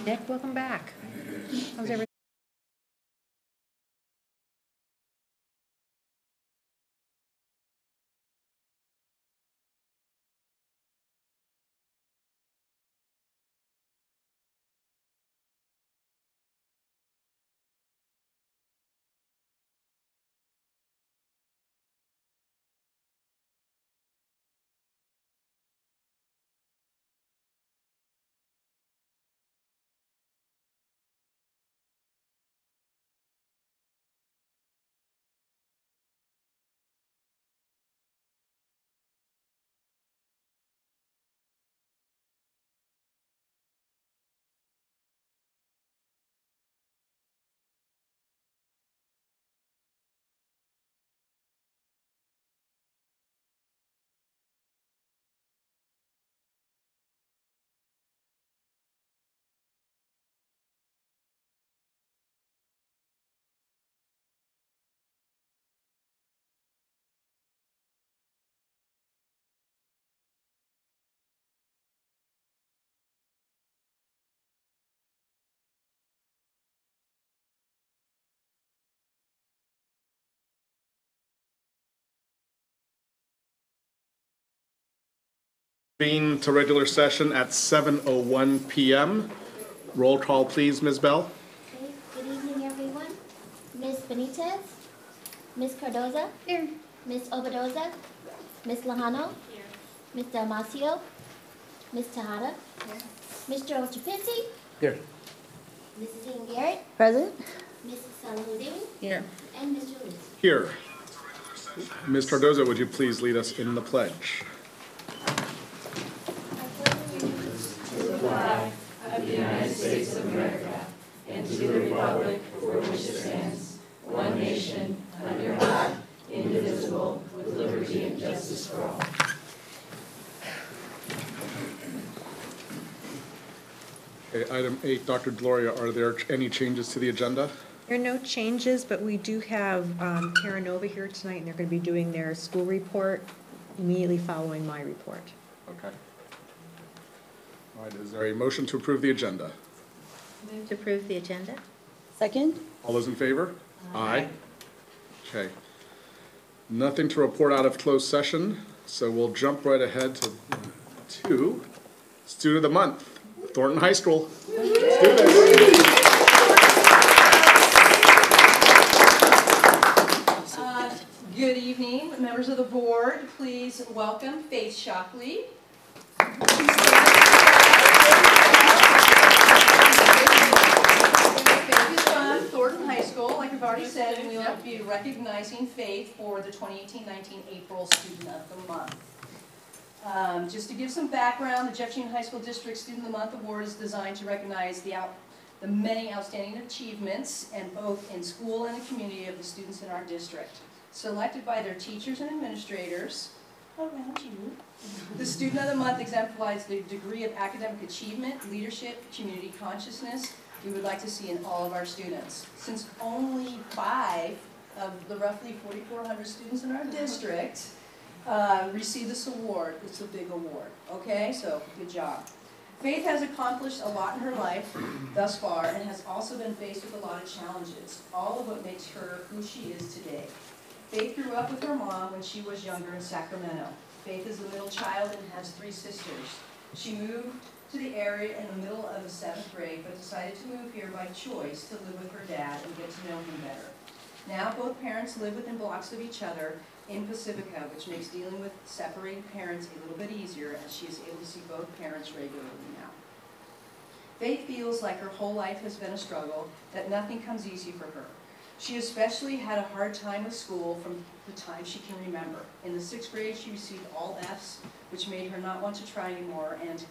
Nick, welcome back. How's everything? Convene to regular session at 7:01 p.m. Roll call, please, Ms. Bell. Okay. Good evening, everyone. Ms. Benitez, Ms. Cardoza, here. Ms. Obadoza, Ms. Lajano, here. Ms. Dalmacio, Ms. Tejada, here. Mr. Ochapinti, Here. Mrs. Ian Garrett, Present. Mrs. Saludin, Here. and Mr. Lee. Here. Ms. Cardoza, would you please lead us in the pledge? Of the United States of America, and to the republic for which it stands, one nation, under God, indivisible, with liberty and justice for all. Okay, item 8, Dr. Gloria, are there any changes to the agenda? There are no changes, but we do have Terra Nova here tonight, and they're going to be doing their school report immediately following my report. Okay. All right, is there a motion to approve the agenda? Move to approve the agenda. Second. All those in favor? Aye. Okay. Nothing to report out of closed session, so we'll jump right ahead to Student of the Month, Thornton High School. Students. Good evening, members of the board. Please welcome Faith Shockley. Faith is from Thornton High School, like I've already said, and we will be recognizing Faith for the 2018-19 April Student of the Month. Just to give some background, the Jefferson High School District Student of the Month Award is designed to recognize the many outstanding achievements, and both in school and the community of the students in our district. Selected by their teachers and administrators around you, the Student of the Month exemplifies the degree of academic achievement, leadership, community consciousness we would like to see in all of our students. Since only 5 of the roughly 4,400 students in our district receive this award, it's a big award, okay? So, good job. Faith has accomplished a lot in her life thus far and has also been faced with a lot of challenges, all of what makes her who she is today. Faith grew up with her mom when she was younger in Sacramento. Faith is the middle child and has 3 sisters. She moved to the area in the middle of the 7th grade, but decided to move here by choice to live with her dad and get to know him better. Now both parents live within blocks of each other in Pacifica, which makes dealing with separated parents a little bit easier, as she is able to see both parents regularly now. Faith feels like her whole life has been a struggle, that nothing comes easy for her. She especially had a hard time with school from the time she can remember. In the 6th grade, she received all Fs, which made her not want to try anymore, and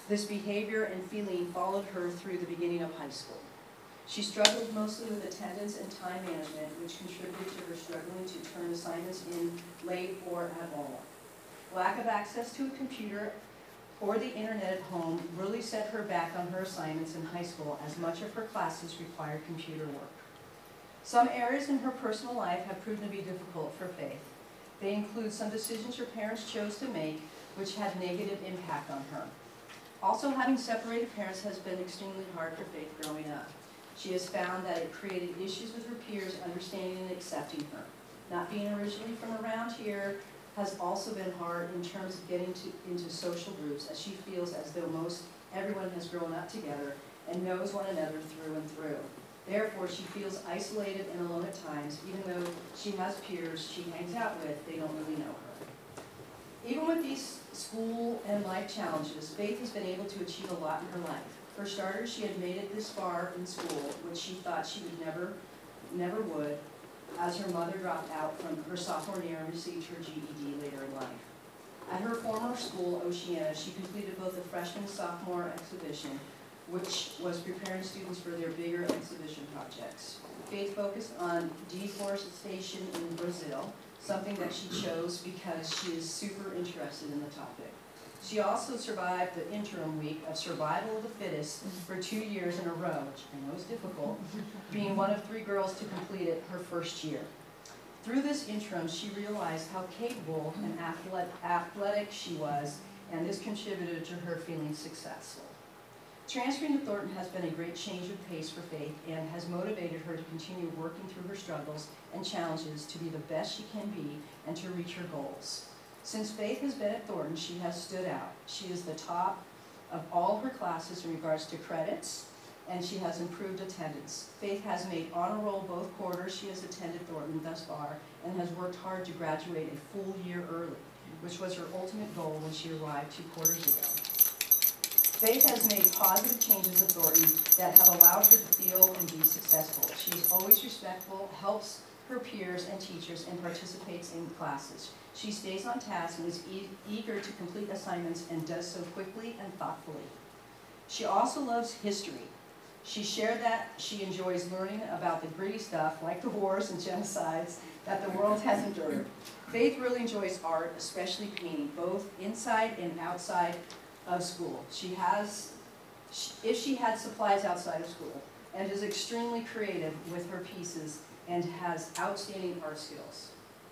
this behavior and feeling followed her through the beginning of high school. She struggled mostly with attendance and time management, which contributed to her struggling to turn assignments in late or at all. Lack of access to a computer or the internet at home really set her back on her assignments in high school, as much of her classes required computer work. Some areas in her personal life have proven to be difficult for Faith. They include some decisions her parents chose to make, which had negative impact on her. Also, having separated parents has been extremely hard for Faith growing up. She has found that it created issues with her peers understanding and accepting her. Not being originally from around here has also been hard in terms of getting into social groups, as she feels as though everyone has grown up together and knows one another through and through. Therefore, she feels isolated and alone at times, even though she has peers she hangs out with, they don't really know her. Even with these school and life challenges, Faith has been able to achieve a lot in her life. For starters, she had made it this far in school, which she thought she would never would, as her mother dropped out from her sophomore year and received her GED later in life. At her former school, Oceana, she completed both the freshman and sophomore exhibition, which was preparing students for their bigger exhibition projects. Faith focused on deforestation in Brazil, something that she chose because she is super interested in the topic. She also survived the interim week of survival of the fittest for 2 years in a row, which I know is difficult, being one of 3 girls to complete it her first year. Through this interim, she realized how capable and athletic she was, and this contributed to her feeling successful. Transferring to Thornton has been a great change of pace for Faith and has motivated her to continue working through her struggles and challenges to be the best she can be and to reach her goals. Since Faith has been at Thornton, she has stood out. She is the top of all her classes in regards to credits, and she has improved attendance. Faith has made honor roll both quarters she has attended Thornton thus far and has worked hard to graduate a full year early, which was her ultimate goal when she arrived 2 quarters ago. Faith has made positive changes at Thornton that have allowed her to feel and be successful. She is always respectful, helps her peers and teachers, and participates in classes. She stays on task and is eager to complete assignments and does so quickly and thoughtfully. She also loves history. She shared that she enjoys learning about the gritty stuff like the wars and genocides that the world has endured. Faith really enjoys art, especially painting, both inside and outside of school. If she had supplies outside of school, and is extremely creative with her pieces and has outstanding art skills.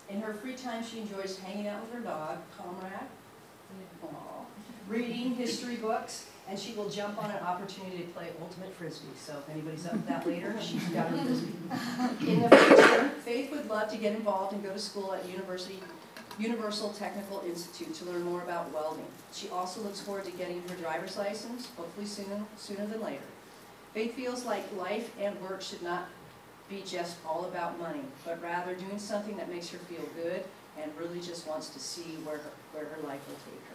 In her free time, she enjoys hanging out with her dog, Comrade, reading history books, and she will jump on an opportunity to play ultimate frisbee. So if anybody's up with that later, she's got her frisbee. In the future, Faith would love to get involved and go to school at Universal Technical Institute to learn more about welding. She also looks forward to getting her driver's license, hopefully sooner than later. Faith feels like life and work should not be just all about money, but rather doing something that makes her feel good and really just wants to see where her life will take her.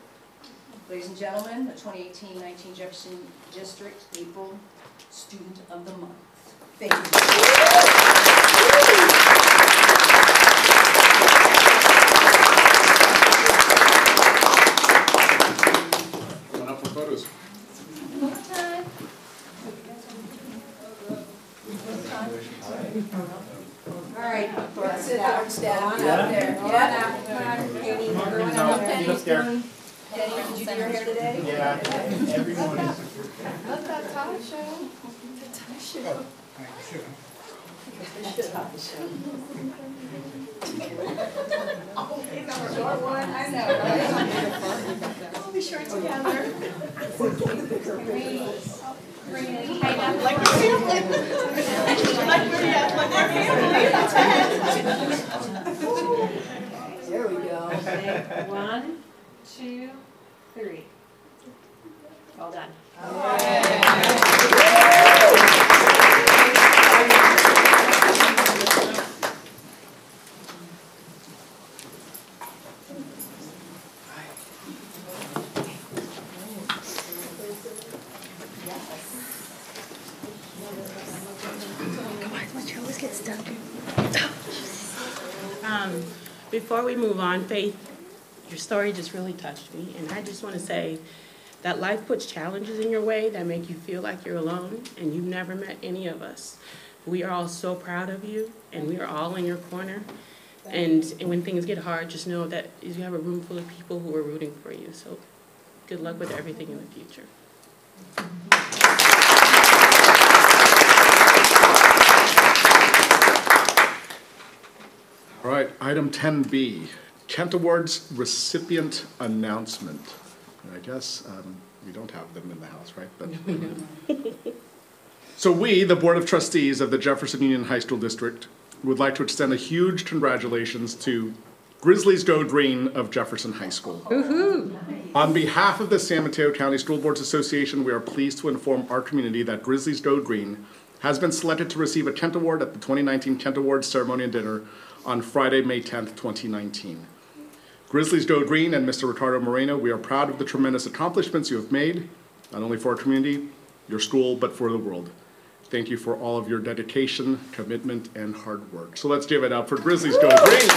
Ladies and gentlemen, the 2018-19 Jefferson District April Student of the Month. Thank you. Coming up for photos. All right, sit down, stand up there. Kenny, did you do your hair today? Yeah, everyone is. Let that tie show. The tie show. Oh, it's a short one, I know, right? We'll be short together. Bring it tight up like our family. Like our family. There we go. Okay. 1, 2, 3. Well done. All right. Before we move on, Faith, your story just really touched me, and I just want to say that life puts challenges in your way that make you feel like you're alone, and you've never met any of us. We are all so proud of you, and we are all in your corner. And when things get hard, just know that you have a room full of people who are rooting for you. So good luck with everything in the future. All right, item 10B, Kent Awards recipient announcement. I guess we don't have them in the house, right? But, so we, the Board of Trustees of the Jefferson Union High School District, would like to extend a huge congratulations to Grizzlies Go Green of Jefferson High School. On behalf of the San Mateo County School Boards Association, we are pleased to inform our community that Grizzlies Go Green has been selected to receive a Kent Award at the 2019 Kent Awards Ceremony and Dinner on Friday, May 10th, 2019. Grizzlies Go Green and Mr. Ricardo Moreno, we are proud of the tremendous accomplishments you have made, not only for our community, your school, but for the world. Thank you for all of your dedication, commitment, and hard work. So let's give it up for Grizzlies Go Green.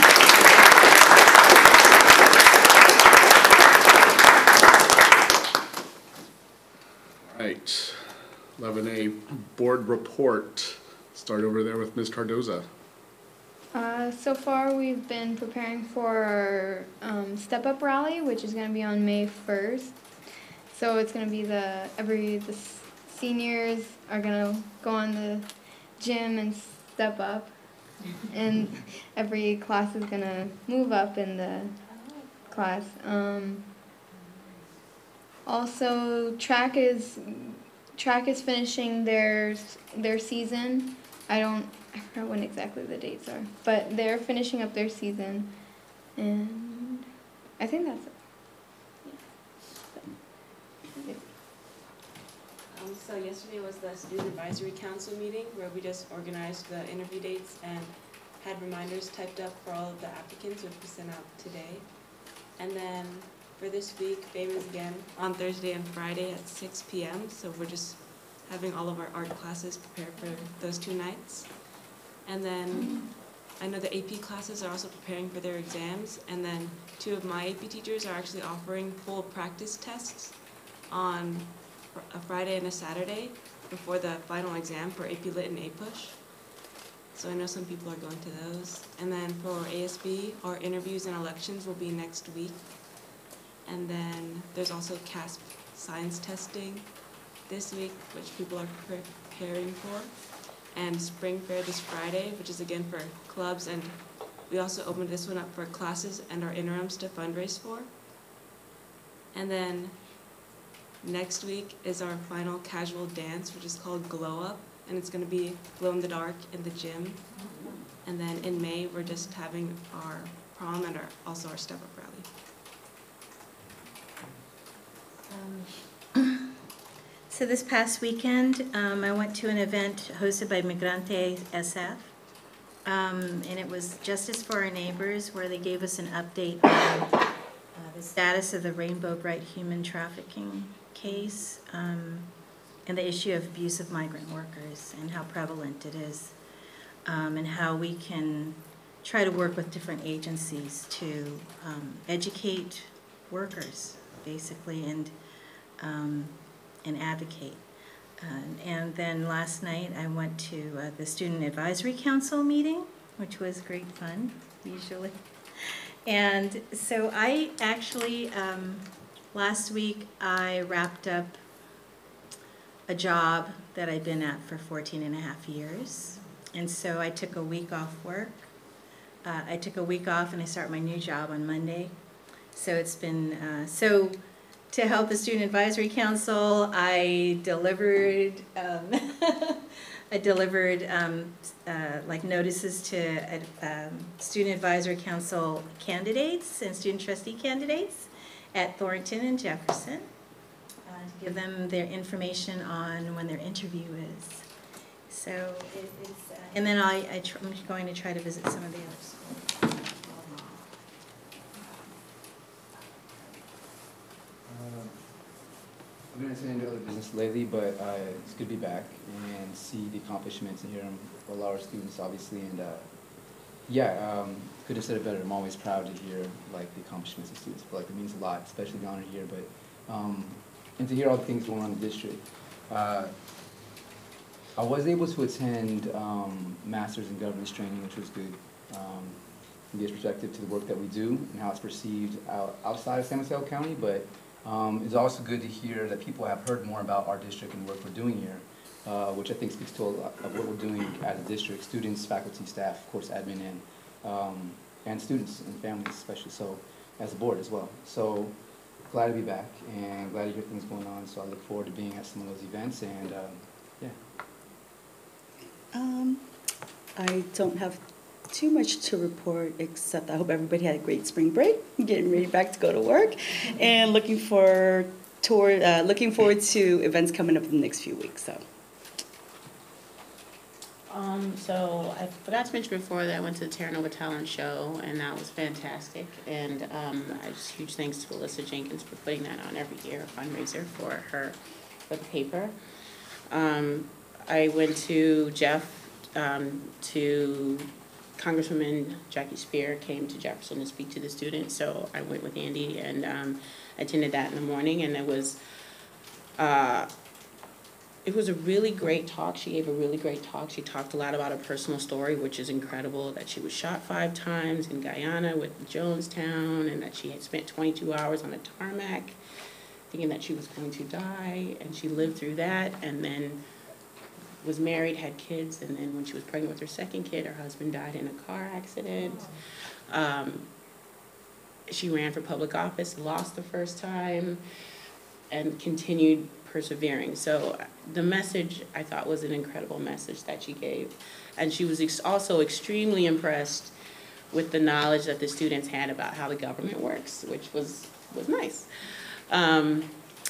All right, 11A, board report. Start over there with Ms. Cardoza. So far, we've been preparing for our Step Up Rally, which is going to be on May 1st. So it's going to be the seniors are going to go on the gym and step up, and every class is going to move up in the class. Also, track is finishing their season. I forgot when exactly the dates are, but they're finishing up their season, and I think that's it. Yeah. So yesterday was the Student Advisory Council meeting where we just organized the interview dates and had reminders typed up for all of the applicants, which we sent out today. And then for this week, BAME is again on Thursday and Friday at 6 p.m. So we're just having all of our art classes prepared for those 2 nights. And then I know the AP classes are also preparing for their exams, and then 2 of my AP teachers are actually offering full practice tests on a Friday and a Saturday before the final exam for AP Lit and APUSH. So I know some people are going to those. And then for ASB, our interviews and elections will be next week. And then there's also CASP science testing this week, which people are preparing for. And Spring Fair this Friday, which is again for clubs, and we also opened this one up for classes and our interims to fundraise for. And then next week is our final casual dance, which is called Glow Up, and it's going to be glow in the dark in the gym. And then in May, we're just having our prom and also our Step Up Rally. So this past weekend, I went to an event hosted by Migrante SF, and it was Justice for Our Neighbors, where they gave us an update on the status of the Rainbow Bright human trafficking case, and the issue of abuse of migrant workers and how prevalent it is, and how we can try to work with different agencies to educate workers, basically, and advocate. And then last night I went to the Student Advisory Council meeting, which was great fun, usually. And so I actually, last week I wrapped up a job that I'd been at for 14 and a half years. And so I took a week off work. I took a week off and I start my new job on Monday. So it's been, to help the Student Advisory Council, I delivered like notices to Student Advisory Council candidates and student trustee candidates at Thornton and Jefferson, to give them their information on when their interview is. So it's, and then I'm going to try to visit some of the other schools. I've been attending other business lately, but it's good to be back and see the accomplishments and hear them for a lot of our students, obviously. And could have said it better. I'm always proud to hear like the accomplishments of students. I feel like it means a lot, especially the honor here. But and to hear all the things going on in the district. I was able to attend Masters in Governance training, which was good. From the perspective to the work that we do and how it's perceived outside of San Mateo County, but it's also good to hear that people have heard more about our district and the work we're doing here, which I think speaks to a lot of what we're doing as a district, students, faculty, staff, of course, admin, and students and families especially, so as a board as well. So glad to be back and glad to hear things going on. So I look forward to being at some of those events and yeah. I don't have too much to report, except I hope everybody had a great spring break, getting ready back to go to work, and looking forward to events coming up in the next few weeks. So I forgot to mention before that I went to the Terranova Talent Show, and that was fantastic. And just huge thanks to Alyssa Jenkins for putting that on every year, a fundraiser for the paper. I went to to Congresswoman Jackie Spear came to Jefferson to speak to the students, so I went with Andy and attended that in the morning, and it was a really great talk. She gave a really great talk. She talked a lot about her personal story, which is incredible, that she was shot 5 times in Guyana with Jonestown, and that she had spent 22 hours on a tarmac thinking that she was going to die, and she lived through that, and then was married, had kids, and then when she was pregnant with her second kid, her husband died in a car accident. She ran for public office, lost the first time, and continued persevering. So the message, I thought, was an incredible message that she gave. And she was also extremely impressed with the knowledge that the students had about how the government works, which was nice.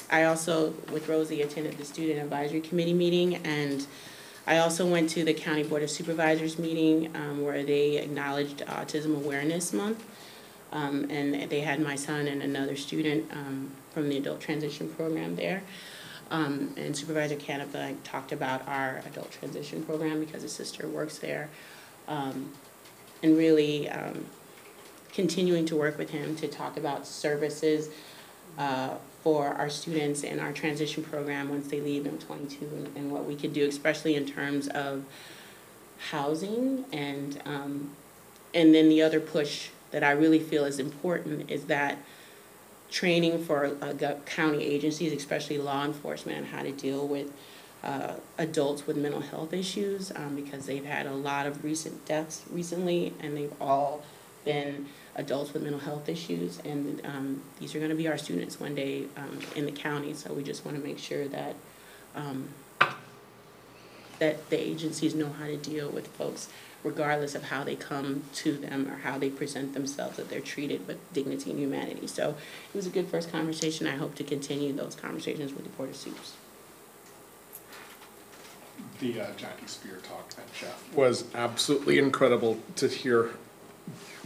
I also, with Rosie, attended the Student Advisory Committee meeting, and I also went to the County Board of Supervisors meeting where they acknowledged Autism Awareness Month, and they had my son and another student from the Adult Transition Program there. And Supervisor Canapa talked about our Adult Transition Program because his sister works there, and really continuing to work with him to talk about services for our students in our transition program once they leave in 22, and what we could do, especially in terms of housing. And then the other push that I really feel is important is that training for county agencies, especially law enforcement, on how to deal with adults with mental health issues, because they've had a lot of recent deaths recently, and they've all been adults with mental health issues, and these are going to be our students one day in the county, so we just want to make sure that that the agencies know how to deal with folks regardless of how they come to them or how they present themselves, that they're treated with dignity and humanity. So it was a good first conversation. I hope to continue those conversations with the Board of Supers. The Jackie Spear talk at Jeff was absolutely incredible to hear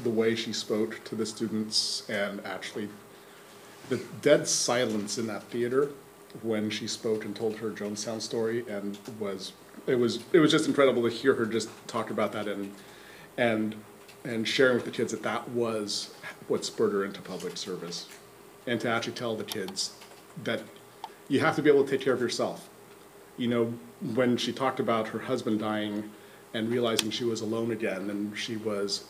the way she spoke to the students, and actually the dead silence in that theater when she spoke and told her Jonestown story, and it was just incredible to hear her just talk about that and sharing with the kids that was what spurred her into public service, and to actually tell the kids that you have to be able to take care of yourself. You know, when she talked about her husband dying and realizing she was alone again, and she was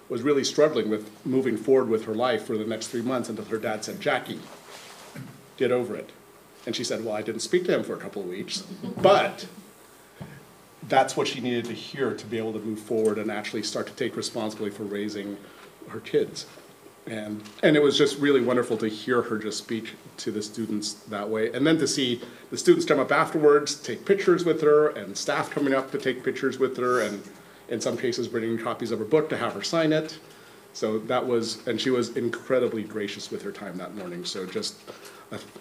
really struggling with moving forward with her life for the next 3 months until her dad said, "Jackie, get over it." And she said, "Well, I didn't speak to him for a couple of weeks," but that's what she needed to hear to be able to move forward and actually start to take responsibility for raising her kids. And it was just really wonderful to hear her just speak to the students that way. And then to see the students come up afterwards, take pictures with her, and staff coming up to take pictures with her, and in some cases bringing copies of her book to have her sign it. So that was, and she was incredibly gracious with her time that morning. So just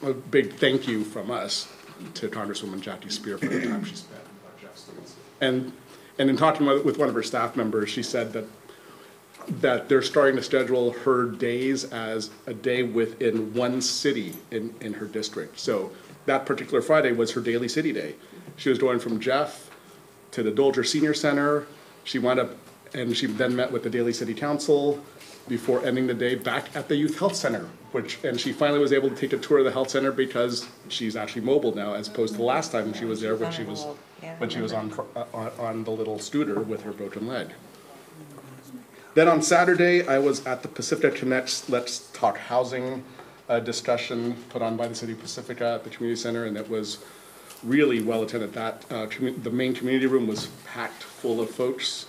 a big thank you from us to Congresswoman Jackie Spear for the time she spent with our Jeff students. And in talking with one of her staff members, she said that they're starting to schedule her days as a day within one city in her district. So that particular Friday was her Daly City Day. She was going from Jeff to the Dolger Senior Center. She wound up, and she then met with the Daly City Council before ending the day back at the Youth Health Center, and she finally was able to take a tour of the health center because she's actually mobile now, as opposed to the last time she was there when she was on the little scooter with her broken leg. Then on Saturday, I was at the Pacifica Connect's Let's Talk Housing discussion put on by the City of Pacifica at the community center, and it was really well attended. The main community room was packed full of folks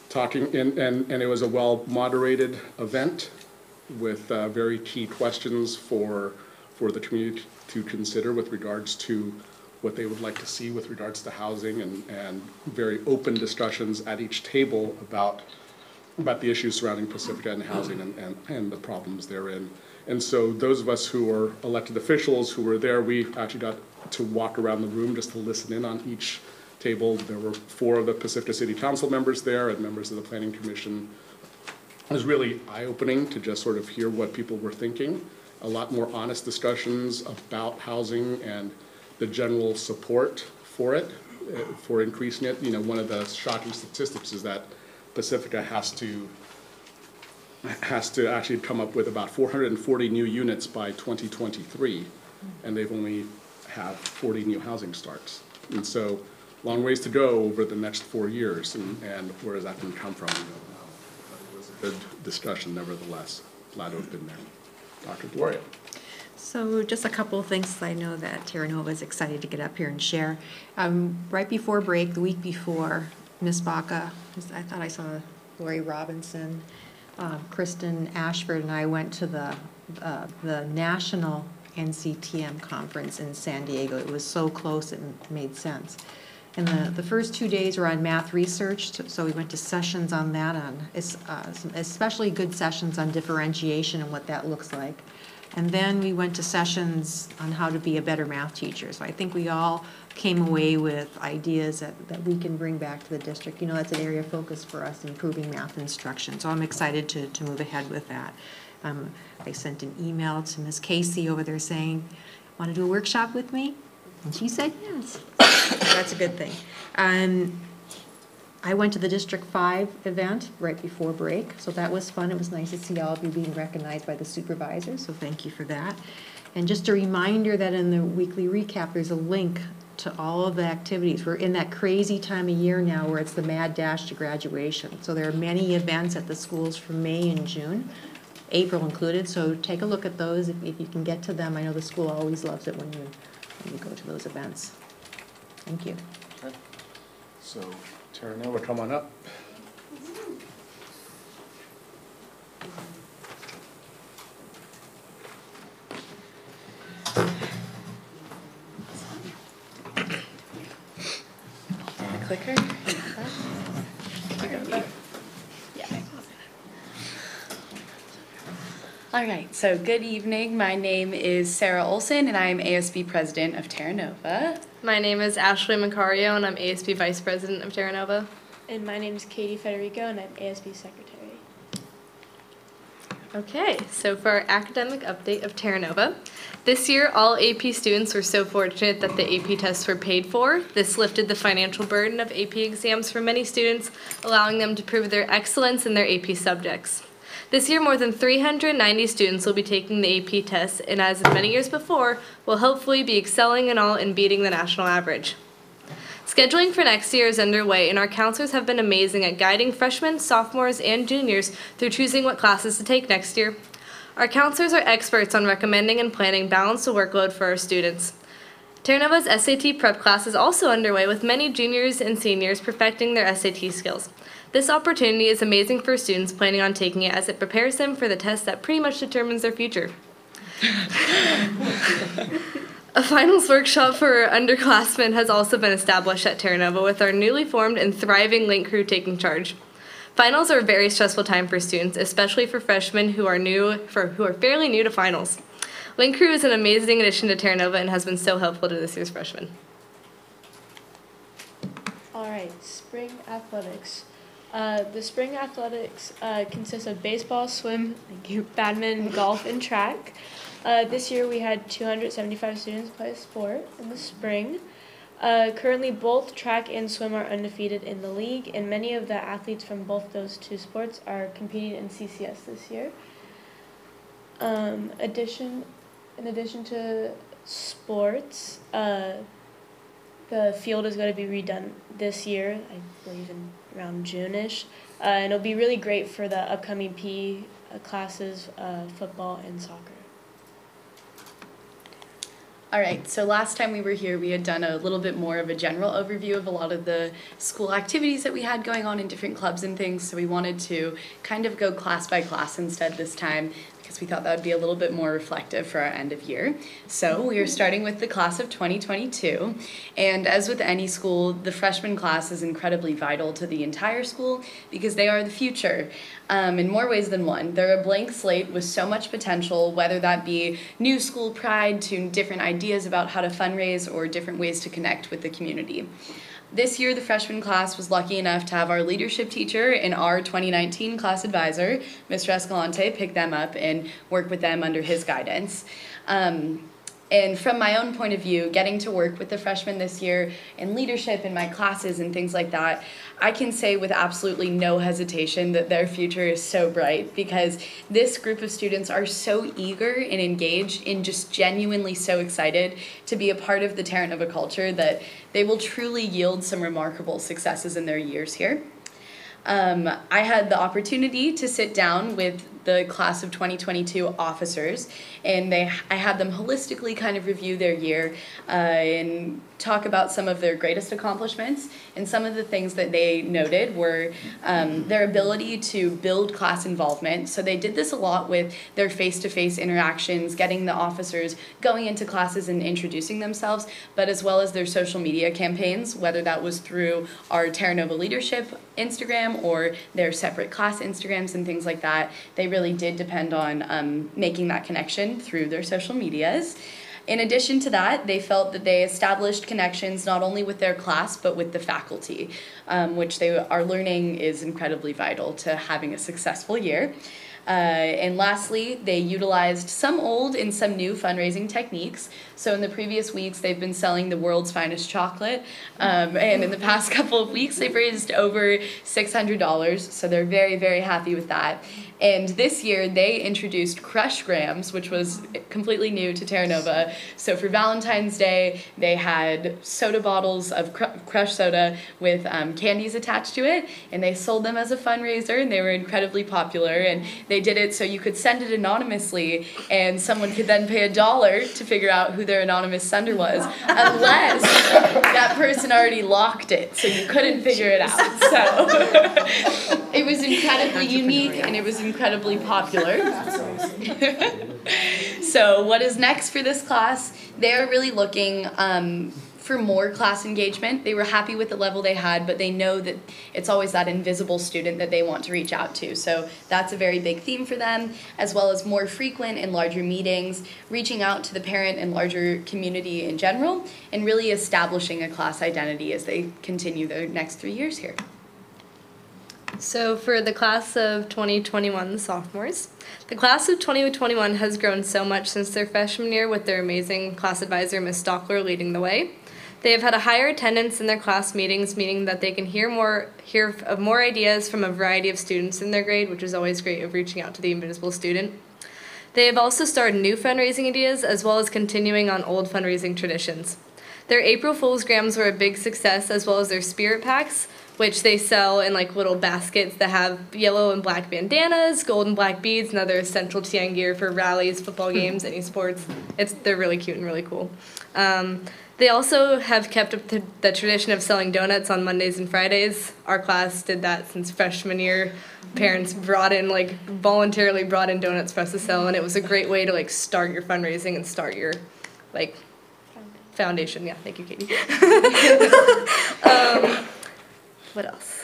talking, and it was a well moderated event. very key questions for the community to consider with regards to what they would like to see with regards to housing, and very open discussions at each table about the issues surrounding Pacifica and housing and the problems therein. And so those of us who are elected officials who were there, we actually got to walk around the room just to listen in on each table. There were 4 of the Pacifica City Council members there and members of the Planning Commission. It was really eye-opening to just sort of hear what people were thinking. A lot more honest discussions about housing and the general support for it, for increasing it. You know, one of the shocking statistics is that Pacifica has to actually come up with about 440 new units by 2023, and they've only have 40 new housing starts. And so, long ways to go over the next 4 years, and where is that going to come from? We don't know. But it was a good discussion, nevertheless. Glad to have been there. Dr. Gloria. So just a couple of things I know that Terra Nova is excited to get up here and share. Right before break, the week before, Ms. Baca, I thought I saw Lori Robinson, Kristen Ashford, and I went to the National NCTM conference in San Diego. It was so close it made sense. And the first 2 days were on math research, so we went to sessions on that, some especially good sessions on differentiation and what that looks like. And then we went to sessions on how to be a better math teacher. So I think we all came away with ideas that we can bring back to the district. You know, that's an area of focus for us, improving math instruction. So I'm excited to move ahead with that. I sent an email to Ms. Casey over there saying, want to do a workshop with me? And she said yes. That's a good thing. I went to the District 5 event right before break, so that was fun. It was nice to see all of you being recognized by the supervisors, so thank you for that. And just a reminder that in the weekly recap, there's a link to all of the activities. We're in that crazy time of year now where it's the mad dash to graduation. So there are many events at the schools for May and June, April included, so take a look at those if you can get to them. I know the school always loves it when you go to those events. Thank you. Okay. So, Terra Nova, come on up. Clicker? Yeah. All right, so good evening. My name is Sarah Olson, and I am ASB President of Terra Nova. My name is Ashley Macario, and I'm ASB Vice President of Terra Nova. And my name is Katie Federico, and I'm ASB Secretary. Okay, so for our academic update of Terra Nova, this year all AP students were so fortunate that the AP tests were paid for. This lifted the financial burden of AP exams for many students, allowing them to prove their excellence in their AP subjects. This year, more than 390 students will be taking the AP tests, and as in many years before, will hopefully be excelling in all and beating the national average. Scheduling for next year is underway, and our counselors have been amazing at guiding freshmen, sophomores, and juniors through choosing what classes to take next year. Our counselors are experts on recommending and planning balanced workload for our students. Terra Nova's SAT prep class is also underway, with many juniors and seniors perfecting their SAT skills. This opportunity is amazing for students planning on taking it, as it prepares them for the test that pretty much determines their future. A finals workshop for underclassmen has also been established at Terra Nova, with our newly formed and thriving Link crew taking charge. Finals are a very stressful time for students, especially for freshmen who are fairly new to finals. Link crew is an amazing addition to Terra Nova and has been so helpful to this year's freshmen. All right, spring athletics. The spring athletics consists of baseball, swim, badminton, golf, and track. This year we had 275 students play a sport in the spring. Currently both track and swim are undefeated in the league, and many of the athletes from both those two sports are competing in CCS this year. In addition to sports, the field is going to be redone this year, I believe in around June-ish, and it'll be really great for the upcoming PE classes, football and soccer. All right, so last time we were here, we had done a little bit more of a general overview of a lot of the school activities that we had going on in different clubs and things, so we wanted to kind of go class by class instead this time, because we thought that would be a little bit more reflective for our end of year. So we are starting with the class of 2022, and as with any school, the freshman class is incredibly vital to the entire school because they are the future. In more ways than one. They're a blank slate with so much potential, whether that be new school pride to different ideas about how to fundraise or different ways to connect with the community. This year, the freshman class was lucky enough to have our leadership teacher and our 2019 class advisor, Mr. Escalante, pick them up and work with them under his guidance. And from my own point of view, getting to work with the freshmen this year in leadership in my classes and things like that, I can say with absolutely no hesitation that their future is so bright because this group of students are so eager and engaged and just genuinely so excited to be a part of the Terra Nova culture that they will truly yield some remarkable successes in their years here. I had the opportunity to sit down with the class of 2022 officers, and I had them holistically kind of review their year and talk about some of their greatest accomplishments. And some of the things that they noted were their ability to build class involvement. So they did this a lot with their face-to-face interactions, getting the officers going into classes and introducing themselves, but as well as their social media campaigns, whether that was through our Terra Nova Leadership Instagram or their separate class Instagrams and things like that. They really did depend on making that connection through their social medias. In addition to that, they felt that they established connections not only with their class, but with the faculty, which they are learning is incredibly vital to having a successful year. And lastly, they utilized some old and some new fundraising techniques. So in the previous weeks, they've been selling the world's finest chocolate. And in the past couple of weeks, they've raised over $600. So they're very, very happy with that. And this year, they introduced Crush Grams, which was completely new to Terra Nova. So for Valentine's Day, they had soda bottles of Crush soda with candies attached to it. And they sold them as a fundraiser, and they were incredibly popular. And they did it so you could send it anonymously, and someone could then pay $1 to figure out who their anonymous sender was, unless that person already locked it, so you couldn't figure it out. So it was incredibly unique, and it was incredibly popular. So what is next for this class? They're really looking for more class engagement. They were happy with the level they had, but they know that it's always that invisible student that they want to reach out to. So that's a very big theme for them, as well as more frequent and larger meetings, reaching out to the parent and larger community in general, and really establishing a class identity as they continue their next 3 years here. So for the class of 2021, the sophomores, the class of 2021 has grown so much since their freshman year with their amazing class advisor, Ms. Stockler, leading the way. They have had a higher attendance in their class meetings, meaning that they can hear of more ideas from a variety of students in their grade, which is always great of reaching out to the invisible student. They have also started new fundraising ideas, as well as continuing on old fundraising traditions. Their April Fool's Grams were a big success, as well as their Spirit Packs, which they sell in like little baskets that have yellow and black bandanas, gold and black beads, and other essential TN gear for rallies, football games, any sports. They're really cute and really cool. They also have kept up the tradition of selling donuts on Mondays and Fridays. Our class did that since freshman year. Parents voluntarily brought in donuts for us to sell, and it was a great way to start your fundraising and start your foundation. Yeah, thank you, Katie. What else?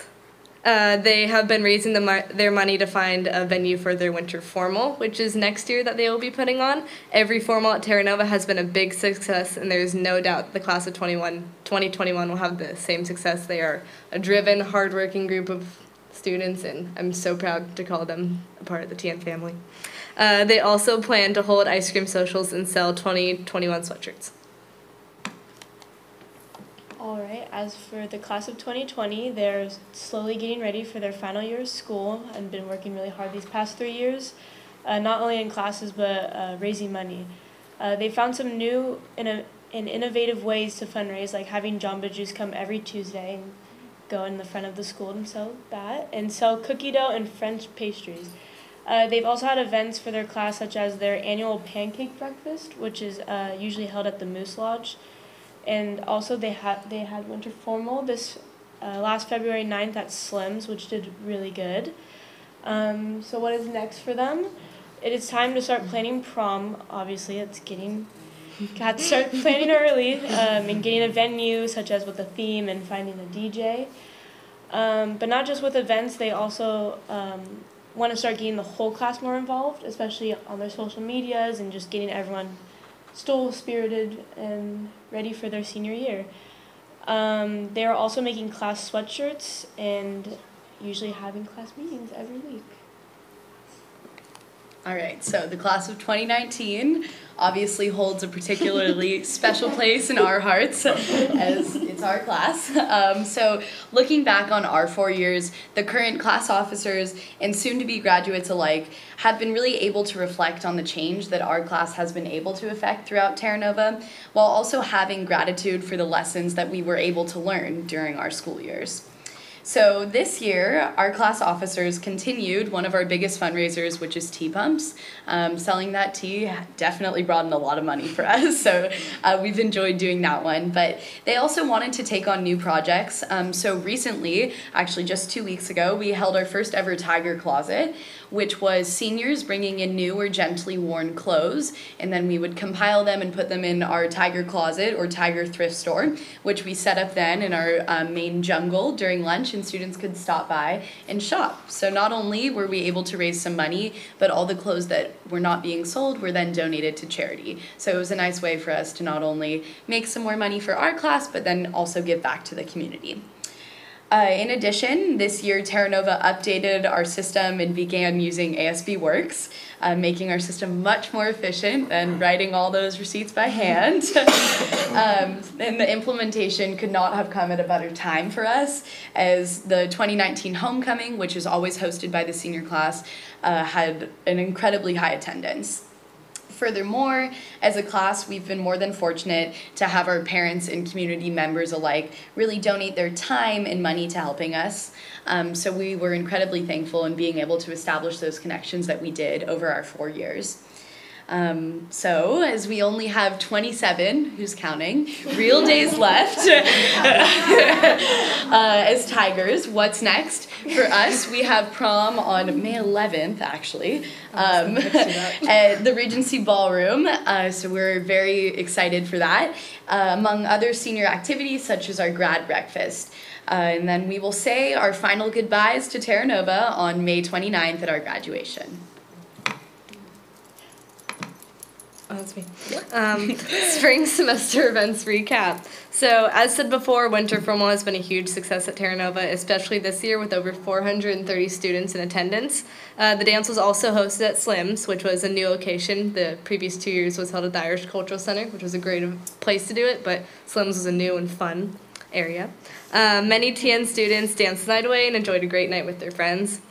They have been raising their money to find a venue for their winter formal, which is next year that they will be putting on. Every formal at Terra Nova has been a big success, and there's no doubt the class of 2021 will have the same success. They are a driven, hardworking group of students, and I'm so proud to call them a part of the TN family. They also plan to hold ice cream socials and sell 2021 sweatshirts. Alright, as for the class of 2020, they're slowly getting ready for their final year of school and been working really hard these past 3 years, not only in classes but raising money. They found some new and innovative ways to fundraise, like having Jamba Juice come every Tuesday and go in the front of the school and sell that, and sell cookie dough and French pastries. They've also had events for their class, such as their annual pancake breakfast, which is usually held at the Moose Lodge. And also they had winter formal this last February 9th at Slim's, which did really good. So what is next for them? it is time to start planning prom. Obviously, got to start planning early and getting a venue, such as with a theme and finding a DJ. But not just with events, they also want to start getting the whole class more involved, especially on their social medias and just getting everyone still spirited and ready for their senior year. They are also making class sweatshirts and usually having class meetings every week. All right, so the class of 2019 obviously holds a particularly special place in our hearts as it's our class. So looking back on our 4 years, the current class officers and soon-to-be graduates alike have been really able to reflect on the change that our class has been able to affect throughout Terra Nova, while also having gratitude for the lessons that we were able to learn during our school years. So this year, our class officers continued one of our biggest fundraisers, which is tea pumps. Selling that tea definitely brought in a lot of money for us, so we've enjoyed doing that one. But they also wanted to take on new projects. So recently, actually just 2 weeks ago, we held our first ever Tiger Closet, which was seniors bringing in new or gently worn clothes, and then we would compile them and put them in our Tiger Closet or Tiger Thrift Store, which we set up then in our main jungle during lunch, and students could stop by and shop. So not only were we able to raise some money, but all the clothes that were not being sold were then donated to charity. So it was a nice way for us to not only make some more money for our class, but then also give back to the community. In addition, this year Terra Nova updated our system and began using ASB Works, making our system much more efficient than writing all those receipts by hand. And the implementation could not have come at a better time for us, as the 2019 homecoming, which is always hosted by the senior class, had an incredibly high attendance. Furthermore, as a class, we've been more than fortunate to have our parents and community members alike really donate their time and money to helping us. So we were incredibly thankful in being able to establish those connections that we did over our 4 years. So, as we only have 27, who's counting, real days left as Tigers, what's next? For us, we have prom on May 11th, actually, at the Regency Ballroom, so we're very excited for that, among other senior activities such as our grad breakfast. And then we will say our final goodbyes to Terra Nova on May 29th at our graduation. Oh, that's me. Spring semester events recap. So, as said before, Winter Formal has been a huge success at Terra Nova, especially this year with over 430 students in attendance. The dance was also hosted at Slim's, which was a new location. The previous 2 years was held at the Irish Cultural Center, which was a great place to do it, but Slim's was a new and fun area. Many TN students danced the night away and enjoyed a great night with their friends.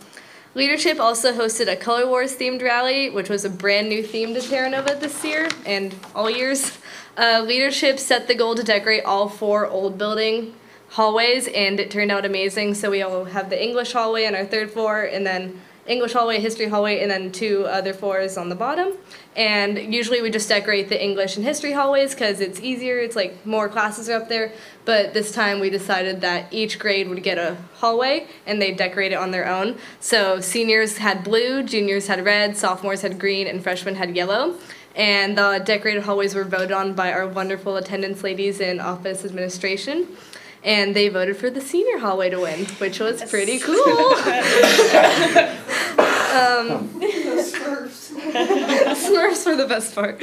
Leadership also hosted a Color Wars themed rally, which was a brand new theme to Terra Nova this year and all years. Leadership set the goal to decorate all 4 old building hallways, and it turned out amazing. So we all have the English hallway on our 3rd floor, and then English hallway, history hallway, and then 2 other floors on the bottom. And usually we just decorate the English and history hallways because it's easier, it's like more classes are up there. But this time we decided that each grade would get a hallway and they'd decorate it on their own. So seniors had blue, juniors had red, sophomores had green, and freshmen had yellow. And the decorated hallways were voted on by our wonderful attendance ladies in office administration. And they voted for the senior hallway to win, which was pretty cool. Smurfs were the best part.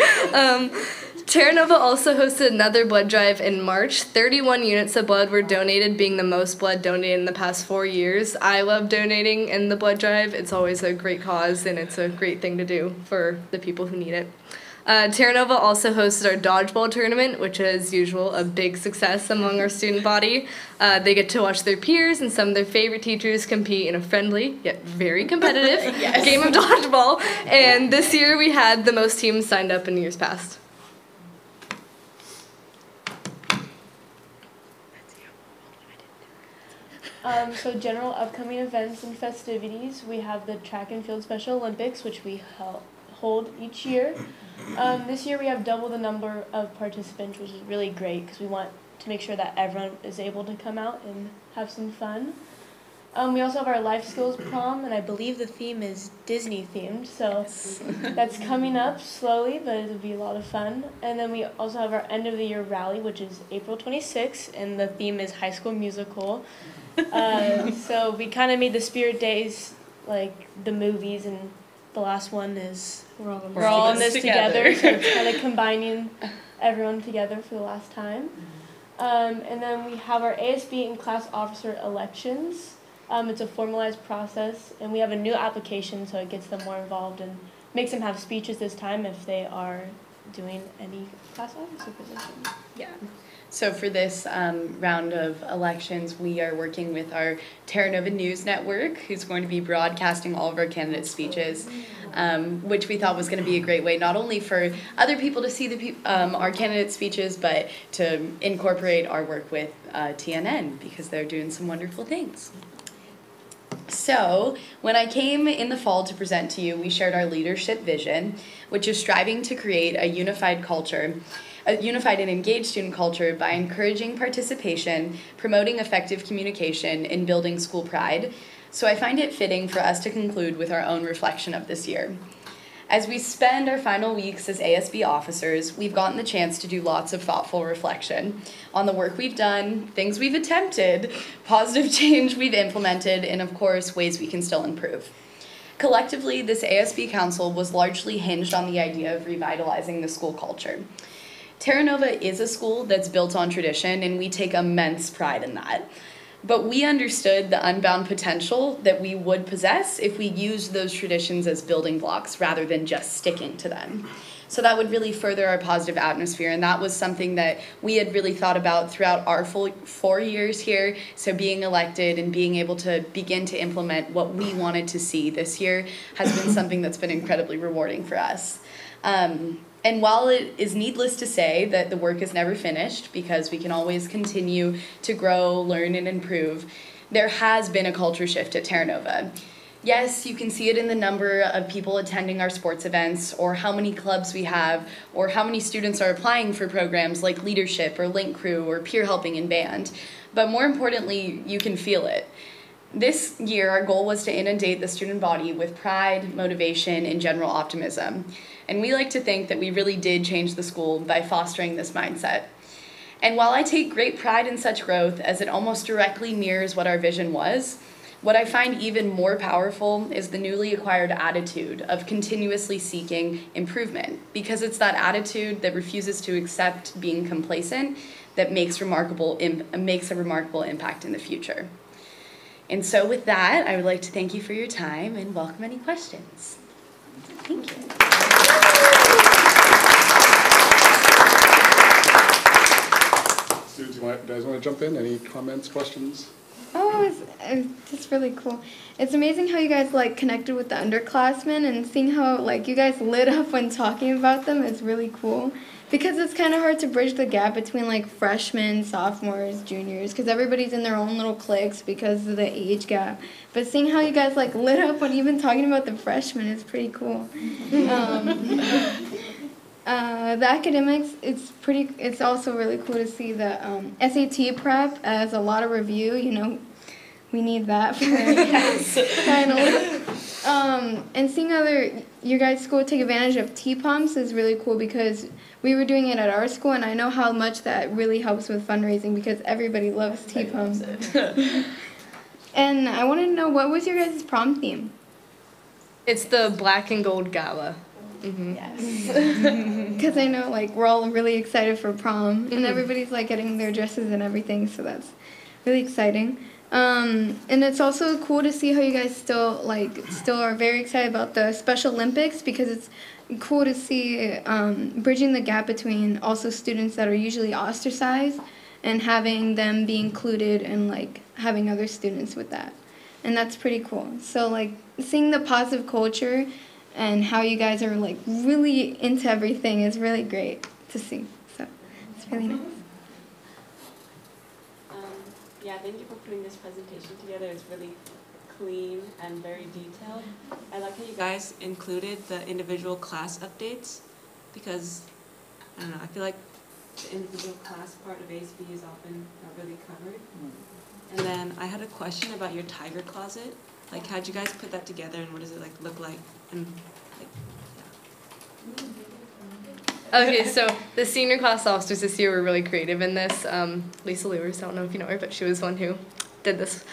Terra Nova also hosted another blood drive in March. 31 units of blood were donated, being the most blood donated in the past 4 years. I love donating in the blood drive. It's always a great cause, and it's a great thing to do for the people who need it. Terra Nova also hosted our dodgeball tournament, which is, as usual, a big success among our student body. They get to watch their peers and some of their favorite teachers compete in a friendly, yet very competitive game of dodgeball. And this year we had the most teams signed up in years past. So general upcoming events and festivities, we have the Track and Field Special Olympics, which we hold each year. This year we have double the number of participants, which is really great because we want to make sure that everyone is able to come out and have some fun. We also have our life skills prom, and I believe the theme is Disney themed, so that's coming up slowly, but it'll be a lot of fun. And then we also have our end of the year rally, which is April 26th, and the theme is High School Musical. So we kind of made the Spirit Days like the movies, and the last one is we're all in this together. So it's kind of combining everyone together for the last time. And then we have our ASB and class officer elections. It's a formalized process, and we have a new application, so it gets them more involved and makes them have speeches this time if they are doing any class officer position. Yeah. So for this round of elections, we are working with our Terra Nova News Network, who's going to be broadcasting all of our candidate speeches, which we thought was going to be a great way not only for other people to see our candidate speeches, but to incorporate our work with TNN, because they're doing some wonderful things. So, when I came in the fall to present to you, we shared our leadership vision, which is striving to create a unified culture, a unified and engaged student culture by encouraging participation, promoting effective communication, and building school pride. So I find it fitting for us to conclude with our own reflection of this year. As we spend our final weeks as ASB officers, we've gotten the chance to do lots of thoughtful reflection on the work we've done, things we've attempted, positive change we've implemented, and of course, ways we can still improve. Collectively, this ASB Council was largely hinged on the idea of revitalizing the school culture. Terra Nova is a school that's built on tradition, and we take immense pride in that. But we understood the unbound potential that we would possess if we used those traditions as building blocks rather than just sticking to them. So that would really further our positive atmosphere, and that was something that we had really thought about throughout our full 4 years here. So being elected and being able to begin to implement what we wanted to see this year has been something that's been incredibly rewarding for us. And while it is needless to say that the work is never finished, because we can always continue to grow, learn, and improve, there has been a culture shift at Terra Nova. Yes, you can see it in the number of people attending our sports events, or how many clubs we have, or how many students are applying for programs like leadership or link crew or peer helping in band. But more importantly, you can feel it. This year, our goal was to inundate the student body with pride, motivation, and general optimism. And we like to think that we really did change the school by fostering this mindset. And while I take great pride in such growth, as it almost directly mirrors what our vision was, what I find even more powerful is the newly acquired attitude of continuously seeking improvement, because it's that attitude that refuses to accept being complacent that makes a remarkable impact in the future. And so with that, I would like to thank you for your time and welcome any questions. Thank you. Sue, do you guys want to jump in? Any comments, questions? Oh, it's just really cool. It's amazing how you guys like connected with the underclassmen, and seeing how like you guys lit up when talking about them is really cool. Because it's kind of hard to bridge the gap between like freshmen, sophomores, juniors, because everybody's in their own little cliques because of the age gap. But seeing how you guys like lit up when even talking about the freshmen is pretty cool. The academics, it's also really cool to see the SAT prep as a lot of review. You know, we need that for finally. And seeing your guys' school take advantage of T-Pumps is really cool, because we were doing it at our school, and I know how much that really helps with fundraising, because everybody loves T-Pumps. And I wanted to know, what was your guys' prom theme? It's the black and gold gala. Mm-hmm. Yes. Because I know like we're all really excited for prom, and everybody's like getting their dresses and everything, so that's really exciting. And it's also cool to see how you guys still are very excited about the Special Olympics, because it's cool to see bridging the gap between also students that are usually ostracized and having them be included, and like having other students with that. And that's pretty cool. So like seeing the positive culture and how you guys are like really into everything is really great to see. So it's really nice. Yeah, thank you for putting this presentation together. It's really clean and very detailed. I like how you guys included the individual class updates, because, I don't know, I feel like the individual class part of HSD is often not really covered. And then I had a question about your tiger closet. Like, how'd you guys put that together, and what does it like look like? And like, Okay, so the senior class officers this year were really creative in this. Lisa Lewis, I don't know if you know her, but she was one who did this.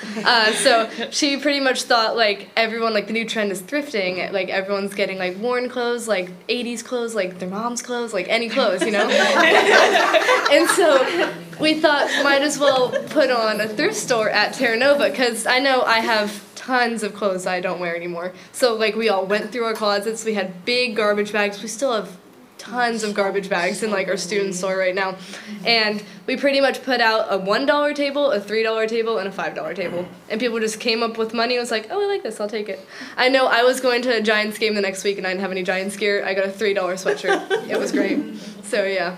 So she pretty much thought like everyone, like the new trend is thrifting, like everyone's getting like worn clothes, like 80s clothes, like their mom's clothes, like any clothes, you know? And so we thought might as well put on a thrift store at Terra Nova, because I know I have tons of clothes I don't wear anymore. So like we all went through our closets, we had big garbage bags, we still have tons of garbage bags in like our student store right now, and we pretty much put out a $1 table, a $3 table, and a $5 table, and people just came up with money and was like, oh, I like this, I'll take it. I know I was going to a Giants game the next week and I didn't have any Giants gear. I got a $3 sweatshirt. It was great. So yeah.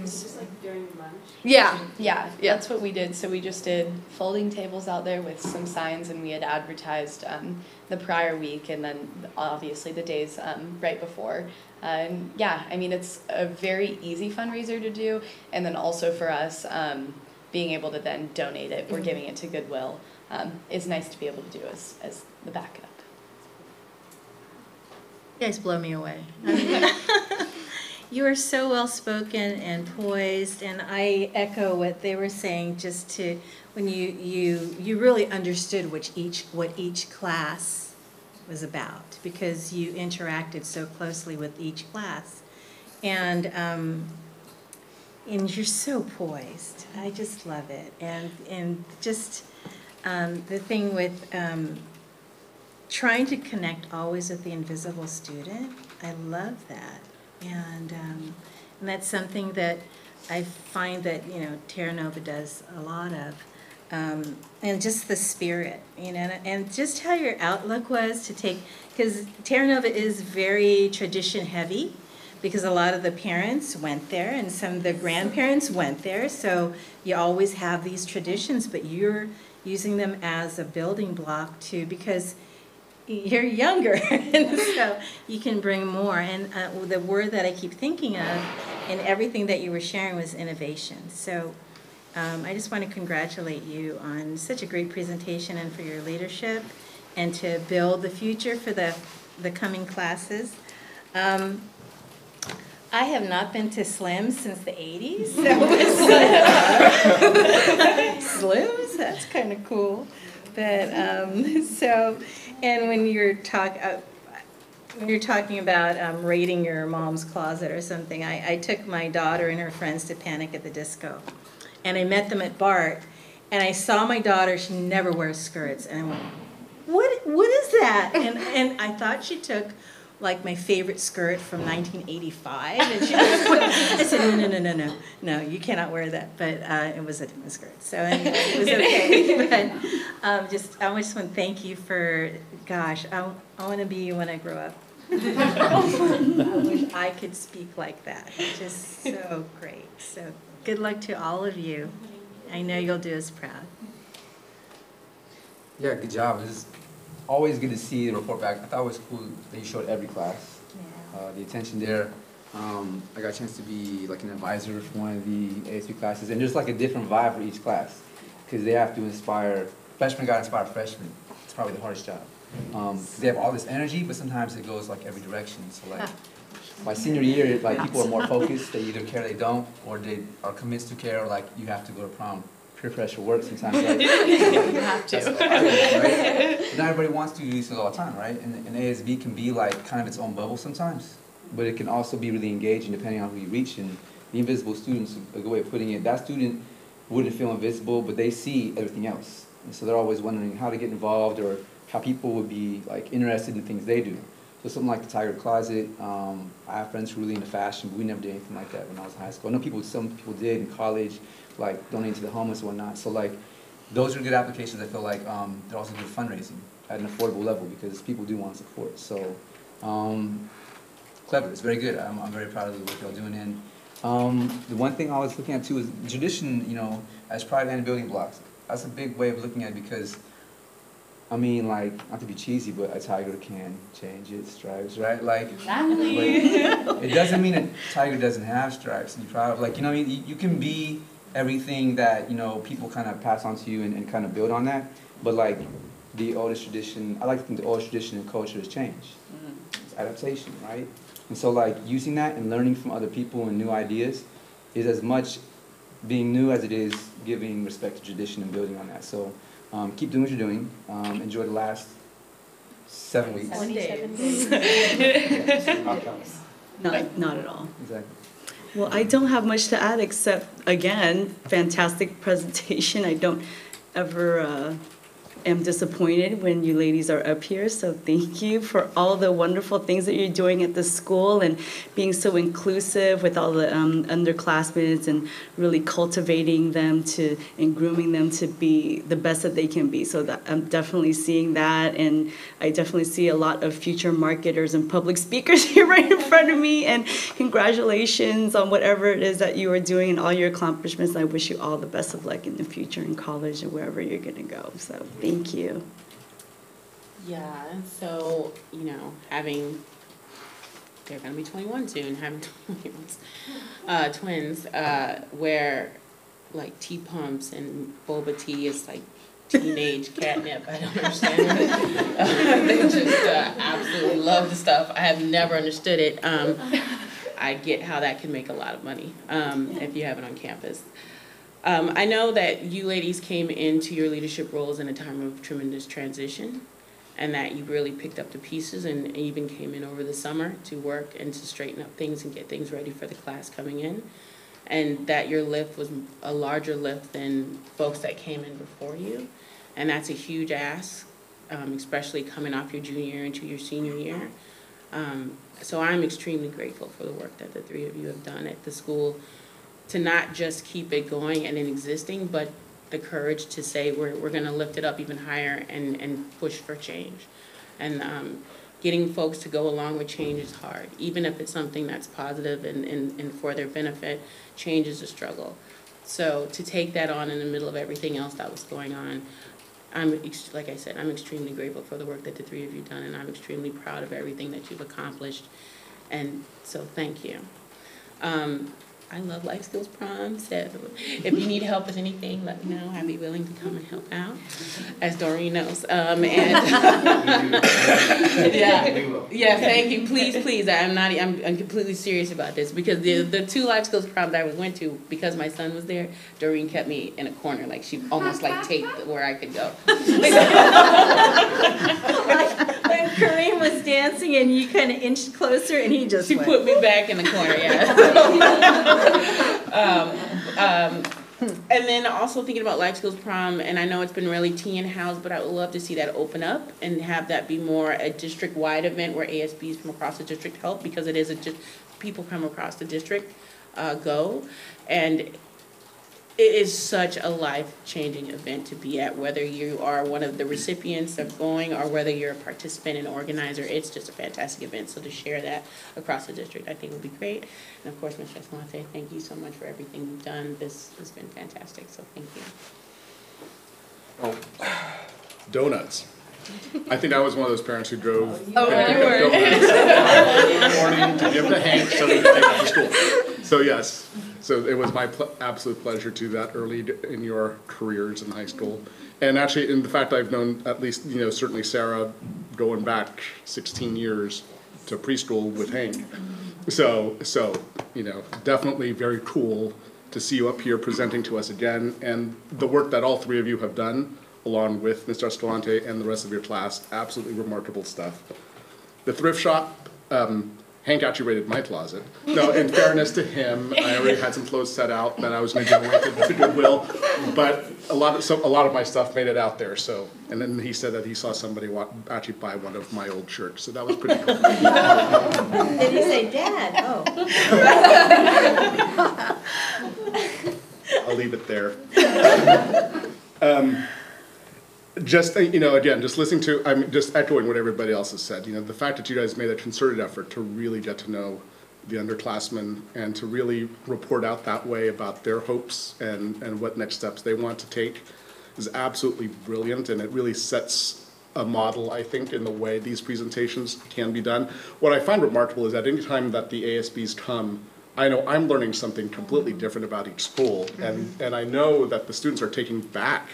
it's just like during lunch. Yeah. Yeah, that's what we did. So we just did folding tables out there with some signs, and we had advertised the prior week and then obviously the days right before. And yeah, I mean, it's a very easy fundraiser to do, and then also for us, being able to then donate it, we're giving it to Goodwill, is nice to be able to do as the backup. You guys blow me away. You are so well spoken and poised, and I echo what they were saying. Just to when you really understood what each class was about, because you interacted so closely with each class, and you're so poised. I just love it, and just the thing with trying to connect always with the invisible student. I love that. And that's something that I find that, Terra Nova does a lot of. And just the spirit, and just how your outlook was to take, because Terra Nova is very tradition heavy, because a lot of the parents went there and some of the grandparents went there, so you always have these traditions, but you're using them as a building block too, because you're younger, and so you can bring more. And the word that I keep thinking of in everything that you were sharing was innovation. So I just want to congratulate you on such a great presentation and for your leadership, and to build the future for the coming classes. I have not been to Slim's since the 80s. So Slim's, that's kind of cool. But and when you're talking about raiding your mom's closet or something, I took my daughter and her friends to Panic at the Disco, and I met them at BART, and I saw my daughter. She never wears skirts, and I went, "What is that?" And I thought she took like my favorite skirt from 1985, and she I said, no, you cannot wear that. But it was a different skirt, so anyway, it was okay. But I just want to thank you for, gosh, I want to be you when I grow up. I wish I could speak like that. It's just so great. So good luck to all of you. I know you'll do us proud. Yeah, good job. It's always good to see the report back. I thought it was cool that you showed every class. Yeah. The attention there. I got a chance to be like an advisor for one of the ASB classes, and there's like a different vibe for each class, because they have to inspire, freshmen got to inspire freshmen. It's probably the hardest job. They have all this energy, but sometimes it goes like every direction. So like my senior year, like people are more focused. They either care, they don't, or they are convinced to care, or like you have to go to prom. Peer pressure works sometimes, right? You have to. Right? Not everybody wants to do these things all the time, right? And ASB can be like kind of its own bubble sometimes, but it can also be really engaging depending on who you reach. And the invisible students, a good way of putting it, that student wouldn't feel invisible, but they see everything else. And so they're always wondering how to get involved, or how people would be like interested in things they do. So something like the Tiger Closet, I have friends who are really into fashion, but we never did anything like that when I was in high school. I know some people did in college, like donating to the homeless and whatnot. So like, those are good applications. I feel like they're also good fundraising at an affordable level, because people do want to support. So clever, it's very good. I'm very proud of the work y'all doing. And the one thing I was looking at too is tradition, as pride and building blocks. That's a big way of looking at it, because I mean, like, not to be cheesy, but a tiger can change its stripes, right? Like, Exactly. it doesn't mean a tiger doesn't have stripes. You probably, like, you know, you can be everything that, you know, people kind of pass on to you and kind of build on that. But like the oldest tradition, I like to think the oldest tradition and culture has changed. It's adaptation, right? And so like using that and learning from other people and new ideas is as much being new as it is giving respect to tradition and building on that. So keep doing what you're doing. Enjoy the last 7 weeks. 7 days. Not at all. Exactly. Well, I don't have much to add except, again, fantastic presentation. I don't ever am disappointed when you ladies are up here, so thank you for all the wonderful things that you're doing at the school and being so inclusive with all the underclassmen and really cultivating them to and grooming them to be the best that they can be. So that I'm definitely seeing that, and I definitely see a lot of future marketers and public speakers here right in front of me, and congratulations on whatever it is that you are doing and all your accomplishments. I wish you all the best of luck in the future in college and wherever you're going to go. So thank you. Yeah, so, you know, they're gonna be 21 soon, having twins, where like tea pumps and boba tea is like teenage catnip. I don't understand it. They just absolutely love the stuff. I have never understood it. I get how that can make a lot of money if you have it on campus. I know that you ladies came into your leadership roles in a time of tremendous transition, and that you really picked up the pieces and even came in over the summer to work and to straighten up things and get things ready for the class coming in, and that your lift was a larger lift than folks that came in before you, and that's a huge ask, especially coming off your junior year into your senior year. So I'm extremely grateful for the work that the three of you have done at the school, to not just keep it going and in existing, but the courage to say we're going to lift it up even higher and push for change. And getting folks to go along with change is hard. Even if it's something that's positive and for their benefit, change is a struggle. So to take that on in the middle of everything else that was going on, like I said, I'm extremely grateful for the work that the three of you have done, and I'm extremely proud of everything that you've accomplished. And so thank you. I love Life Skills Prom, so if you need help with anything, let me know. I'd be willing to come and help out, as Doreen knows. Yeah, thank you. Please. I'm completely serious about this, because the two Life Skills Proms I went to, because my son was there, Doreen kept me in a corner, like she almost like taped where I could go. When Kareem was dancing and you kind of inched closer and he just went. Put me back in the corner, yeah. And then also thinking about Life Skills Prom, and I know it's been really teen housed, but I would love to see that open up and have that be more a district-wide event where ASBs from across the district help, because it is people from across the district go, and it is such a life-changing event to be at, whether you are one of the recipients of going or whether you're a participant and organizer. It's just a fantastic event, so to share that across the district I think would be great. And of course, Ms. Serramonte, thank you so much for everything you've done. This has been fantastic, so thank you. Oh, donuts. I think I was one of those parents who drove and picked up were. donuts in the morning to give to Hank so we could take it to school. So yes, so it was my absolute pleasure to do that early in your careers in high school. And actually, in the fact I've known at least, certainly Sarah going back 16 years to preschool with Hank. So definitely very cool to see you up here presenting to us again, and the work that all three of you have done along with Mr. Escalante and the rest of your class. Absolutely remarkable stuff. The thrift shop, Hank actually raided my closet. No, in fairness to him, I already had some clothes set out that I was going to give away to Goodwill, but a lot of my stuff made it out there. So, and then he said that he saw somebody actually buy one of my old shirts, so that was pretty cool. Did he say, Dad? Oh. I'll leave it there. Again, just listening to, I'm just echoing what everybody else has said. The fact that you guys made a concerted effort to really get to know the underclassmen and to really report out that way about their hopes and what next steps they want to take is absolutely brilliant, and it really sets a model, I think, in the way these presentations can be done. What I find remarkable is that any time that the ASBs come, I know I'm learning something completely different about each school, and I know that the students are taking back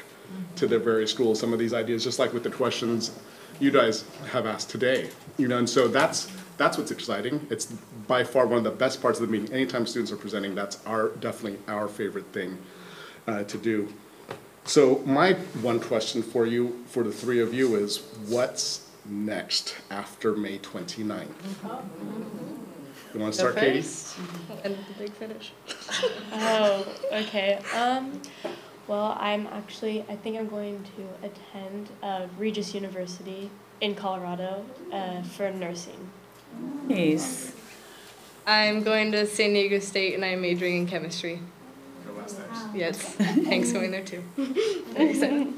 to their various schools some of these ideas, just like with the questions you guys have asked today. And so that's what's exciting. It's by far one of the best parts of the meeting. Anytime students are presenting, that's definitely our favorite thing to do. So my one question for you, for the three of you, is what's next after May 29th? You want to start, Katie? And the big finish. Oh, okay. Well, I think I'm going to attend Regis University in Colorado for nursing. Nice. I'm going to San Diego State and I'm majoring in chemistry. Yes, Hank's going there too. Very excited.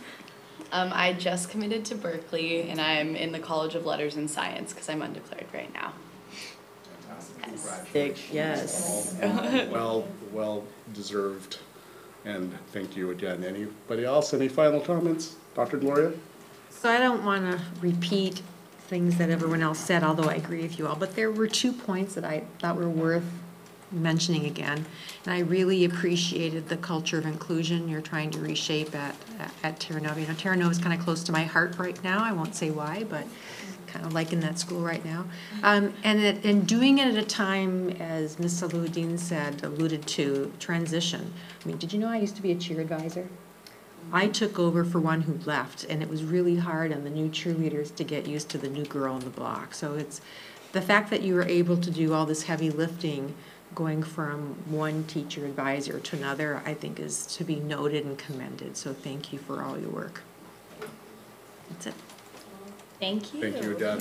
I just committed to Berkeley, and I'm in the College of Letters and Science because I'm undeclared right now. Yes. Well deserved, and thank you again. Anybody else? Any final comments? Dr. Gloria? So I don't want to repeat things that everyone else said, although I agree with you all, but there were 2 points that I thought were worth mentioning again. And I really appreciated the culture of inclusion you're trying to reshape at Terra Nova. Terra Nova is kind of close to my heart right now. I won't say why, but kind of liking that school right now. And doing it at a time, as Ms. Salahuddin said, alluded to, transition. I mean, did you know I used to be a cheer advisor? I took over for one who left, and it was really hard on the new cheerleaders to get used to the new girl on the block. So it's the fact that you were able to do all this heavy lifting going from one teacher advisor to another, I think is to be noted and commended. So thank you for all your work. That's it. Thank you. Thank you again.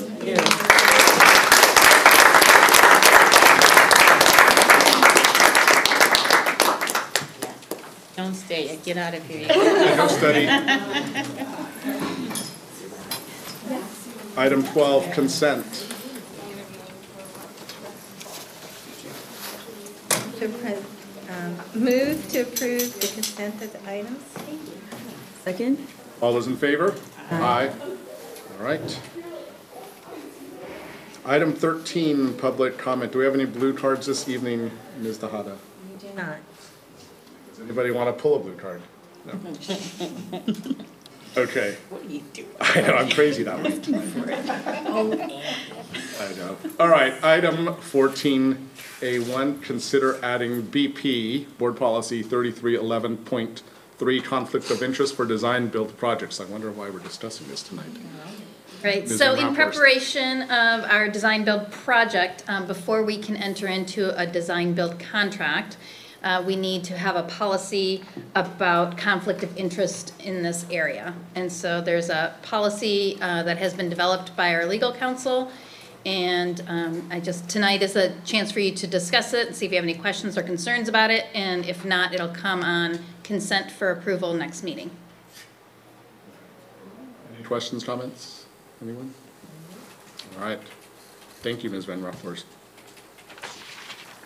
Don't stay yet, get out of here. Go study. Item 12, consent. Move to approve the consent of the items. Second? All those in favor? Aye. All right. Item 13, public comment. Do we have any blue cards this evening, Ms. Tejada? We do not. Does anybody want to pull a blue card? No. Okay. What are you doing? I know, I'm crazy that way. I know. All right, item 14A1, consider adding BP, Board Policy 3311.3, conflict of interest for design build projects. I wonder why we're discussing this tonight. Right, Ms. so Van in Raaphorst. preparation of our design build project, before we can enter into a design build contract, we need to have a policy about conflict of interest in this area. And so there's a policy that has been developed by our legal counsel, and tonight is a chance for you to discuss it and see if you have any questions or concerns about it, and if not, it'll come on consent for approval next meeting. Any questions, comments? Anyone? All right. Thank you, Ms. Van Raaphorst.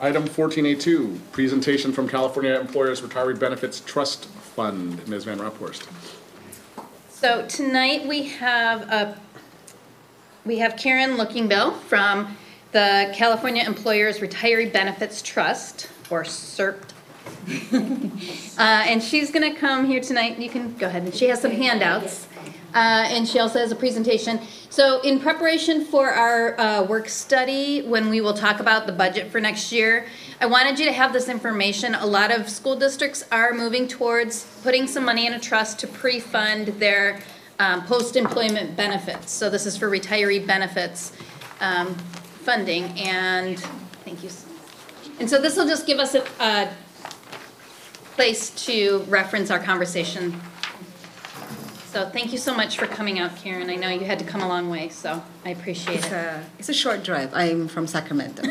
Item 14A2, presentation from California Employers Retiree Benefits Trust Fund. Ms. Van Raaphorst. So tonight we have Karen Lookingbill from the California Employers Retiree Benefits Trust, or CERT. And she's going to come here tonight. You can go ahead, and she has some handouts. And she also has a presentation. So in preparation for our work study, when we will talk about the budget for next year, I wanted you to have this information. A lot of school districts are moving towards putting some money in a trust to pre-fund their post-employment benefits. So this is for retiree benefits funding, and thank you. And so this will just give us a place to reference our conversation. So thank you so much for coming out, Karen. I know you had to come a long way, so I appreciate it. It's a short drive. I'm from Sacramento.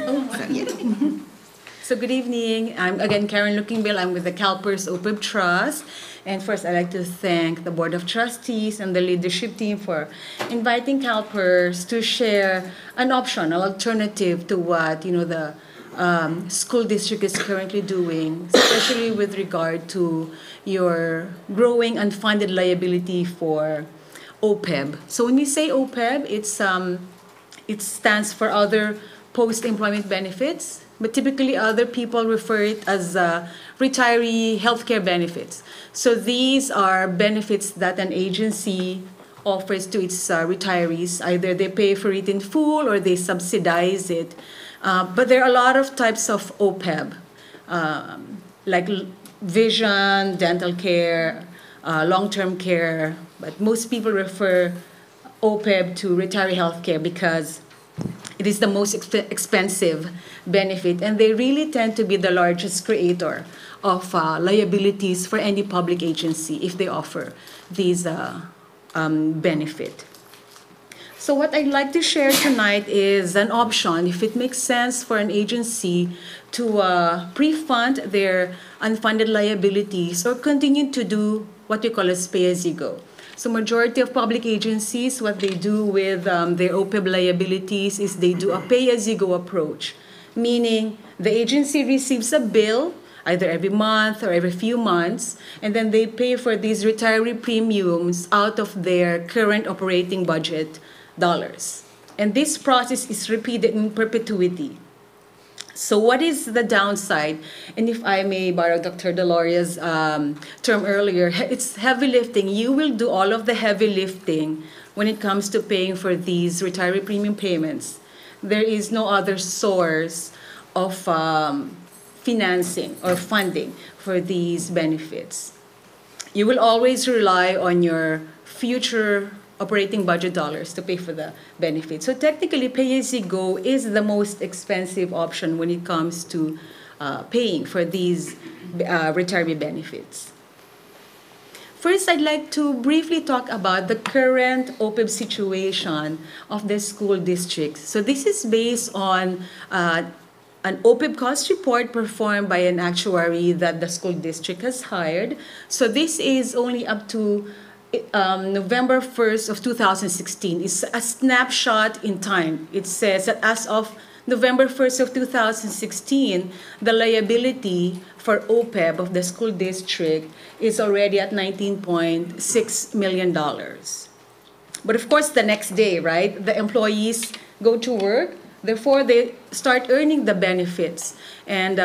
So good evening. I'm again Karen Lookingbill. I'm with the CalPERS OPEB Trust. And first, I'd like to thank the Board of Trustees and the leadership team for inviting CalPERS to share an option, an alternative to what the school district is currently doing, especially with regard to your growing unfunded liability for OPEB. So when we say OPEB, it stands for other post-employment benefits, but typically other people refer it as retiree healthcare benefits. So these are benefits that an agency offers to its retirees. Either they pay for it in full or they subsidize it. But there are a lot of types of OPEB, like vision, dental care, long-term care, but most people refer OPEB to retiree healthcare because it is the most expensive benefit, and they really tend to be the largest creator of liabilities for any public agency if they offer these benefit. So what I'd like to share tonight is an option, if it makes sense for an agency to pre-fund their unfunded liabilities or continue to do what we call as pay-as-you-go. So majority of public agencies, what they do with their OPEB liabilities is they do a pay-as-you-go approach, meaning the agency receives a bill either every month or every few months, and then they pay for these retiree premiums out of their current operating budget dollars. And this process is repeated in perpetuity. So what is the downside? And if I may borrow Dr. Deloria's term earlier, it's heavy lifting. You will do all of the heavy lifting when it comes to paying for these retiree premium payments. There is no other source of financing or funding for these benefits. You will always rely on your future operating budget dollars to pay for the benefits. So technically, pay-as-you-go is the most expensive option when it comes to paying for these retiree benefits. First, I'd like to briefly talk about the current OPEB situation of the school district. So this is based on an OPEB cost report performed by an actuary that the school district has hired. So this is only up to November 1st of 2016. It's a snapshot in time. It says that as of November 1st of 2016, the liability for OPEB of the school district is already at $19.6 million. But of course, the next day, right, the employees go to work, therefore they start earning the benefits. And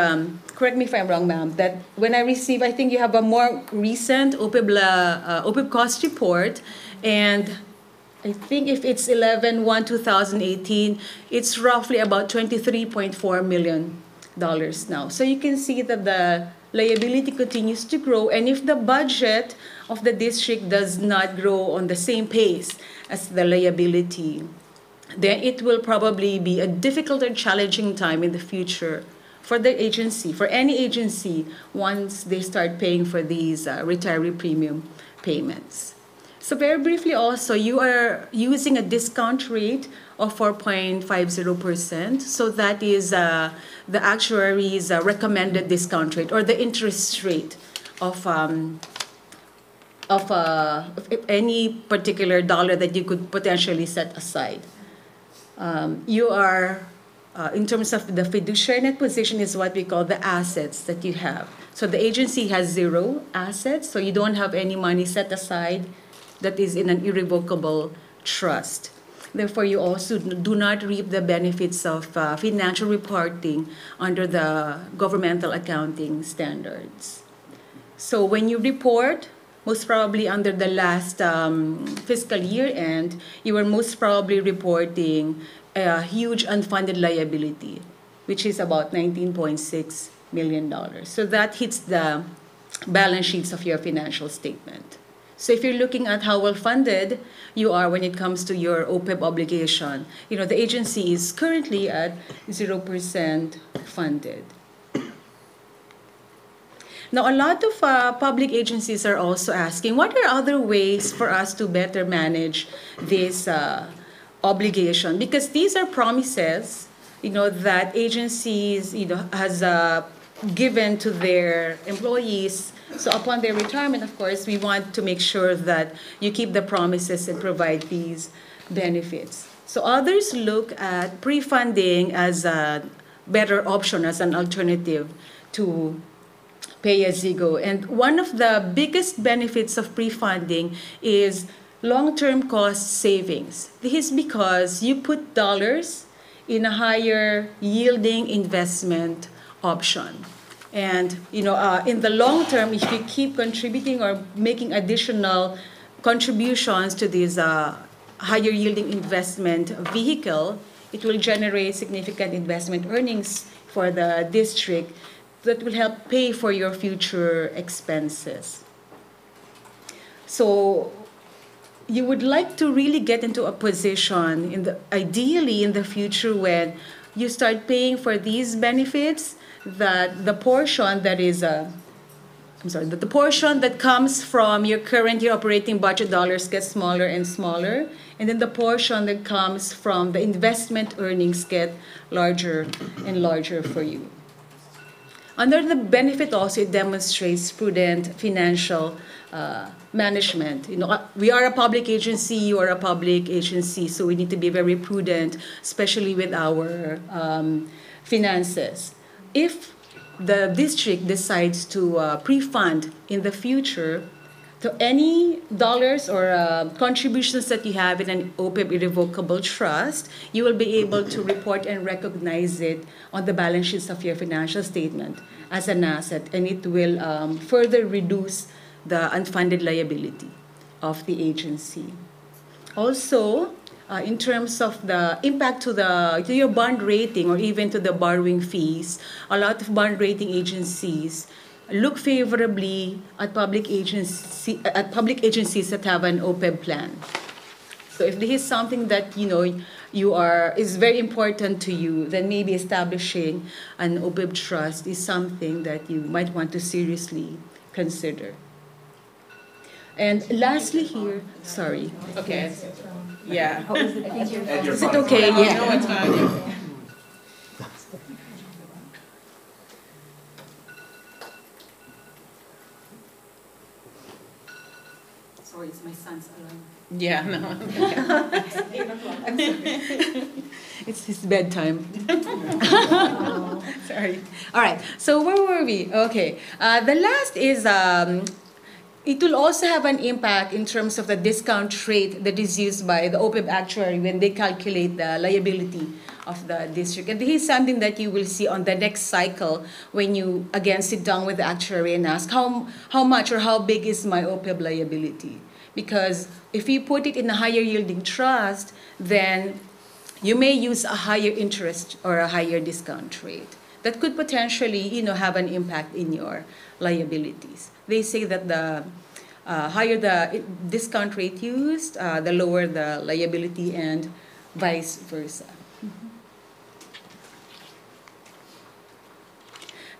correct me if I'm wrong, ma'am, that when I receive, I think you have a more recent OPEB cost report, and I think if it's 11/1/2018, it's roughly about $23.4 million now. So you can see that the liability continues to grow, and if the budget of the district does not grow on the same pace as the liability, then it will probably be a difficult and challenging time in the future for the agency, for any agency, once they start paying for these retiree premium payments. So very briefly also, you are using a discount rate of 4.50%. So that is the actuary's recommended discount rate, or the interest rate of any particular dollar that you could potentially set aside. You are, in terms of the fiduciary net position, is what we call the assets that you have. So the agency has zero assets, so you don't have any money set aside that is in an irrevocable trust. Therefore, you also do not reap the benefits of financial reporting under the governmental accounting standards. So when you report, most probably under the last fiscal year end, you were most probably reporting a huge unfunded liability, which is about $19.6 million. So that hits the balance sheets of your financial statement. So if you're looking at how well funded you are when it comes to your OPEB obligation, you know, the agency is currently at 0% funded. Now, a lot of public agencies are also asking, what are other ways for us to better manage this obligation? Because these are promises, you know, that agencies, you know, has given to their employees. So upon their retirement, of course, we want to make sure that you keep the promises and provide these benefits. So others look at pre-funding as a better option, as an alternative to pay-as-you-go. And one of the biggest benefits of pre-funding is long-term cost savings. This is because you put dollars in a higher yielding investment option. And in the long term, if you keep contributing or making additional contributions to this higher yielding investment vehicle, it will generate significant investment earnings for the district that will help pay for your future expenses. So you would like to really get into a position, ideally in the future, when you start paying for these benefits, that the portion that is, the portion that comes from your current year operating budget dollars gets smaller and smaller, and then the portion that comes from the investment earnings get larger and larger for you. Under the benefit also, it demonstrates prudent financial management. We are a public agency, you are a public agency, so we need to be very prudent, especially with our finances. If the district decides to pre-fund in the future, to any dollars or contributions that you have in an OPEB irrevocable trust, you will be able to report and recognize it on the balance sheets of your financial statement as an asset, and it will further reduce the unfunded liability of the agency. Also, in terms of the impact to your bond rating or even to the borrowing fees, a lot of bond rating agencies look favorably at public agencies that have an OPEB plan. So if this is something that is very important to you, then maybe establishing an OPEB trust is something that you might want to seriously consider. And lastly here, sorry. Okay. Yeah. Is it okay? Yeah. No, it's fine. Sorry, it's my son's alarm. Yeah, no. I'm sorry. It's his bedtime. Sorry. All right. So where were we? Okay. The last is it will also have an impact in terms of the discount rate that is used by the OPEB actuary when they calculate the liability of the district. And this is something that you will see on the next cycle when you again sit down with the actuary and ask how much or how big is my OPEB liability? Because if you put it in a higher yielding trust, then you may use a higher interest or a higher discount rate. That could potentially, have an impact in your liabilities. They say that the higher the discount rate used, the lower the liability, and vice versa.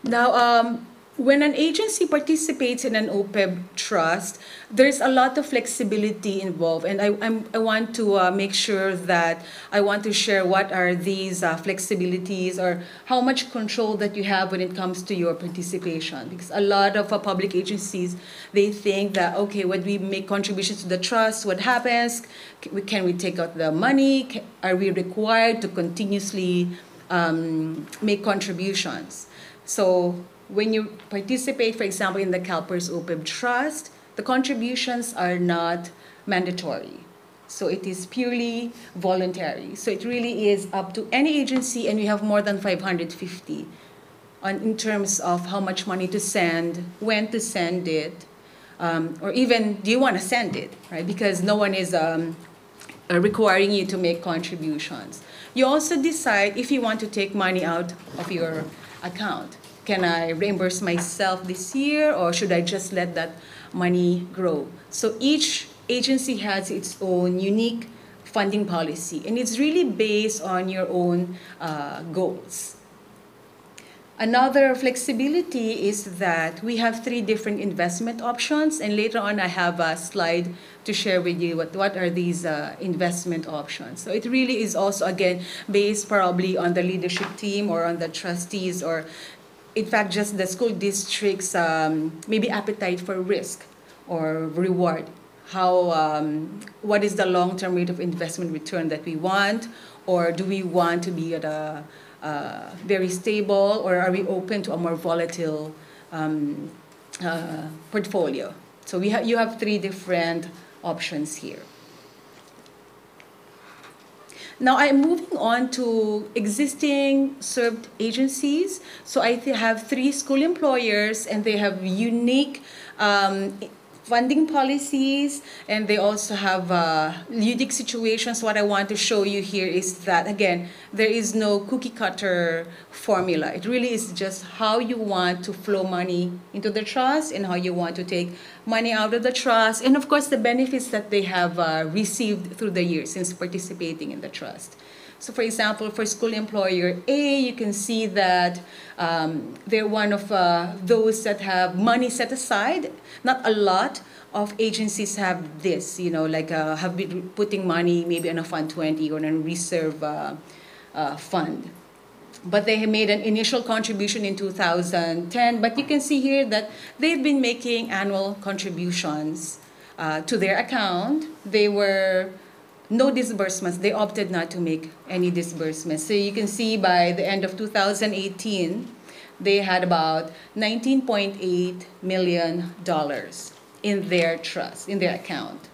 Now, when an agency participates in an OPEB trust, there's a lot of flexibility involved, and I want to make sure that I want to share what are these flexibilities or how much control that you have when it comes to your participation. Because a lot of public agencies, they think that, okay, when we make contributions to the trust, what happens? Can we take out the money? Are we required to continuously make contributions? So when you participate, for example, in the CalPERS OPEB Trust, the contributions are not mandatory. So it is purely voluntary. So it really is up to any agency, and you have more than 550 in terms of how much money to send, when to send it, or even do you want to send it, right? Because no one is requiring you to make contributions. You also decide if you want to take money out of your account. Can I reimburse myself this year, or should I just let that money grow? So each agency has its own unique funding policy, and it's really based on your own goals. Another flexibility is that we have 3 different investment options, and later on I have a slide to share with you what are these investment options. So it really is also, again, based probably on the leadership team or on the trustees, or in fact just the school district's maybe appetite for risk or reward. What is the long-term rate of investment return that we want, or do we want to be at a very stable, or are we open to a more volatile portfolio? So you have 3 different options here. Now I'm moving on to existing served agencies. So I have 3 school employers, and they have unique funding policies, and they also have unique situations. What I want to show you here is that, again, there is no cookie cutter formula. It really is just how you want to flow money into the trust and how you want to take money out of the trust, and of course the benefits that they have received through the years since participating in the trust. So for example, for school employer A, you can see that they're one of those that have money set aside. Not a lot of agencies have this, have been putting money maybe on a Fund 20 or on a reserve fund. But they have made an initial contribution in 2010, but you can see here that they've been making annual contributions to their account. They were no disbursements. They opted not to make any disbursements. So you can see by the end of 2018, they had about $19.8 million in their trust, in their account.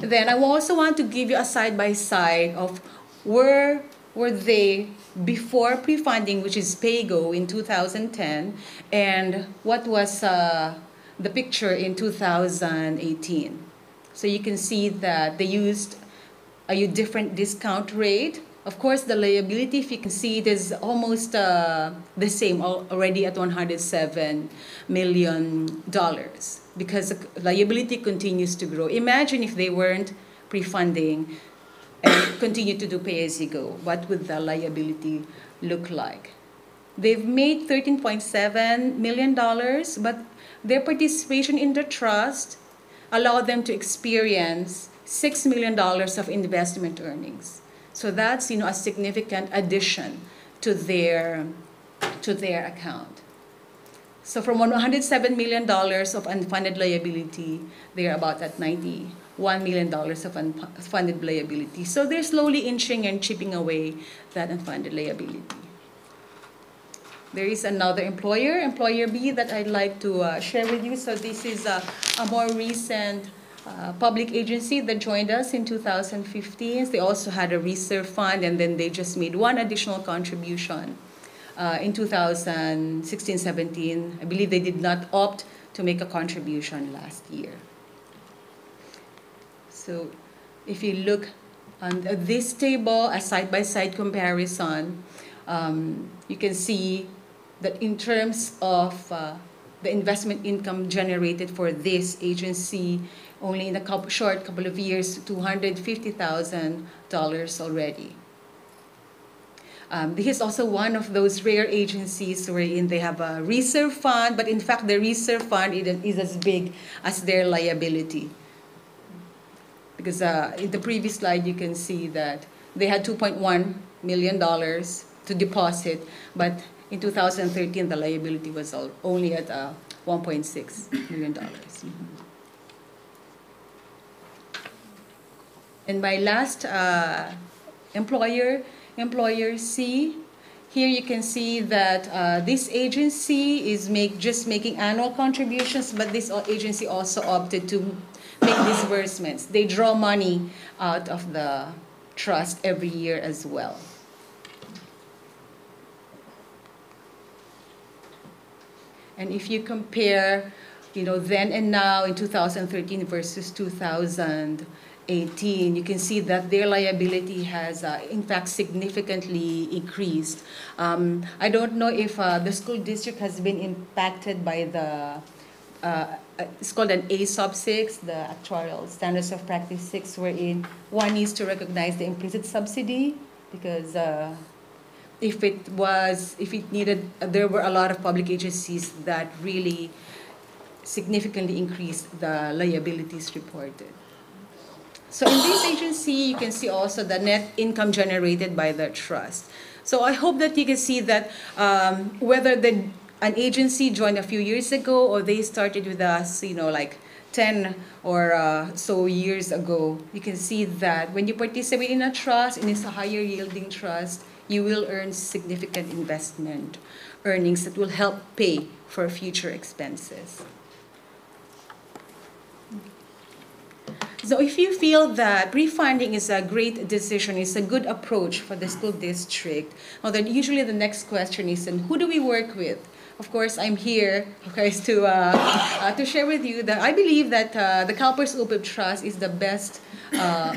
Then I also want to give you a side-by-side of where were they before pre-funding, which is PAYGO in 2010, and what was the picture in 2018. So you can see that they used a different discount rate. Of course, the liability, if you can see, it is almost the same, already at $107 million, because the liability continues to grow. Imagine if they weren't pre-funding and continue to do pay-as-you-go. What would the liability look like? They've made $13.7 million, but their participation in the trust allowed them to experience $6 million of investment earnings. So that's a significant addition to their account. So from $107 million of unfunded liability, they're about at $91 million of unfunded liability. So they're slowly inching and chipping away that unfunded liability. There is another employer, Employer B, that I'd like to share with you. So this is a more recent public agency that joined us in 2015. They also had a reserve fund, and then they just made one additional contribution in 2016-17. I believe they did not opt to make a contribution last year. So if you look on this table, a side-by-side comparison, you can see that in terms of the investment income generated for this agency, only in a short couple of years, $250,000 already. This is also one of those rare agencies wherein they have a reserve fund, but in fact the reserve fund is as big as their liability. Because in the previous slide you can see that they had $2.1 million to deposit, but in 2013 the liability was only at $1.6 million. And my last employer C, here you can see that this agency is just making annual contributions, but this agency also opted to make disbursements. They draw money out of the trust every year as well. And if you compare, then and now in 2013 versus 2018, you can see that their liability has, in fact, significantly increased. I don't know if the school district has been impacted by the, it's called an A sub 6, the Actuarial Standards of Practice 6, wherein one needs to recognize the implicit subsidy, because if it needed, there were a lot of public agencies that really significantly increased the liabilities reported. So in this agency, you can see also the net income generated by the trust. So I hope that you can see that whether an agency joined a few years ago or they started with us, like 10 or so years ago, you can see that when you participate in a trust, and it's a higher yielding trust, you will earn significant investment earnings that will help pay for future expenses. So if you feel that pre-funding is a great decision, it's a good approach for the school district, well, then usually the next question is, and who do we work with? Of course, I'm here, guys, to share with you that I believe that the CalPERS OPEB Trust is the best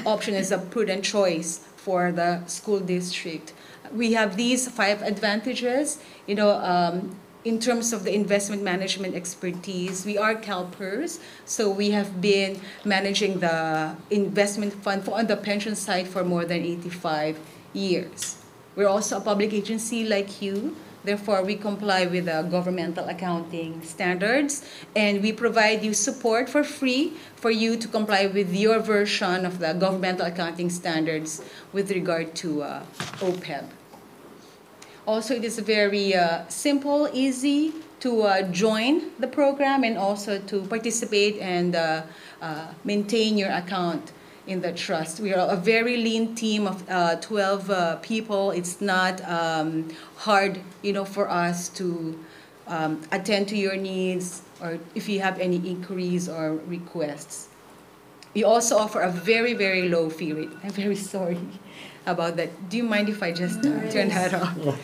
option, is a prudent choice for the school district. We have these 5 advantages, in terms of the investment management expertise. We are CalPERS, so we have been managing the investment fund on the pension side for more than 85 years. We're also a public agency like you. Therefore, we comply with the governmental accounting standards, and we provide you support for free for you to comply with your version of the governmental accounting standards with regard to OPEB. Also, it is very simple, easy to join the program and also to participate and maintain your account in the trust. We are a very lean team of 12 people. It's not hard, for us to attend to your needs or if you have any inquiries or requests. We also offer a very, very low fee rate. I'm very sorry about that. Do you mind if I just turn that off?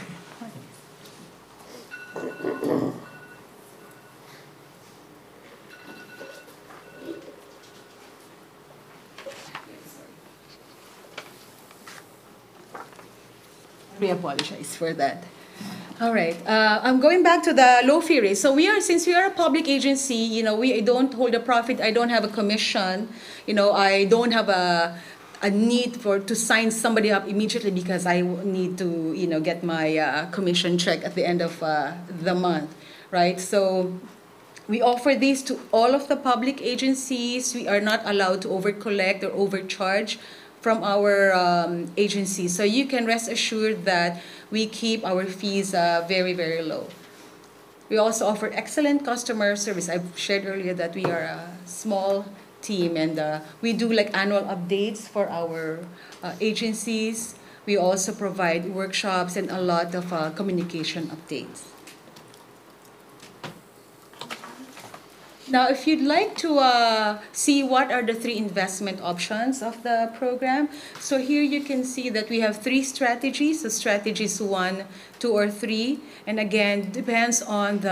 We apologize for that. All right, I'm going back to the low fee rate. So since we are a public agency, we don't hold a profit. I don't have a commission. I don't have a need to sign somebody up immediately because I need to, get my commission check at the end of the month, right? So we offer these to all of the public agencies. We are not allowed to over-collect or overcharge from our agency. So you can rest assured that we keep our fees very, very low. We also offer excellent customer service. I've shared earlier that we are a small team, and we do annual updates for our agencies. We also provide workshops and a lot of communication updates. Now, if you'd like to see what are the 3 investment options of the program, so here you can see that we have 3 strategies. So strategies 1, 2, or 3, and again, depends on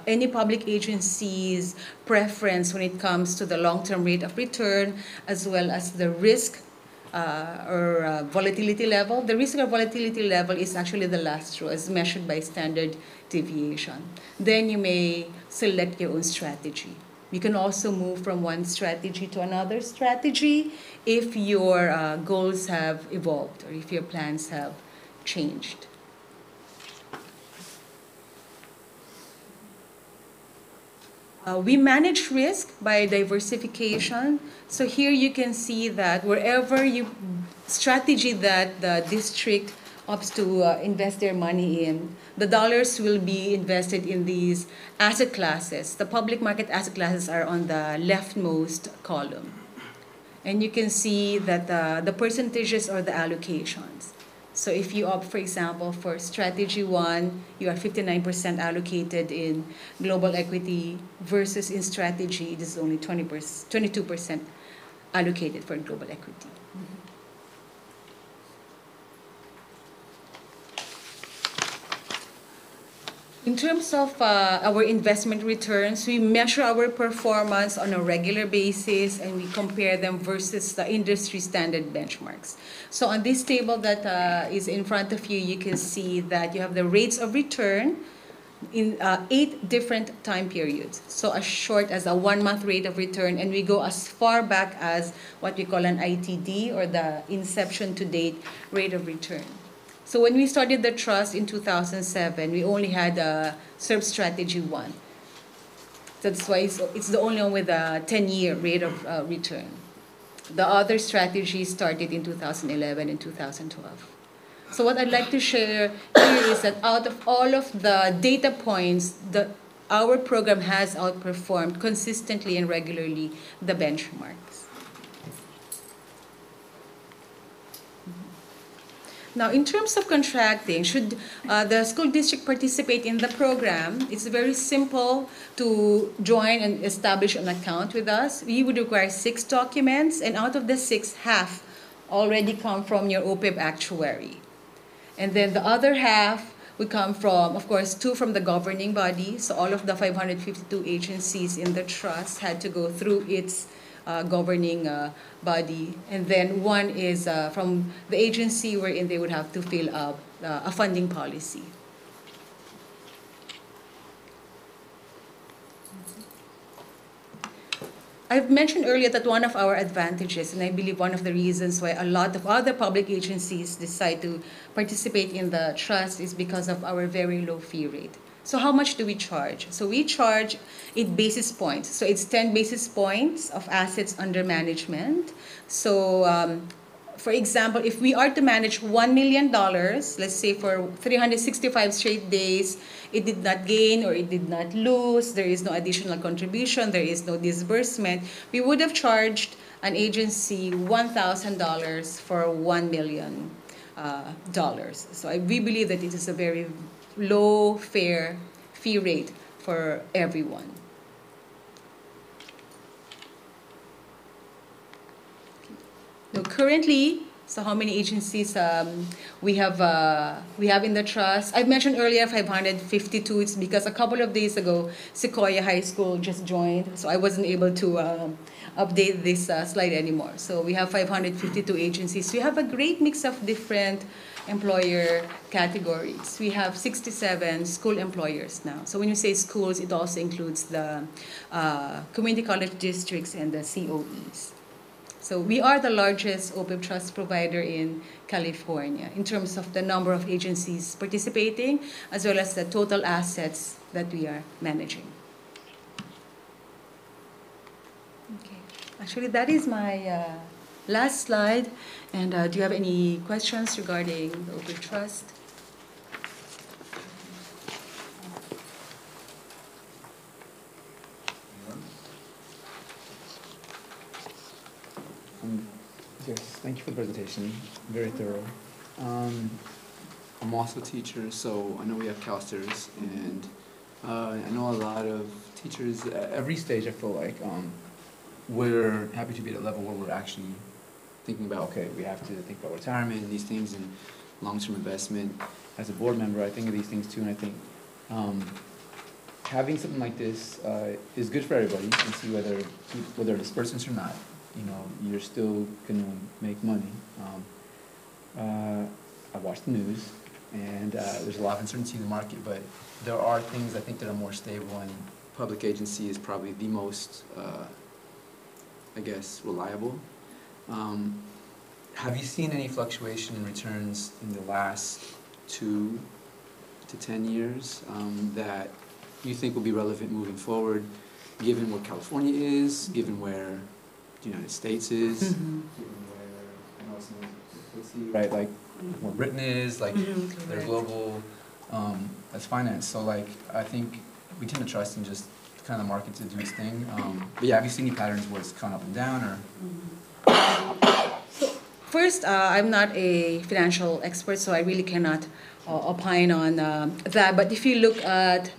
any public agency's preference when it comes to the long-term rate of return, as well as the risk or volatility level. The risk or volatility level is actually the last row, as measured by standard deviation. Then you may select your own strategy. You can also move from one strategy to another strategy if your goals have evolved or if your plans have changed. We manage risk by diversification. So here you can see that wherever strategy that the district opts to invest their money in, the dollars will be invested in these asset classes. The public market asset classes are on the leftmost column. And you can see that the percentages or the allocations. So if you opt, for example, for strategy 1, you are 59% allocated in global equity versus in strategy, it is only 22% allocated for global equity. In terms of our investment returns, we measure our performance on a regular basis and we compare them versus the industry standard benchmarks. So on this table that is in front of you, you can see that you have the rates of return in 8 different time periods. So as short as a 1-month rate of return, and we go as far back as what we call an ITD, or the inception to date rate of return. So when we started the trust in 2007, we only had SERP Strategy 1. That's why it's the only one with a 10-year rate of return. The other strategies started in 2011 and 2012. So what I'd like to share here is that out of all of the data points, our program has outperformed consistently and regularly the benchmarks. Now, in terms of contracting, should the school district participate in the program, it's very simple to join and establish an account with us. We would require 6 documents, and out of the 6, half already come from your OPEB actuary. And then the other half would come from, of course, 2 from the governing body. So all of the 552 agencies in the trust had to go through its governing body. And then 1 is from the agency wherein they would have to fill up a funding policy. I've mentioned earlier that one of our advantages, and I believe one of the reasons why a lot of other public agencies decide to participate in the trust is because of our very low fee rate. So how much do we charge? So we charge 8 basis points. So it's 10 basis points of assets under management. So for example, if we are to manage $1 million, let's say for 365 straight days, it did not gain or it did not lose, there is no additional contribution, there is no disbursement, we would have charged an agency $1,000 for $1 million. So we believe that it is a very low, fair fee rate for everyone. Now, currently, so how many agencies we have in the trust? I've mentioned earlier 552. It's because a couple of days ago, Sequoia High School just joined, so I wasn't able to update this slide anymore. So we have 552 agencies. We have a great mix of different employer categories. We have 67 school employers now. So when you say schools, it also includes the community college districts and the COEs. So we are the largest OPEB trust provider in California in terms of the number of agencies participating, as well as the total assets that we are managing. Okay. Actually, that is my last slide. And do you have any questions regarding the OPEB trust? Yes, thank you for the presentation. Very thorough. I'm also a teacher, so I know we have CalSTRS, and I know a lot of teachers at every stage. I feel like we're happy to be at a level where we're actually thinking about, okay, we have to think about retirement and these things and long-term investment. As a board member, I think of these things too, and I think having something like this is good for everybody. You can see whether disbursements or not. You know, you're still going to make money. I watch the news, and there's a lot of uncertainty in the market, but there are things I think that are more stable, and public agency is probably the most, I guess, reliable. Have you seen any fluctuation in returns in the last 2 to 10 years that you think will be relevant moving forward, given where California is, given where the United States is, given where, I know it's right, like where Britain is, like their global as finance. So like I think we tend to trust in just kind of the market to do its thing. But yeah, have you seen any patterns where it's gone up and down, or? First, I'm not a financial expert, so I really cannot opine on that. But if you look at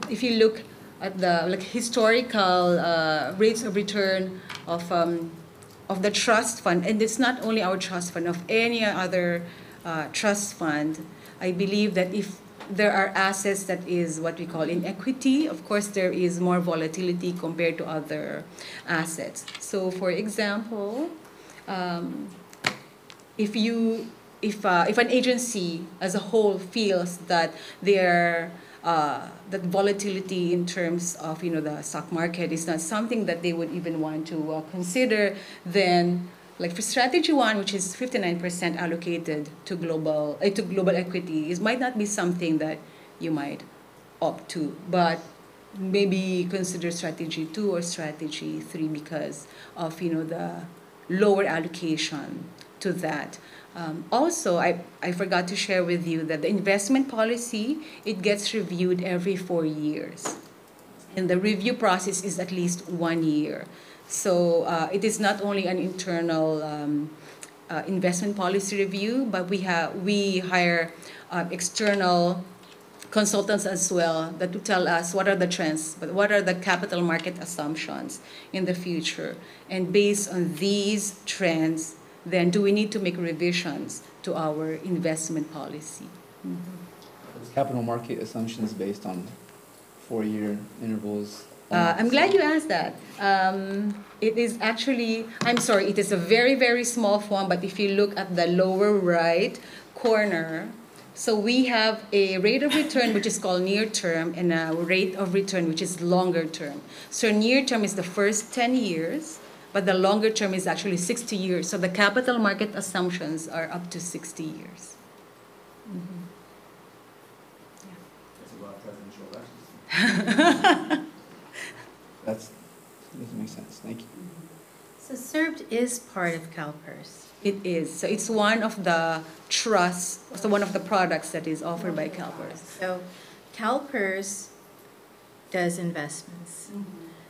if you look at the historical rates of return of the trust fund, and it's not only our trust fund, of any other trust fund, I believe that if there are assets that is what we call in equity, of course there is more volatility compared to other assets. So for example, if an agency as a whole feels that that volatility in terms of the stock market is not something that they would even want to consider, then like for strategy 1, which is 59% allocated to global equity, it might not be something that you might opt to, but maybe consider strategy 2 or strategy 3 because of the lower allocation to that. Also, I forgot to share with you that the investment policy, it gets reviewed every 4 years. And the review process is at least 1 year. So it is not only an internal investment policy review, but we hire external consultants as well that to tell us what are the trends, but what are the capital market assumptions in the future. And based on these trends, then do we need to make revisions to our investment policy? Capital market assumptions based on 4-year intervals. I'm glad you asked that. It is actually, I'm sorry, it is a very, very small form, but if you look at the lower right corner, so we have a rate of return which is called near term and a rate of return which is longer term. So near term is the first 10 years, but the longer term is actually 60 years. So the capital market assumptions are up to 60 years. Mm-hmm. That doesn't make sense. Thank you. So CERBT is part of CalPERS. It is. So it's one of the trusts, so one of the products that is offered by CalPERS. So CalPERS does investments.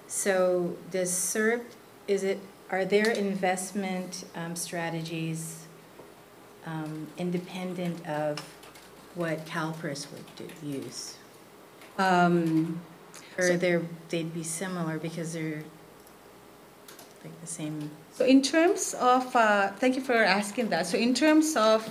So does CERBT, are there investment strategies independent of what CalPERS would use? Or they'd be similar because they're like the same. So in terms of, thank you for asking that. So in terms of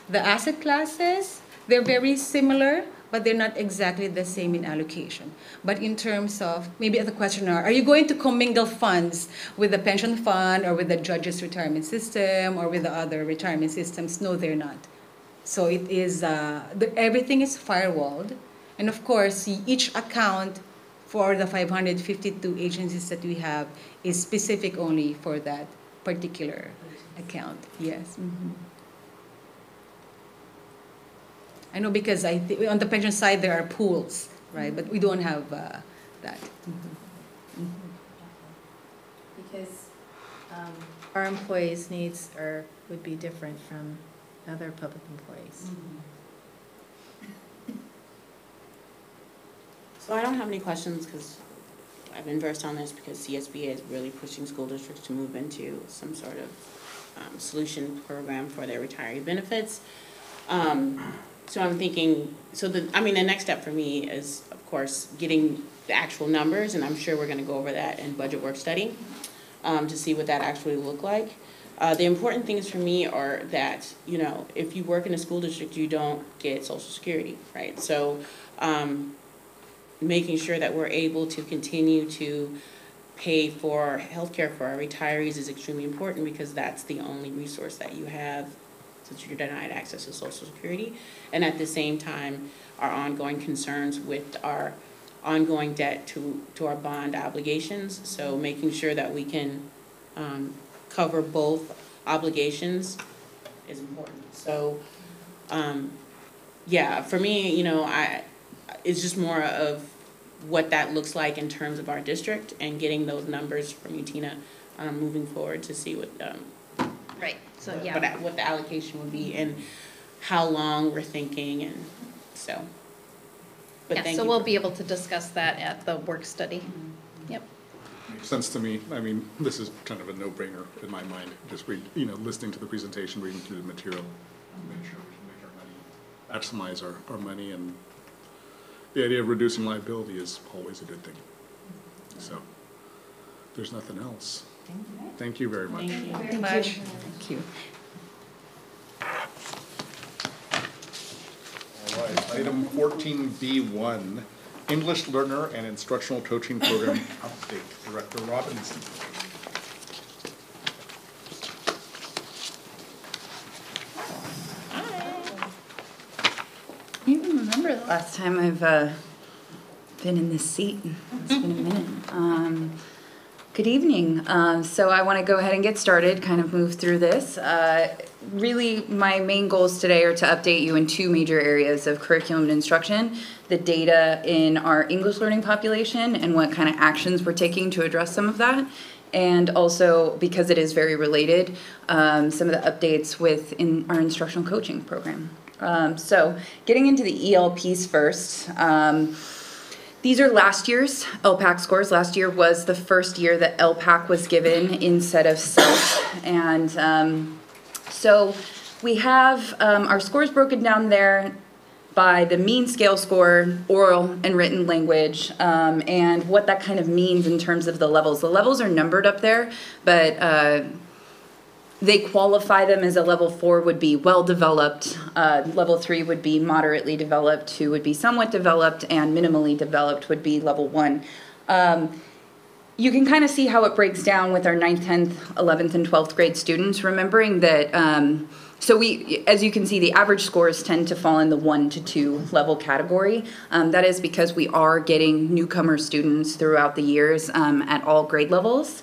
the asset classes, they're very similar, but they're not exactly the same in allocation. But in terms of, maybe the question are you going to commingle funds with the pension fund or with the judge's retirement system or with the other retirement systems? No, they're not. So it is, everything is firewalled. And of course, each account for the 552 agencies that we have is specific only for that particular account. Yes. Mm-hmm. I know because on the pension side there are pools, right? But we don't have that. Mm-hmm. Mm-hmm. Because our employees' needs would be different from other public employees. Mm-hmm. So I don't have any questions because I've been versed on this because CSBA is really pushing school districts to move into some sort of solution program for their retiree benefits. So I'm thinking, the next step for me is, of course, getting the actual numbers, and I'm sure we're going to go over that in budget work study to see what that actually look like. The important things for me are that, if you work in a school district, you don't get Social Security, right? So making sure that we're able to continue to pay for healthcare for our retirees is extremely important because that's the only resource that you have since you're denied access to Social Security. And at the same time, our ongoing concerns with our ongoing debt to our bond obligations. So making sure that we can cover both obligations is important. So for me, it's just more of what that looks like in terms of our district and getting those numbers from you, Tina, moving forward to see what Right, so what the allocation would be and how long we're thinking, and so. But thank so you we'll for- be able to discuss that at the work study. Yep. Makes sense to me. I mean, this is kind of a no-brainer in my mind. Just listening to the presentation, reading through the material, make sure we can make our money, maximize our money, and the idea of reducing liability is always a good thing. So, there's nothing else. Thank you very much. Thank you. Very much. Thank you. All right, item 14B1, English Learner and Instructional Coaching Program Update. Director Robinson. I don't even remember the last time I've been in this seat. It's been a minute. Good evening. So I want to go ahead and get started, kind of move through this. Really, my main goals today are to update you in two major areas of curriculum and instruction: the data in our English learning population and what kind of actions we're taking to address some of that. And also, because it is very related, some of the updates within our instructional coaching program. So getting into the ELPs first. These are last year's LPAC scores. Last year was the first year that LPAC was given instead of SELF. And so we have our scores broken down there by the mean scale score, oral and written language, and what that kind of means in terms of the levels. The levels are numbered up there, but they qualify them as a level 4 would be well developed, level 3 would be moderately developed, 2 would be somewhat developed, and minimally developed would be level 1. You can kind of see how it breaks down with our 9th, 10th, 11th, and 12th grade students, remembering that, so as you can see, the average scores tend to fall in the 1 to 2 level category. That is because we are getting newcomer students throughout the years at all grade levels.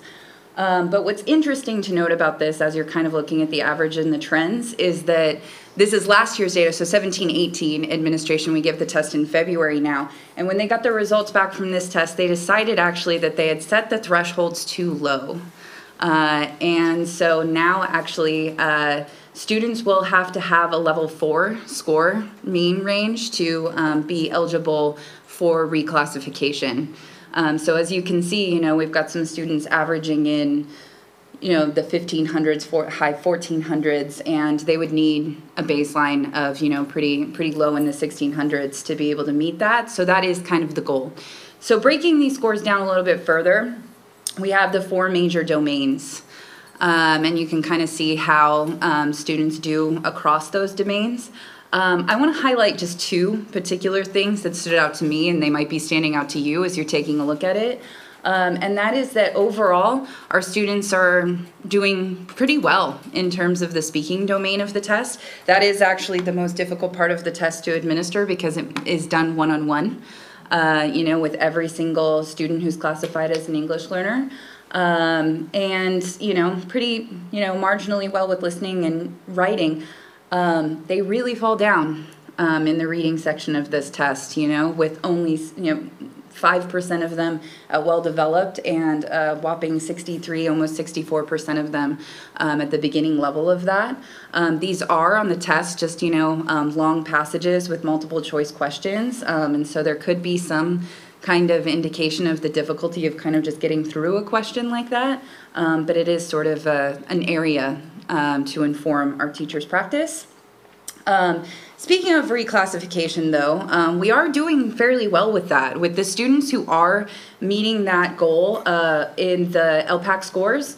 But what's interesting to note about this, as you're kind of looking at the average and the trends, is that this is last year's data, so 17-18 administration. We give the test in February now. And when they got their results back from this test, they decided actually that they had set the thresholds too low. And so now actually students will have to have a level 4 score mean range to be eligible for reclassification. So as you can see, we've got some students averaging in, the 1500s, high 1400s, and they would need a baseline of, pretty low in the 1600s to be able to meet that. So that is kind of the goal. So breaking these scores down a little bit further, we have the 4 major domains. And you can kind of see how students do across those domains. I want to highlight just 2 particular things that stood out to me, and they might be standing out to you as you're taking a look at it. And that is that overall, our students are doing pretty well in terms of the speaking domain of the test. That is actually the most difficult part of the test to administer because it is done one-on-one, with every single student who's classified as an English learner. And, pretty, marginally well with listening and writing. They really fall down in the reading section of this test, with only 5% of them well developed and whopping 63, almost 64% of them at the beginning level of that. These are on the test just, long passages with multiple choice questions, and so there could be some kind of indication of the difficulty of kind of just getting through a question like that, but it is sort of an area to inform our teachers' practice. Speaking of reclassification though, we are doing fairly well with that. With the students who are meeting that goal in the LPAC scores,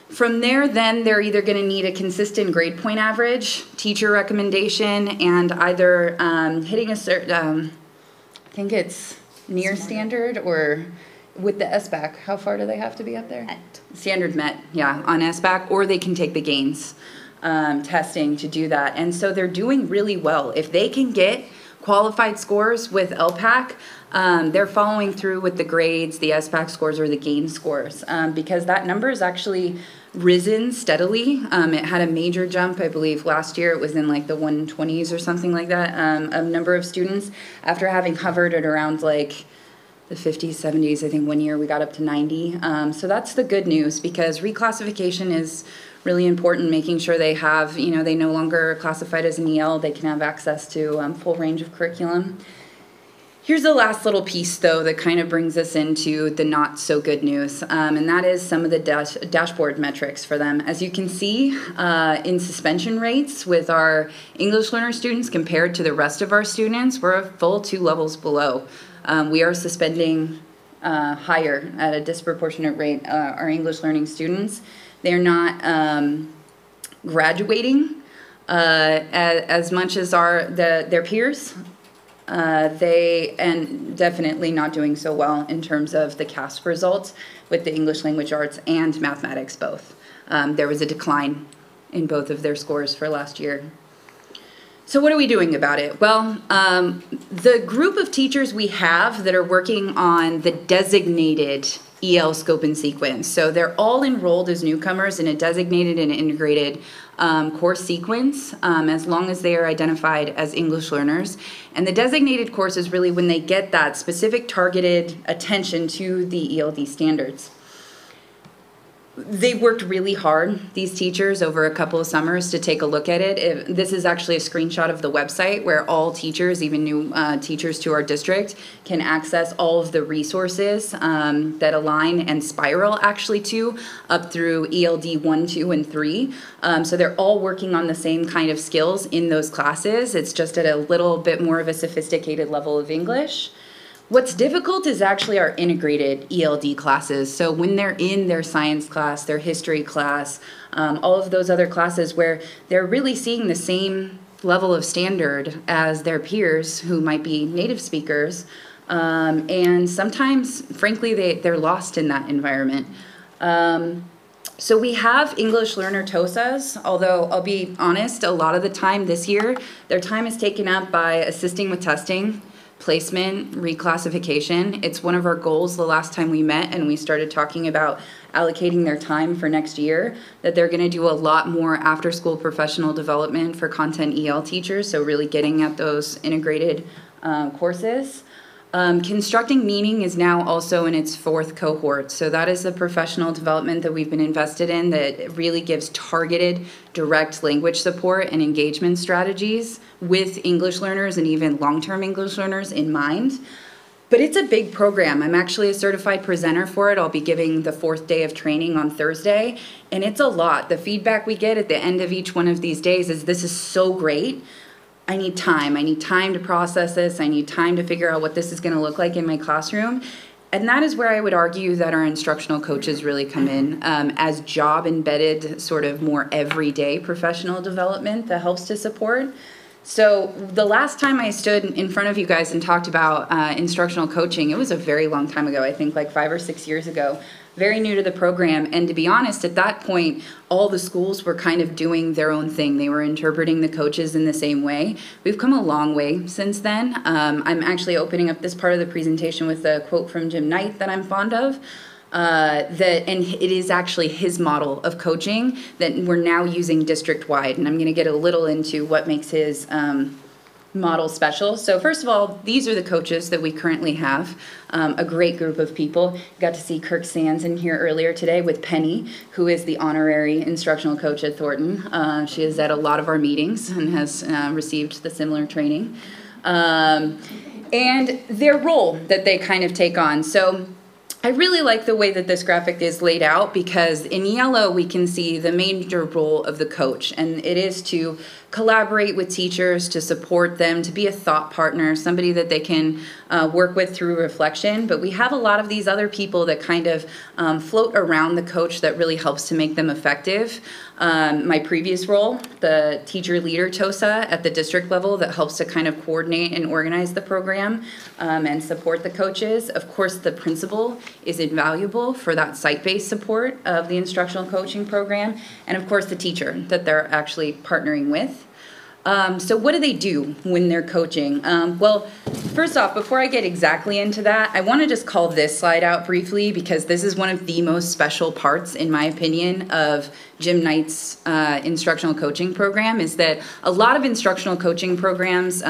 from there then they're either going to need a consistent grade point average, teacher recommendation, and either hitting a certain, I think it's near standard or with the SBAC, how far do they have to be up there? Standard met, yeah, on SBAC, or they can take the gains testing to do that. And so they're doing really well. If they can get qualified scores with LPAC, they're following through with the grades, the SBAC scores, or the gain scores, because that number is actually risen steadily. It had a major jump, I believe, last year. It was in like the 120s or something like that, a number of students, after having hovered at around like the 50s, 70s. I think one year we got up to 90. So that's the good news, because reclassification is really important, making sure they have, they no longer are classified as an EL, they can have access to full range of curriculum. Here's the last little piece, though, that kind of brings us into the not so good news, and that is some of the dashboard metrics for them. As you can see, in suspension rates with our English learner students compared to the rest of our students, we're a full 2 levels below. We are suspending higher at a disproportionate rate our English learning students. They're not graduating as much as their peers. And definitely not doing so well in terms of the CASP results with the English language arts and mathematics both. There was a decline in both of their scores for last year. So what are we doing about it? Well, the group of teachers we have that are working on the designated EL scope and sequence. So they're all enrolled as newcomers in a designated and integrated course sequence as long as they are identified as English learners. And the designated course is really when they get that specific targeted attention to the ELD standards. They worked really hard, these teachers, over a couple of summers to take a look at it. This is actually a screenshot of the website where all teachers, even new teachers to our district, can access all of the resources that align and spiral actually to up through ELD 1, 2, and 3. So they're all working on the same kind of skills in those classes. It's just at a little bit more of a sophisticated level of English. What's difficult is actually our integrated ELD classes. So when they're in their science class, their history class, all of those other classes where they're really seeing the same level of standard as their peers who might be native speakers, and sometimes, frankly, they're lost in that environment. So we have English learner TOSAs, although I'll be honest, a lot of the time this year, their time is taken up by assisting with testing, placement, reclassification. It's one of our goals the last time we met and we started talking about allocating their time for next year, that they're going to do a lot more after-school professional development for content EL teachers, so really getting at those integrated courses. Constructing Meaning is now also in its 4th cohort. So that is the professional development that we've been invested in that really gives targeted, direct language support and engagement strategies with English learners and even long-term English learners in mind. But it's a big program. I'm actually a certified presenter for it. I'll be giving the 4th day of training on Thursday. And it's a lot. The feedback we get at the end of each one of these days is, this is so great. I need time. I need time to process this. I need time to figure out what this is going to look like in my classroom. And that is where I would argue that our instructional coaches really come in as job-embedded, sort of more everyday professional development that helps to support. So the last time I stood in front of you guys and talked about instructional coaching, it was a very long time ago, I think like 5 or 6 years ago. Very new to the program, and to be honest, at that point, all the schools were kind of doing their own thing. They were interpreting the coaches in the same way. We've come a long way since then. I'm actually opening up this part of the presentation with a quote from Jim Knight that I'm fond of. And it is actually his model of coaching that we're now using district-wide, and I'm going to get a little into what makes his model special. So first of all, these are the coaches that we currently have, a great group of people. Got to see Kirk Sands in here earlier today with Penny, who is the honorary instructional coach at Thornton. She is at a lot of our meetings and has received the similar training. And their role that they kind of take on. So I really like the way that this graphic is laid out, because in yellow we can see the major role of the coach, and it is to collaborate with teachers, to support them, to be a thought partner, somebody that they can work with through reflection. But we have a lot of these other people that kind of float around the coach that really helps to make them effective. My previous role, the teacher leader TOSA at the district level, that helps to kind of coordinate and organize the program and support the coaches. Of course, the principal is invaluable for that site-based support of the instructional coaching program, and of course the teacher that they're actually partnering with. So what do they do when they're coaching? Well, first off, before I get exactly into that, I want to just call this slide out briefly, because this is one of the most special parts, in my opinion, of Jim Knight's instructional coaching program, is that a lot of instructional coaching programs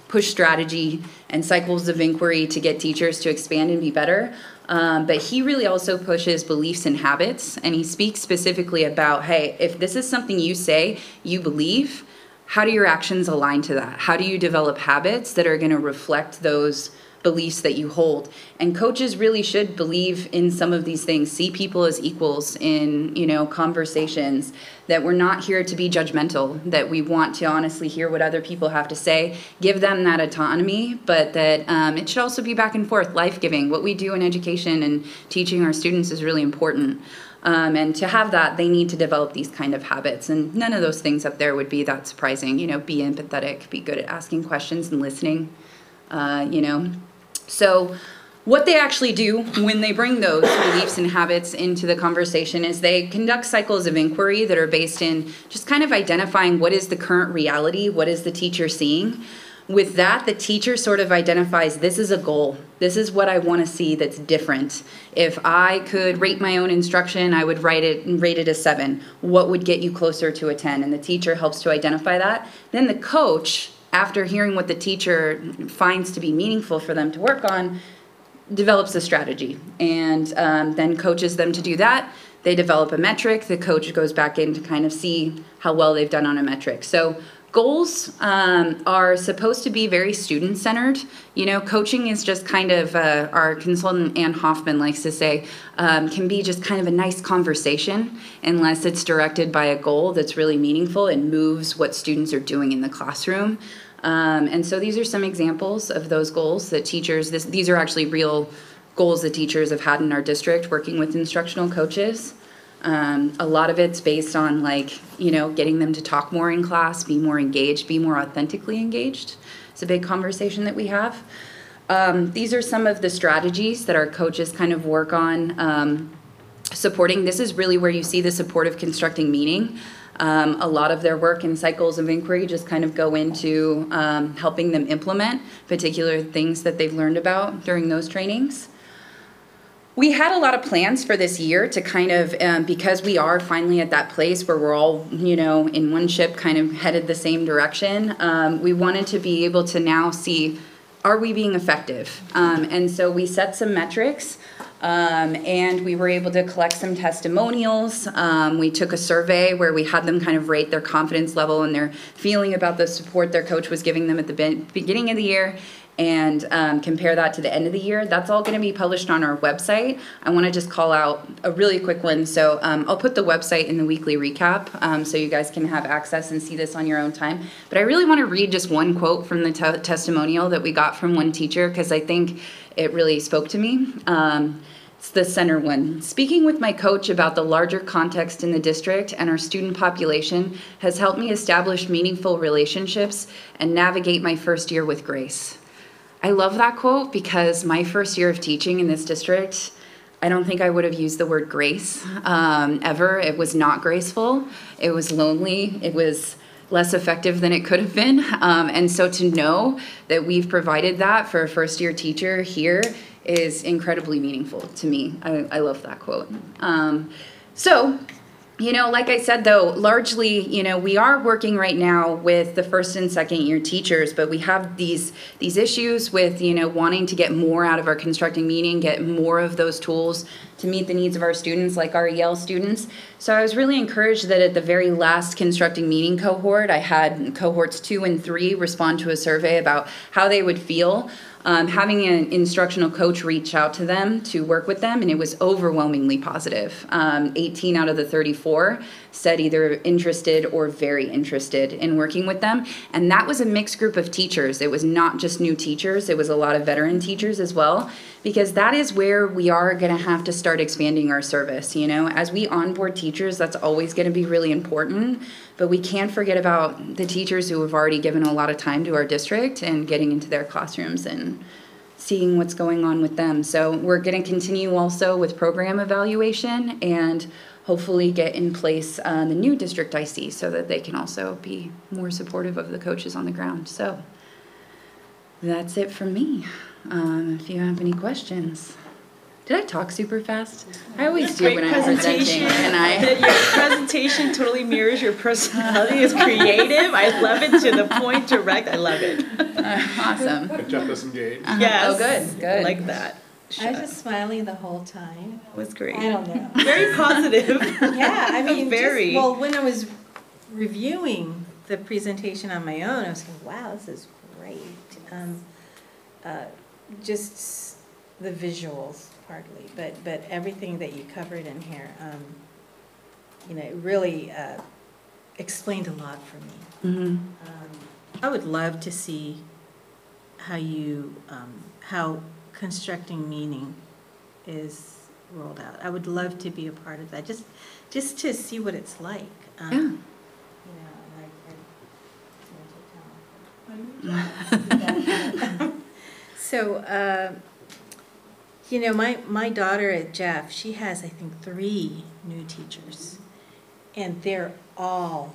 push strategy and cycles of inquiry to get teachers to expand and be better. But he really also pushes beliefs and habits, and he speaks specifically about, hey, if this is something you say you believe, how do your actions align to that? How do you develop habits that are going to reflect those beliefs that you hold? And coaches really should believe in some of these things, see people as equals in, conversations, that we're not here to be judgmental, that we want to honestly hear what other people have to say, give them that autonomy, but that it should also be back and forth, life-giving. What we do in education and teaching our students is really important. And to have that, they need to develop these kind of habits. And none of those things up there would be that surprising. Be empathetic, be good at asking questions and listening, So what they actually do when they bring those beliefs and habits into the conversation is they conduct cycles of inquiry that are based in just kind of identifying what is the current reality, what is the teacher seeing. With that, the teacher sort of identifies, this is a goal. This is what I want to see that's different. If I could rate my own instruction, I would rate it a 7. What would get you closer to a 10? And the teacher helps to identify that. Then the coach, after hearing what the teacher finds to be meaningful for them to work on, develops a strategy and then coaches them to do that. They develop a metric, the coach goes back in to kind of see how well they've done on a metric. So goals are supposed to be very student-centered. You know, coaching is just kind of, our consultant Ann Hoffman likes to say, can be just kind of a nice conversation unless it's directed by a goal that's really meaningful and moves what students are doing in the classroom. And so these are some examples of those goals that teachers, these are actually real goals that teachers have had in our district working with instructional coaches. A lot of it's based on, like, you know, getting them to talk more in class, be more engaged, be more authentically engaged. It's a big conversation that we have. These are some of the strategies that our coaches kind of work on supporting. This is really where you see the supportive constructing meaning. A lot of their work in cycles of inquiry just kind of go into helping them implement particular things that they've learned about during those trainings. We had a lot of plans for this year to kind of, because we are finally at that place where we're all, you know, in one ship kind of headed the same direction. We wanted to be able to now see, are we being effective? And so we set some metrics. And we were able to collect some testimonials. We took a survey where we had them kind of rate their confidence level and their feeling about the support their coach was giving them at the beginning of the year, and compare that to the end of the year. That's all going to be published on our website. I want to just call out a really quick one. So I'll put the website in the weekly recap so you guys can have access and see this on your own time. But I really want to read just one quote from the testimonial that we got from one teacher, because I think it really spoke to me. It's the center one. Speaking with my coach about the larger context in the district and our student population has helped me establish meaningful relationships and navigate my first year with grace. I love that quote because my first year of teaching in this district, I don't think I would have used the word grace ever. It was not graceful. It was lonely. It was less effective than it could have been. And so to know that we've provided that for a first year teacher here is incredibly meaningful to me. I love that quote. So, you know, like I said, though, largely, you know, we are working right now with the first and second year teachers, but we have these issues with, you know, wanting to get more out of our constructing meaning, get more of those tools to meet the needs of our students, like our EL students. So I was really encouraged that at the very last constructing meaning cohort, I had cohorts 2 and 3 respond to a survey about how they would feel having an instructional coach reach out to them to work with them, and it was overwhelmingly positive. 18 out of the 34 said either interested or very interested in working with them, and that was a mixed group of teachers. It was not just new teachers, it was a lot of veteran teachers as well, because that is where we are going to have to start expanding our service. You know, as we onboard teachers, that's always going to be really important, but we can't forget about the teachers who have already given a lot of time to our district and getting into their classrooms and seeing what's going on with them. So we're going to continue also with program evaluation and hopefully get in place the new district IC so that they can also be more supportive of the coaches on the ground. So that's it from me. If you have any questions. Did I talk super fast? I always do when I'm presenting. Your presentation totally mirrors your personality. It's creative. I love it, to the point, direct. I love it. Awesome. Jeff us engaged. Yes. Oh, good. I like that. I was just smiling the whole time. It was great. I don't know. Very positive. Yeah, I mean, Very. well, when I was reviewing the presentation on my own, I was like, wow, this is great. Just the visuals, partly, but everything that you covered in here, you know, it really explained a lot for me. Mm-hmm. I would love to see how you, how constructing meaning is rolled out. I would love to be a part of that, just to see what it's like. Yeah. You know, so, you know, my daughter at Jeff, she has, I think, 3 new teachers, and they're all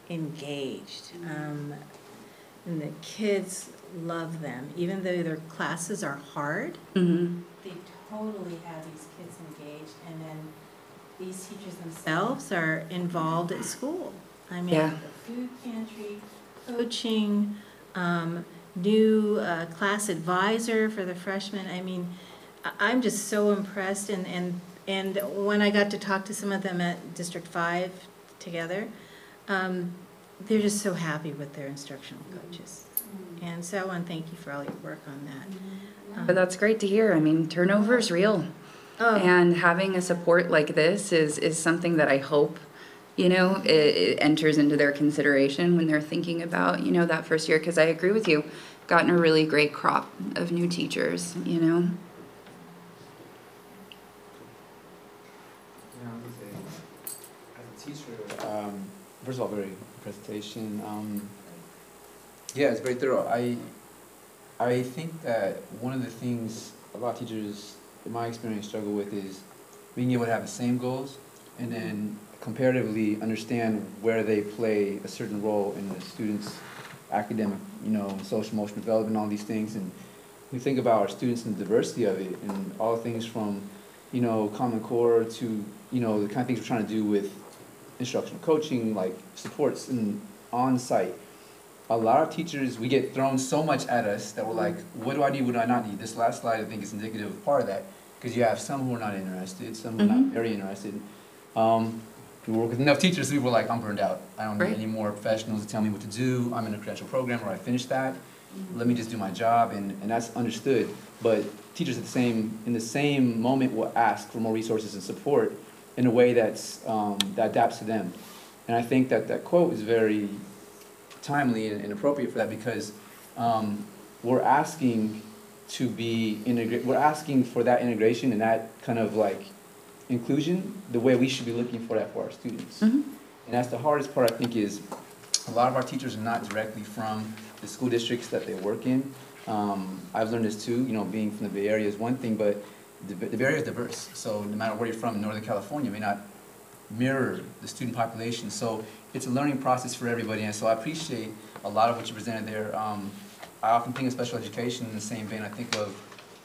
engaged. And the kids love them, even though their classes are hard. Mm-hmm. They totally have these kids engaged, and then these teachers themselves are involved at school. I mean, Yeah. the food pantry, coaching, new class advisor for the freshmen. I mean, I'm just so impressed, and And when I got to talk to some of them at District 5 together, they're just so happy with their instructional coaches. And so I want to thank you for all your work on that. But that's great to hear. I mean, turnover is real. Oh. And having a support like this is something that I hope, it enters into their consideration when they're thinking about, that first year. Because I agree with you, gotten a really great crop of new teachers, Yeah, as a teacher, first of all, very good presentation. Yeah, it's very thorough. I think that one of the things a lot of teachers, in my experience, struggle with is being able to have the same goals and then comparatively understand where they play a certain role in the students' academic, social emotional development, all these things. And we think about our students and the diversity of it and all things from, Common Core to, the kind of things we're trying to do with instructional coaching, like supports and on-site. A lot of teachers, we get thrown so much at us that we're like, what do I need, what do I not need? This last slide, I think, is indicative of part of that, because you have some who are not interested, some who are not very interested. We work with enough teachers, so people are like, I'm burned out. I don't need any more professionals to tell me what to do. I'm in a credential program where I finished that. Let me just do my job, and that's understood. But teachers in the same moment will ask for more resources and support in a way that adapts to them. And I think that quote is very timely and appropriate for that, because we're asking to be we're asking for that integration and that kind of like inclusion the way we should be looking for that for our students. And that's the hardest part, I think, is a lot of our teachers are not directly from the school districts that they work in. I've learned this too, being from the Bay Area is one thing, but the Bay Area is diverse. So no matter where you're from in Northern California, it may not mirror the student population. So it's a learning process for everybody. And so I appreciate a lot of what you presented there. I often think of special education in the same vein. I think of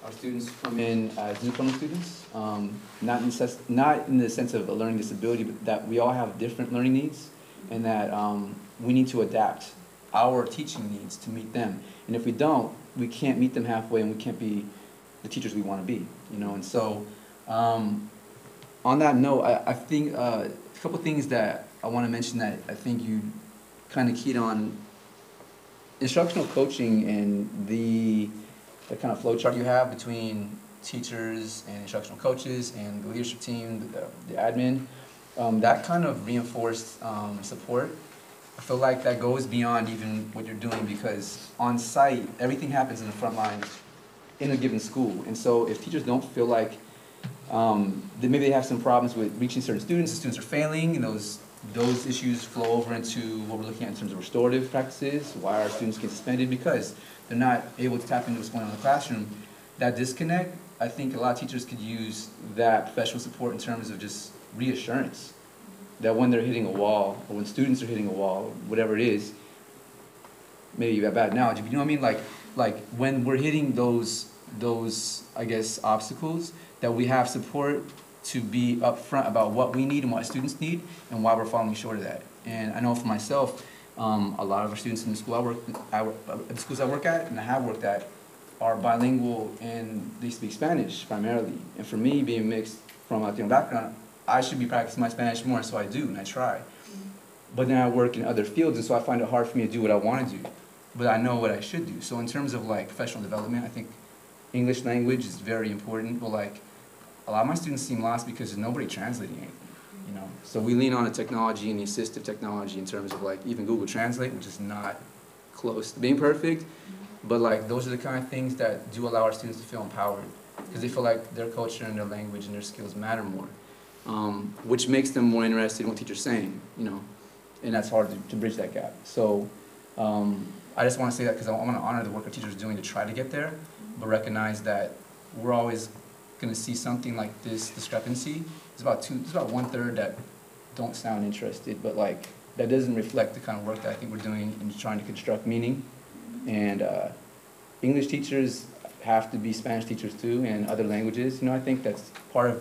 our students come in as newcomer students, not in the sense of a learning disability, but that we all have different learning needs, and that we need to adapt our teaching needs to meet them. And if we don't, we can't meet them halfway, and we can't be the teachers we want to be. And so on that note, I think a couple things that I want to mention that I think you kind of keyed on. Instructional coaching and the kind of flow chart you have between teachers and instructional coaches and the leadership team, the admin, that kind of reinforced support. I feel like that goes beyond even what you're doing, because on site, everything happens in the front lines in a given school. And so if teachers don't feel like maybe they have some problems with reaching certain students, the students are failing, and those issues flow over into what we're looking at in terms of restorative practices, why our students get suspended, because they're not able to tap into what's going on in the classroom. That disconnect, I think a lot of teachers could use that professional support in terms of just reassurance that when they're hitting a wall, or when students are hitting a wall, whatever it is, maybe a bad analogy, but you know what I mean? Like when we're hitting those I guess, obstacles, that we have support to be upfront about what we need and what students need and why we're falling short of that. And I know for myself, a lot of our students in the school the schools I work at and I have worked at are bilingual and they speak Spanish primarily. And for me, being mixed from a Latino background, I should be practicing my Spanish more, so I do and I try. But then I work in other fields, and so I find it hard for me to do what I want to do. But I know what I should do. So in terms of like professional development, I think English language is very important. But like, a lot of my students seem lost because there's nobody translating anything, So we lean on the technology and the assistive technology in terms of like even Google Translate, which is not close to being perfect, but like those are the kind of things that do allow our students to feel empowered because they feel like their culture and their language and their skills matter more, which makes them more interested in what teachers are saying, and that's hard to bridge that gap. So I just want to say that because I want to honor the work our teachers are doing to try to get there, but recognize that we're always going to see something like this discrepancy. It's about 1/3 that don't sound interested, but like that doesn't reflect the kind of work that I think we're doing in trying to construct meaning. And English teachers have to be Spanish teachers too, and other languages. I think that's part of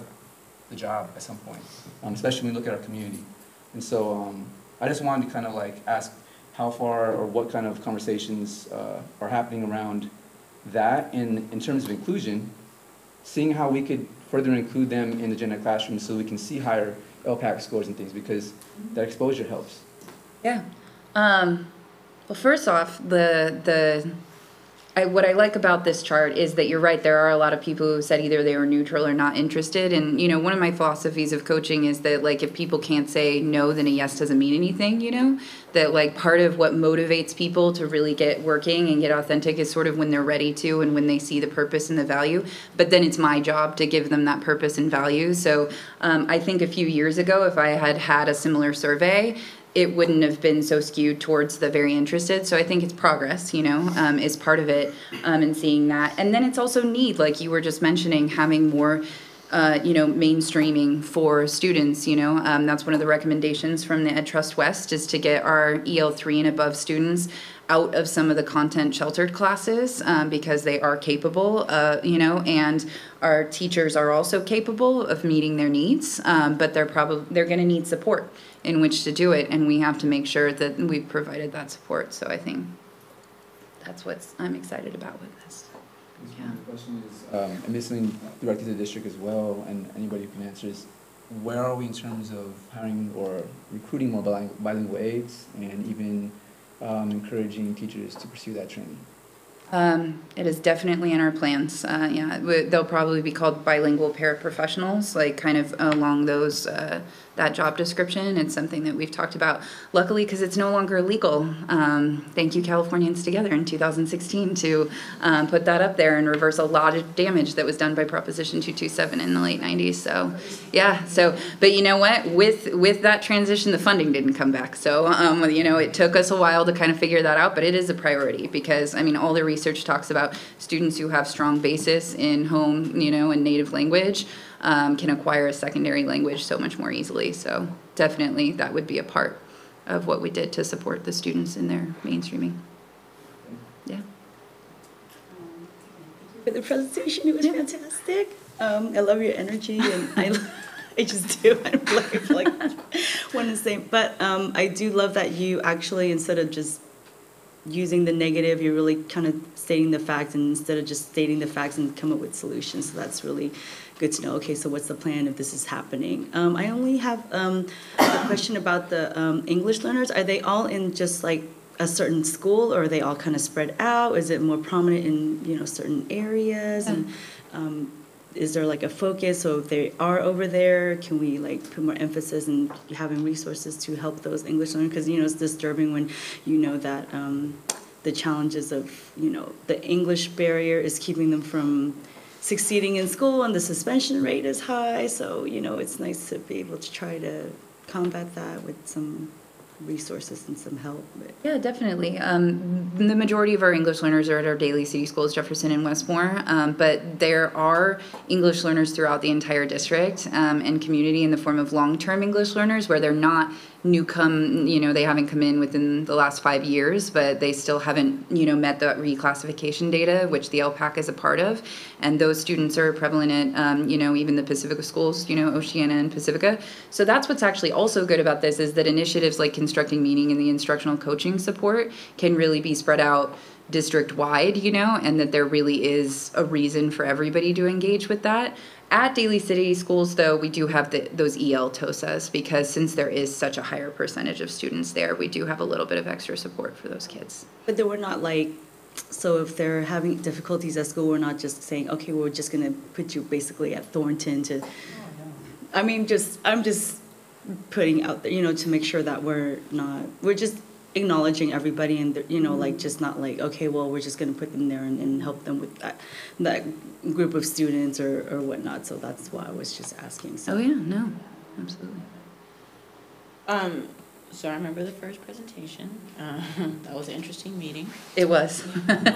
the job at some point, especially when we look at our community. And so I just wanted to kind of like ask how far or what kind of conversations are happening around that in terms of inclusion. seeing how we could further include them in the gen ed classroom so we can see higher LPAC scores and things, because that exposure helps. Yeah. Well, first off, what I like about this chart is that you're right, there are a lot of people who said either they were neutral or not interested. And, you know, one of my philosophies of coaching is that, like, if people can't say no, then a yes doesn't mean anything, you know? That, like, part of what motivates people to really get working and get authentic is sort of when they're ready to and when they see the purpose and the value. But then it's my job to give them that purpose and value. So I think a few years ago, if I had had a similar survey, it wouldn't have been so skewed towards the very interested. So I think it's progress, you know, is part of it, and seeing that. And then it's also need, like you were just mentioning, having more, you know, mainstreaming for students, you know. That's one of the recommendations from the Ed Trust West, is to get our EL3 and above students out of some of the content sheltered classes, because they are capable, you know, and our teachers are also capable of meeting their needs, but they're going to need support in which to do it, and we have to make sure that we've provided that support. So I think that's what I'm excited about with this. Yeah. The question is, and this is directed to the district as well, and anybody who can answer, is where are we in terms of hiring or recruiting more bilingual aides, and even encouraging teachers to pursue that training? It is definitely in our plans. Yeah, they'll probably be called bilingual paraprofessionals, like kind of along those, that job description. It's something that we've talked about, luckily, because it's no longer illegal. Thank you, Californians Together, in 2016 to put that up there and reverse a lot of damage that was done by Proposition 227 in the late 90s. So, yeah. So, but you know what? With that transition, the funding didn't come back. So, you know, it took us a while to kind of figure that out, but it is a priority because, I mean, all the research talks about students who have strong basis in home, you know, and native language can acquire a secondary language so much more easily. So definitely that would be a part of what we did to support the students in their mainstreaming. Yeah. For the presentation, it was fantastic. I love your energy, and I just do. I feel like one and the same. But I do love that you actually, instead of just using the negative, you're really kind of stating the facts, and instead of just stating the facts and come up with solutions. So that's really good to know. Okay, so what's the plan if this is happening? I only have a question about the English learners. Are they all in just like a certain school, or are they all kind of spread out? Is it more prominent in, you know, certain areas? And is there like a focus? So if they are over there, can we like put more emphasis in having resources to help those English learners? Because, you know, it's disturbing when you know that the challenges of, you know, the English barrier is keeping them from succeeding in school, and the suspension rate is high. So, you know, it's nice to be able to try to combat that with some resources and some help. Yeah, definitely. The majority of our English learners are at our Daly city schools, Jefferson and Westmore, but there are English learners throughout the entire district and community in the form of long-term English learners where they're not you know, they haven't come in within the last 5 years, but they still haven't, you know, met the reclassification data, which the LPAC is a part of. And those students are prevalent at, you know, even the Pacifica schools, you know, Oceana and Pacifica. So that's what's actually also good about this, is that initiatives like Constructing Meaning and the instructional coaching support can really be spread out district-wide, you know, and that there really is a reason for everybody to engage with that. At Daly City Schools, though, we do have those EL TOSAs, because since there is such a higher percentage of students there, we do have a little bit of extra support for those kids. But they were not like, so if they're having difficulties at school, we're not just saying, okay, we're just going to put you basically at Thornton to, I mean, I'm just putting out there, you know, to make sure that we're just acknowledging everybody, and you know, like, just not like, okay, well, we're just going to put them there and help them with that group of students or whatnot. So that's why I was just asking. So. Oh yeah, no, absolutely. So I remember the first presentation. That was an interesting meeting. It was. And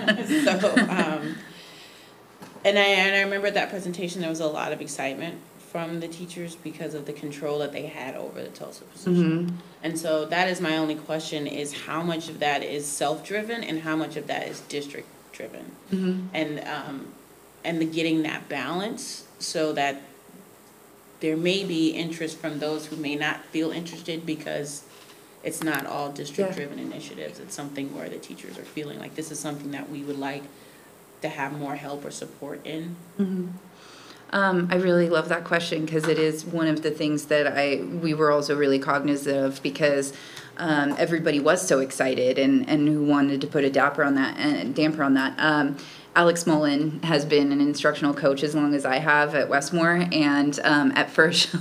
I remember at that presentation there was a lot of excitement from the teachers because of the control that they had over the TOSA position. Mm-hmm. And so that is my only question, is how much of that is self-driven and how much of that is district-driven? Mm-hmm. And the getting that balance so that there may be interest from those who may not feel interested, because it's not all district-driven initiatives. It's something where the teachers are feeling like this is something that we would like to have more help or support in. Mm-hmm. I really love that question because it is one of the things that we were also really cognizant of because everybody was so excited and who wanted to put a damper on that. Alex Mullen has been an instructional coach as long as I have at Westmore, and at first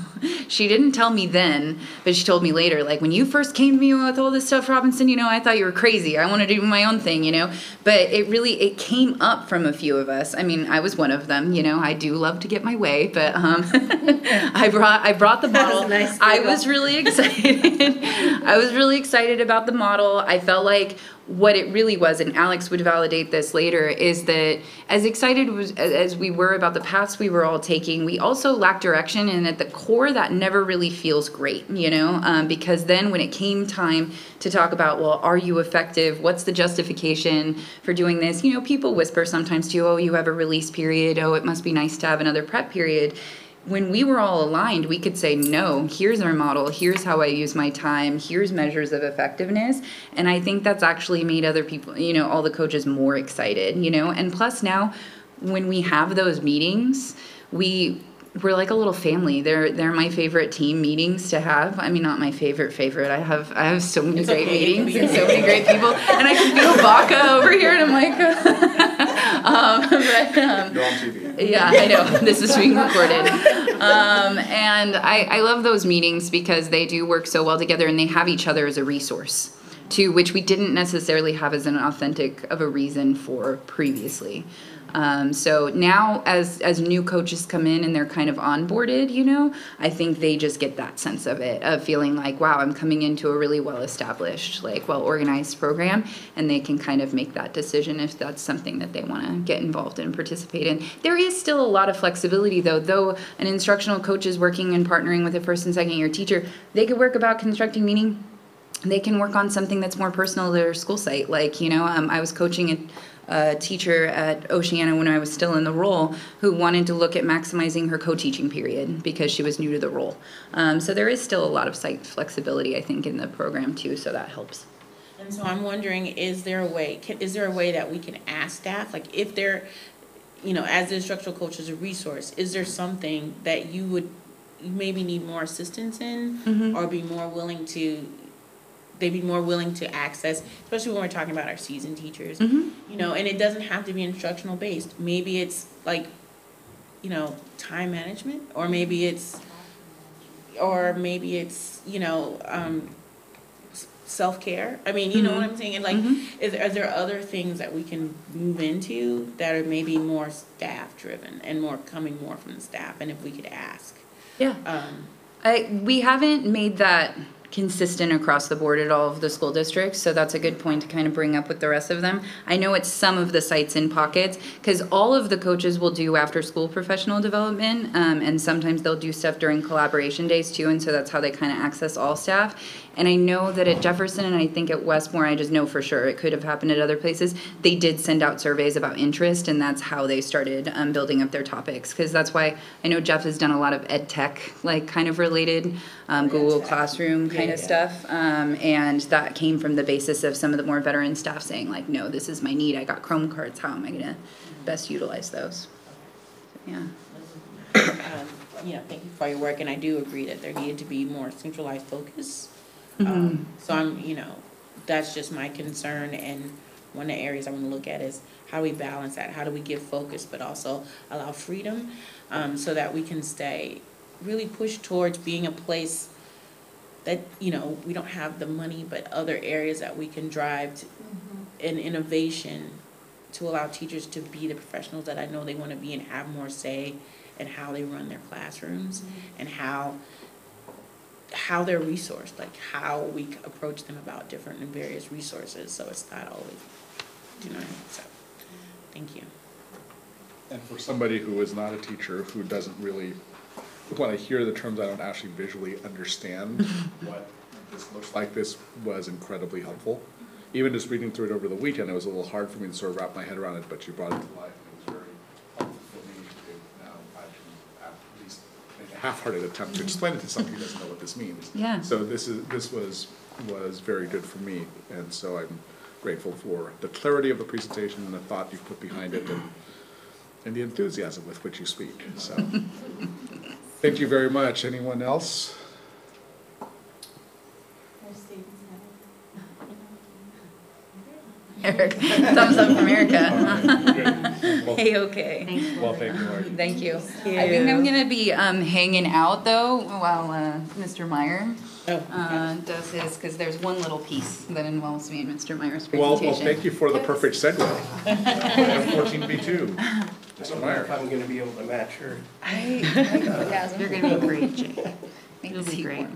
she didn't tell me then, but she told me later, like, when you first came to me with all this stuff, Robinson, you know, I thought you were crazy. I wanted to do my own thing, you know, but it came up from a few of us. I mean, I was one of them, you know, I do love to get my way, but I brought the model. Nice. I was really excited. I was really excited about the model. I felt like what it really was, and Alex would validate this later, is that as excited as we were about the paths we were all taking, we also lacked direction, and at the core that never really feels great, you know, because then when it came time to talk about, well, are you effective? What's the justification for doing this? You know, people whisper sometimes too, oh, you have a release period. Oh, it must be nice to have another prep period. When we were all aligned, we could say, no, here's our model, here's how I use my time, here's measures of effectiveness. And I think that's actually made other people, you know, all the coaches more excited, you know. And plus now, when we have those meetings, we're like a little family. They're my favorite team meetings to have. I mean, not my favorite. I have so many great meetings and so many great people. And I can feel Baca over here, and I'm like, You're on TV. Yeah, I know. This is being recorded. And I love those meetings because they do work so well together, and they have each other as a resource, too, which we didn't necessarily have as an authentic of a reason for previously. So now as new coaches come in and they're kind of onboarded, you know, I think they just get that sense of it, of feeling like, wow, I'm coming into a really well-established, like well-organized program, and they can kind of make that decision if that's something that they want to get involved in and participate in. There is still a lot of flexibility though an instructional coach is working and partnering with a first and second year teacher, they could work about constructing meaning. They can work on something that's more personal to their school site. Like, you know, I was coaching a teacher at Oceana when I was still in the role who wanted to look at maximizing her co-teaching period because she was new to the role. So there is still a lot of site flexibility, I think, in the program too, so that helps. And so I'm wondering, is there a way that we can ask staff, like if they're, you know, as the instructional coach as a resource, is there something that you maybe need more assistance in, or be more willing to access, especially when we're talking about our seasoned teachers, you know, and it doesn't have to be instructional based. Maybe it's like, you know, time management, or maybe it's, you know, self-care. I mean, you know what I'm saying? And like, are there other things that we can move into that are maybe more staff driven and coming more from the staff? And if we could ask. Yeah. We haven't made that consistent across the board at all of the school districts, so that's a good point to kind of bring up with the rest of them. I know it's some of the sites in pockets, because all of the coaches will do after school professional development, and sometimes they'll do stuff during collaboration days too, and so that's how they kind of access all staff. And I know that at Jefferson, and I think at Westmore, I just know for sure, it could have happened at other places, they did send out surveys about interest, and that's how they started building up their topics, because that's why I know Jeff has done a lot of ed tech, like kind of related, Google Classroom kind of stuff, and that came from the basis of some of the more veteran staff saying like, no, this is my need, I got Chrome cards, how am I gonna best utilize those? So, yeah. Yeah, thank you for your work, and I do agree that there needed to be more centralized focus. So I'm, you know, that's just my concern, and one of the areas I want to look at is how do we balance that? How do we give focus but also allow freedom, so that we can really push towards being a place that, you know, we don't have the money but other areas that we can drive in innovation to allow teachers to be the professionals that I know they want to be and have more say in how they run their classrooms and how they're resourced, like how we approach them about different and various resources, so it's not always, you know, so thank you. And for somebody who is not a teacher, who doesn't really, when I hear the terms I don't actually visually understand what this looks like, this was incredibly helpful. Even just reading through it over the weekend, it was a little hard for me to sort of wrap my head around it, but you brought it to life, and it was very helpful for me to now I can at least make a half-hearted attempt to explain it to somebody who doesn't know what this means. Yeah. So this was very good for me, and so I'm grateful for the clarity of the presentation and the thought you put behind it, and the enthusiasm with which you speak. So, thank you very much. Anyone else? Eric, thumbs up from Erica. Well, Hey, okay. well, thank you, Lori. Thank you. I think I'm gonna be hanging out though while Mr. Meyer does his, because there's one little piece that involves me and Mr. Meyer's presentation. Well, thank you for the perfect segue. 14B2. Mr. Meyer. If I'm going to be able to match her. You're gonna be great, Jake. You'll be great.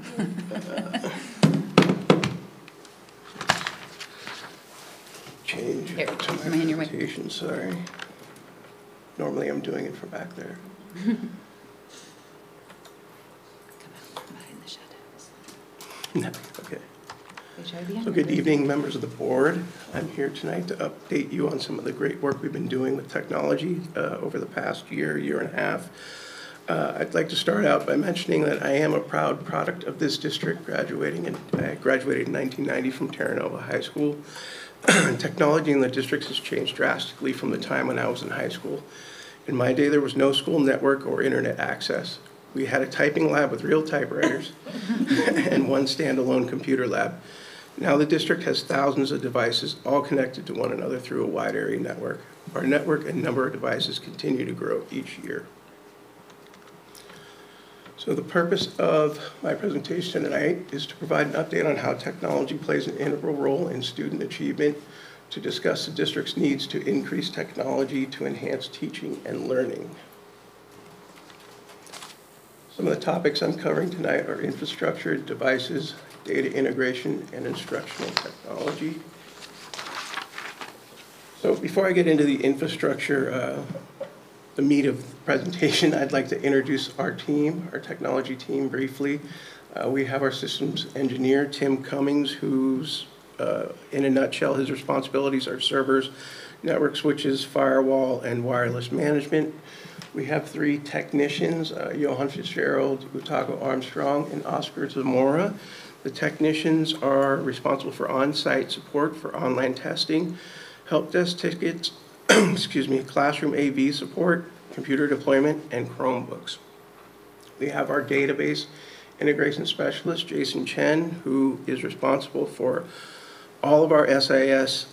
Change Here, to am I in your way? presentation, sorry. Normally I'm doing it from back there. No, okay. So good evening, members of the board. I'm here tonight to update you on some of the great work we've been doing with technology over the past year, year and a half. I'd like to start out by mentioning that I am a proud product of this district, I graduated in 1990 from Terranova High School. Technology in the district has changed drastically from the time when I was in high school. In my day, there was no school network or internet access. We had a typing lab with real typewriters and one standalone computer lab. Now the district has thousands of devices all connected to one another through a wide area network. Our network and number of devices continue to grow each year. So the purpose of my presentation tonight is to provide an update on how technology plays an integral role in student achievement, to discuss the district's needs to increase technology to enhance teaching and learning. Some of the topics I'm covering tonight are infrastructure, devices, data integration, and instructional technology. So before I get into the infrastructure, the meat of the presentation, I'd like to introduce our team, our technology team briefly. We have our systems engineer, Tim Cummings, who's, in a nutshell, his responsibilities are servers, network switches, firewall, and wireless management. We have 3 technicians, Johan Fitzgerald, Utago Armstrong, and Oscar Zamora. The technicians are responsible for on-site support for online testing, help desk tickets, excuse me, classroom AV support, computer deployment, and Chromebooks. We have our database integration specialist, Jason Chen, who is responsible for all of our SIS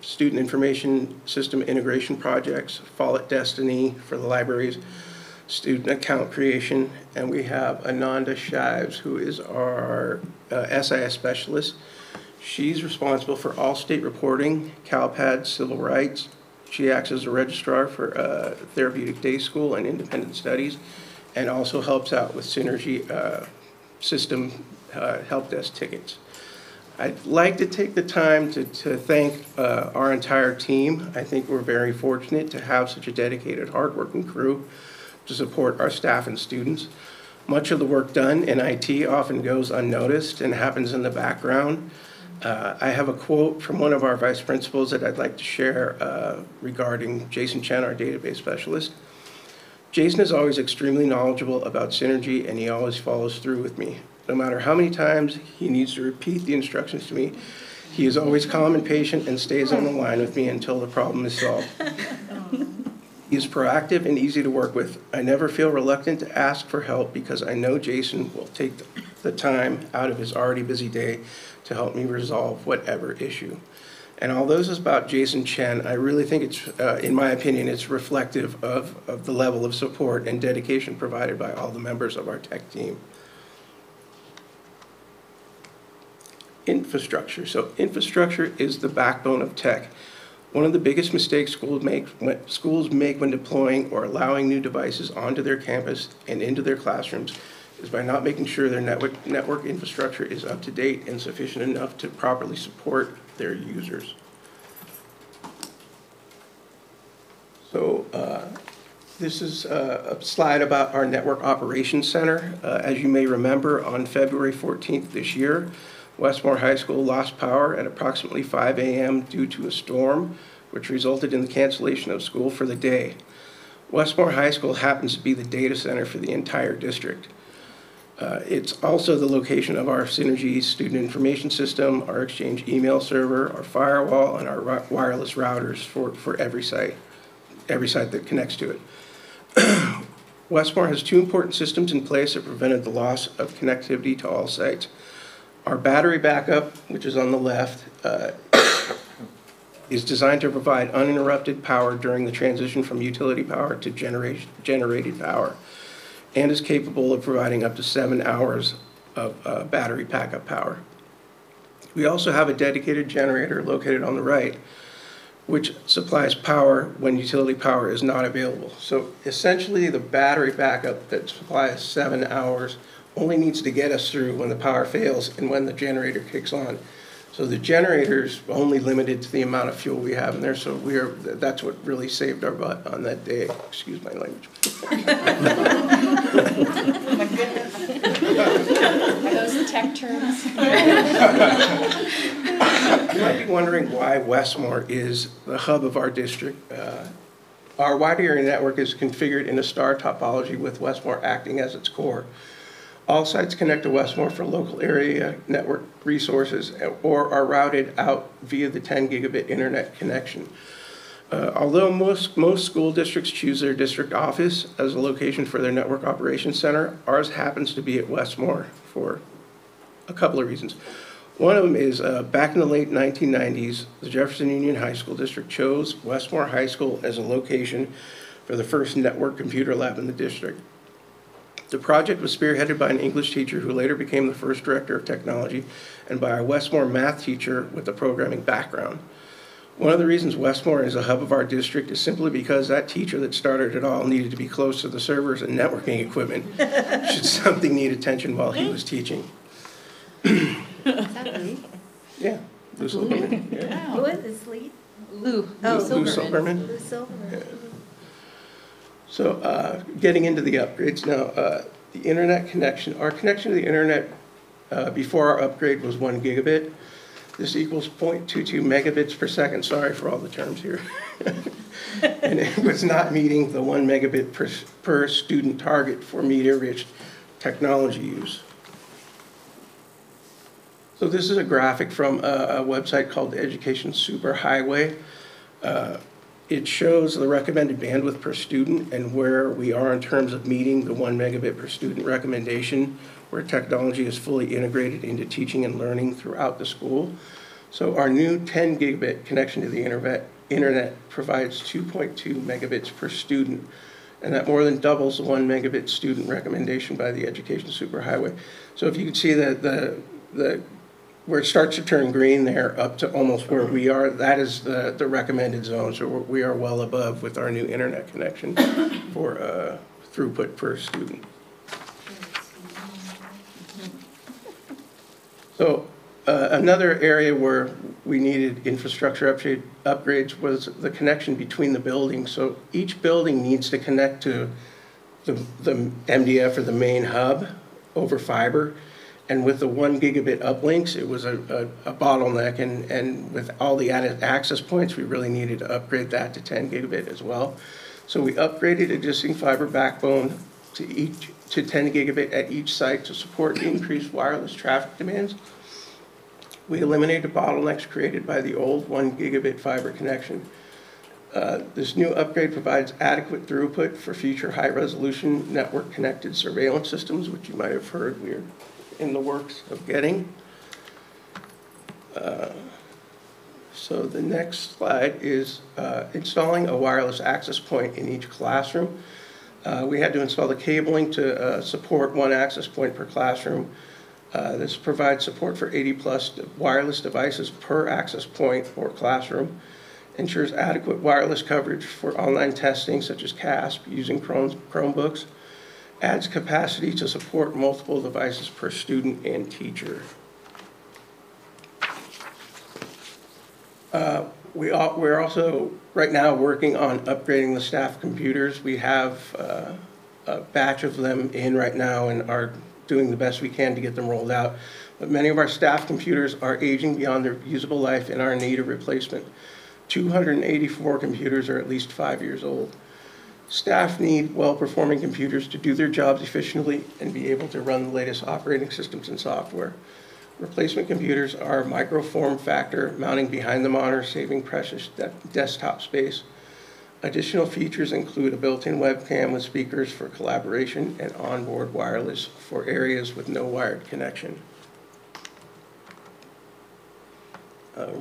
student information system integration projects, Follett Destiny for the libraries, student account creation, and we have Ananda Shives, who is our SIS specialist. She's responsible for all state reporting, CalPAD, civil rights. She acts as a registrar for Therapeutic Day School and Independent Studies, and also helps out with Synergy system help desk tickets. I'd like to take the time to thank our entire team. I think we're very fortunate to have such a dedicated, hardworking crew to support our staff and students. Much of the work done in IT often goes unnoticed and happens in the background. I have a quote from one of our vice principals that I'd like to share regarding Jason Chen, our database specialist. Jason is always extremely knowledgeable about Synergy, and he always follows through with me. No matter how many times he needs to repeat the instructions to me, he is always calm and patient and stays on the line with me until the problem is solved. He is proactive and easy to work with. I never feel reluctant to ask for help because I know Jason will take the time out of his already busy day to help me resolve whatever issue. And although this is about Jason Chen, I really think it's, in my opinion, it's reflective of the level of support and dedication provided by all the members of our tech team. Infrastructure. So infrastructure is the backbone of tech. One of the biggest mistakes schools make when deploying or allowing new devices onto their campus and into their classrooms is by not making sure their network infrastructure is up to date and sufficient enough to properly support their users. So this is a slide about our Network Operations Center. As you may remember, on February 14th this year, Westmore High School lost power at approximately 5 a.m. due to a storm, which resulted in the cancellation of school for the day. Westmore High School happens to be the data center for the entire district. It's also the location of our Synergy student information system, our Exchange email server, our firewall, and our wireless routers for every site. every site that connects to it. Westmore has 2 important systems in place that prevented the loss of connectivity to all sites. Our battery backup, which is on the left, is designed to provide uninterrupted power during the transition from utility power to generated power, and is capable of providing up to 7 hours of battery backup power. We also have a dedicated generator located on the right, which supplies power when utility power is not available. So essentially the battery backup that supplies 7 hours only needs to get us through when the power fails and when the generator kicks on. So the generator's only limited to the amount of fuel we have in there, so that's what really saved our butt on that day. Excuse my language. Oh my goodness. Are those the tech terms? You might be wondering why Westmore is the hub of our district. Our wide area network is configured in a star topology with Westmore acting as its core. All sites connect to Westmore for local area network resources or are routed out via the 10 gigabit internet connection. Although most school districts choose their district office as a location for their network operations center, ours happens to be at Westmore for a couple of reasons. One of them is back in the late 1990s, the Jefferson Union High School District chose Westmore High School as a location for the first network computer lab in the district. The project was spearheaded by an English teacher who later became the first director of technology and by a Westmore math teacher with a programming background. One of the reasons Westmore is a hub of our district is simply because that teacher that started it all needed to be close to the servers and networking equipment should something need attention while he was teaching. Is that Lee? Yeah, Lou Silverman. Yeah. Who is Lee? Lou. Lou Silverman. Silverman. Lou Silverman. Yeah. So getting into the upgrades now, the internet connection. Our connection to the internet before our upgrade was 1 gigabit. This equals 0.22 megabits per second. Sorry for all the terms here. And it was not meeting the 1 megabit per student target for media-rich technology use. So this is a graphic from a website called the Education Superhighway. It shows the recommended bandwidth per student and where we are in terms of meeting the 1 megabit per student recommendation, where technology is fully integrated into teaching and learning throughout the school. So our new 10 gigabit connection to the internet provides 2.2 megabits per student, and that more than doubles the 1 megabit student recommendation by the Education Superhighway. So if you can see the where it starts to turn green there up to almost where we are, that is the recommended zone. So we are well above with our new internet connection for throughput per student. So another area where we needed infrastructure upgrades was the connection between the buildings. So each building needs to connect to the MDF or the main hub over fiber. And with the 1 gigabit uplinks, it was a bottleneck, and with all the added access points, we really needed to upgrade that to 10 gigabit as well. So we upgraded existing fiber backbone to 10 gigabit at each site to support increased wireless traffic demands. We eliminated bottlenecks created by the old 1 gigabit fiber connection. This new upgrade provides adequate throughput for future high-resolution network-connected surveillance systems, which you might have heard we're in the works of getting. So the next slide is installing a wireless access point in each classroom. We had to install the cabling to support 1 access point per classroom. This provides support for 80+ wireless devices per access point or classroom, ensures adequate wireless coverage for online testing such as CASP using Chromebooks, adds capacity to support multiple devices per student and teacher. We're also right now working on upgrading the staff computers. We have a batch of them in right now and are doing the best we can to get them rolled out. But many of our staff computers are aging beyond their usable life and are in need of replacement. 284 computers are at least 5 years old. Staff need well-performing computers to do their jobs efficiently and be able to run the latest operating systems and software. Replacement computers are micro form factor, mounting behind the monitor, saving precious desktop space. Additional features include a built-in webcam with speakers for collaboration and onboard wireless for areas with no wired connection.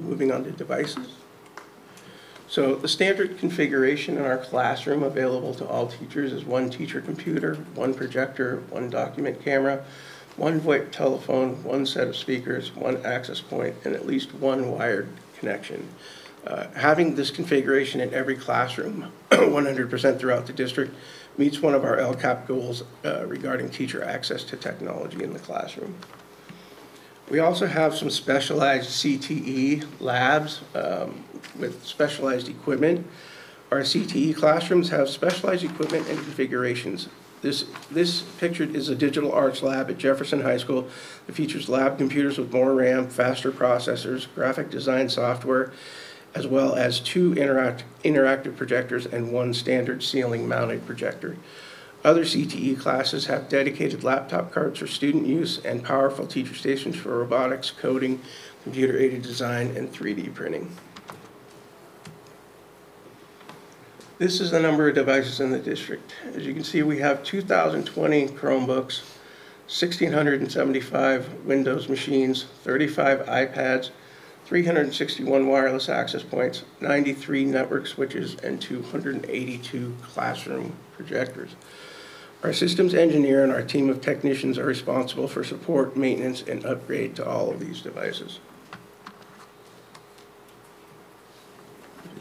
Moving on to devices. So the standard configuration in our classroom available to all teachers is one teacher computer, one projector, one document camera, one VoIP telephone, one set of speakers, one access point, and at least one wired connection. Having this configuration in every classroom, 100% throughout the district, meets one of our LCAP goals regarding teacher access to technology in the classroom. We also have some specialized CTE labs with specialized equipment. Our CTE classrooms have specialized equipment and configurations. This pictured is a digital arts lab at Jefferson High School. It features lab computers with more RAM, faster processors, graphic design software, as well as 2 interactive projectors and 1 standard ceiling-mounted projector. Other CTE classes have dedicated laptop carts for student use and powerful teacher stations for robotics, coding, computer-aided design, and 3D printing. This is the number of devices in the district. As you can see, we have 2,020 Chromebooks, 1,675 Windows machines, 35 iPads, 361 wireless access points, 93 network switches, and 282 classroom projectors. Our systems engineer and our team of technicians are responsible for support, maintenance, and upgrade to all of these devices.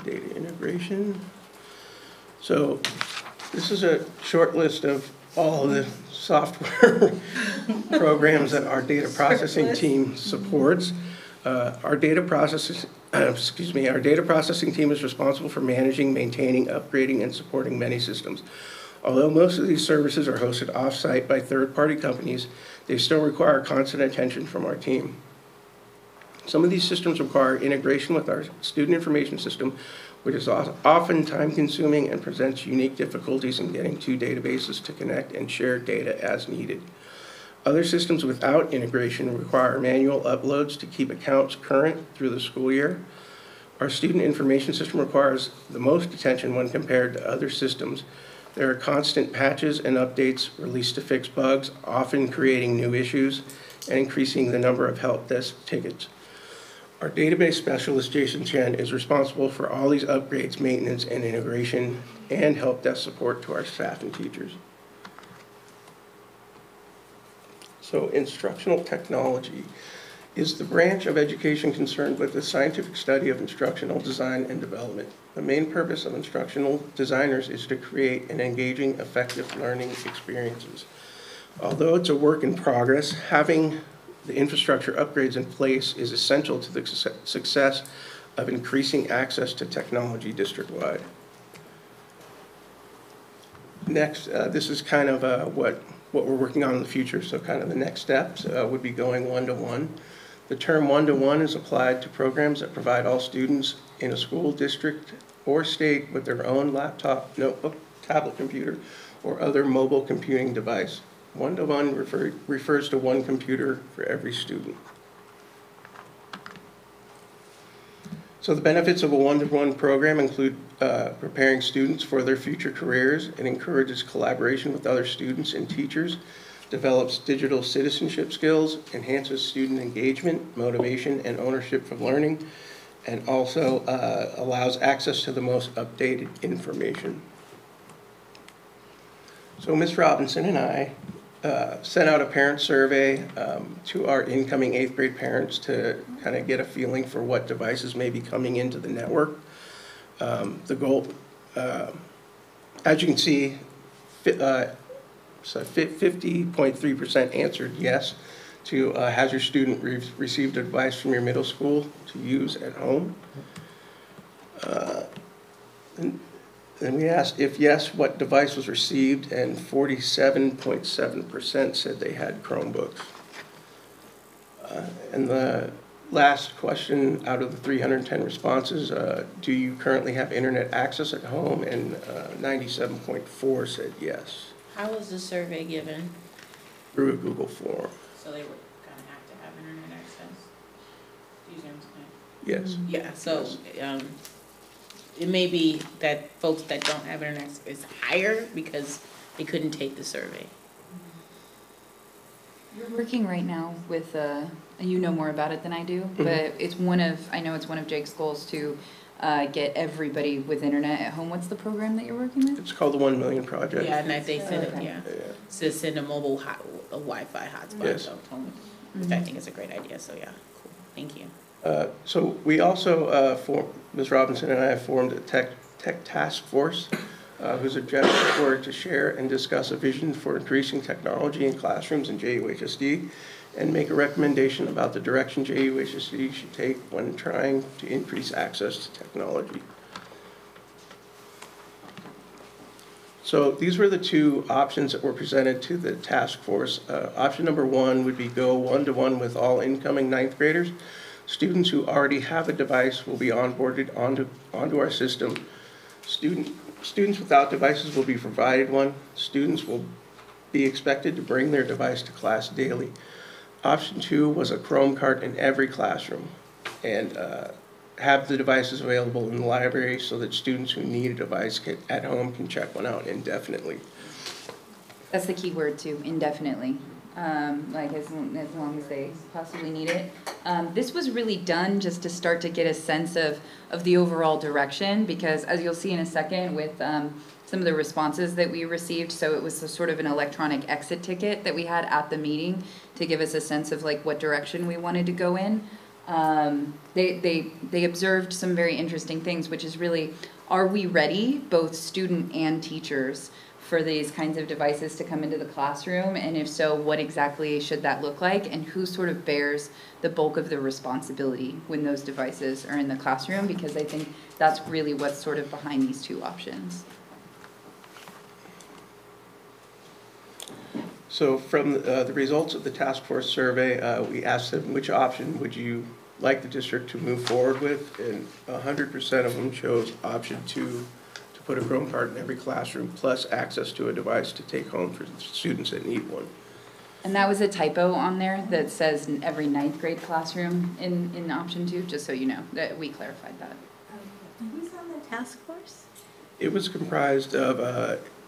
Data integration. So this is a short list of all of the software programs that our data processing team supports. Our data processing team is responsible for managing, maintaining, upgrading, and supporting many systems. Although most of these services are hosted off-site by third-party companies, they still require constant attention from our team. Some of these systems require integration with our student information system, which is often time-consuming and presents unique difficulties in getting 2 databases to connect and share data as needed. Other systems without integration require manual uploads to keep accounts current through the school year. Our student information system requires the most attention when compared to other systems. There are constant patches and updates released to fix bugs, often creating new issues and increasing the number of help desk tickets. Our database specialist, Jason Chen, is responsible for all these upgrades, maintenance, and integration, and help desk support to our staff and teachers. So instructional technology is the branch of education concerned with the scientific study of instructional design and development. The main purpose of instructional designers is to create an engaging, effective learning experiences. Although it's a work in progress, having the infrastructure upgrades in place is essential to the success of increasing access to technology district-wide. Next, this is kind of what we're working on in the future, so kind of the next steps would be going one-to-one. The term one-to-one is applied to programs that provide all students in a school district or state with their own laptop, notebook, tablet computer, or other mobile computing device. One-to-one refers to one computer for every student. So the benefits of a one-to-one program include preparing students for their future careers. It encourages collaboration with other students and teachers, develops digital citizenship skills, enhances student engagement, motivation, and ownership of learning, and also allows access to the most updated information. So Ms. Robinson and I sent out a parent survey to our incoming 8th grade parents to kind of get a feeling for what devices may be coming into the network. The goal, as you can see, 50.3% answered yes to has your student received a device from your middle school to use at home. And we asked if yes, what device was received, and 47.7% said they had Chromebooks. And the last question out of the 310 responses, do you currently have internet access at home? And 97.4% said yes. How was the survey given? Through a Google form. So they would kind of have to have internet access? Do you understand? Yes. Yeah, so it may be that folks that don't have internet is higher because they couldn't take the survey. You're working right now with, you know more about it than I do, but I know it's one of Jake's goals to get everybody with internet at home. What's the program that you're working with? It's called the 1 Million Project. Yeah, and that they said it, Okay. yeah. So send a mobile a Wi-Fi hotspot Yes. to home, which I think is a great idea, so yeah, cool, thank you. So we also, Ms. Robinson and I have formed a tech task force whose objectives were to share and discuss a vision for increasing technology in classrooms in JUHSD and make a recommendation about the direction JUHSD should take when trying to increase access to technology. So these were the two options that were presented to the task force. Option number 1 would be go one-to-one with all incoming 9th graders. Students who already have a device will be onboarded onto our system. Students without devices will be provided one. Students will be expected to bring their device to class daily. Option 2 was a Chrome cart in every classroom and have the devices available in the library so that students who need a device at home can check one out indefinitely. That's the key word too, indefinitely. Like as long as they possibly need it. This was really done just to start to get a sense of the overall direction, because as you'll see in a second with some of the responses that we received, so it was a sort of an electronic exit ticket that we had at the meeting to give us a sense of like what direction we wanted to go in. They observed some very interesting things, which is really, are we ready, both student and teachers, for these kinds of devices to come into the classroom, and if so, what exactly should that look like, and who sort of bears the bulk of the responsibility when those devices are in the classroom, because I think that's really what's sort of behind these two options. So from the results of the task force survey, we asked them which option would you like the district to move forward with, and 100% of them chose option 2, to put a Chrome cart in every classroom, plus access to a device to take home for students that need one. And that was a typo on there that says in every 9th grade classroom in option 2, just so you know, that we clarified that. Who's on the task force? It was comprised of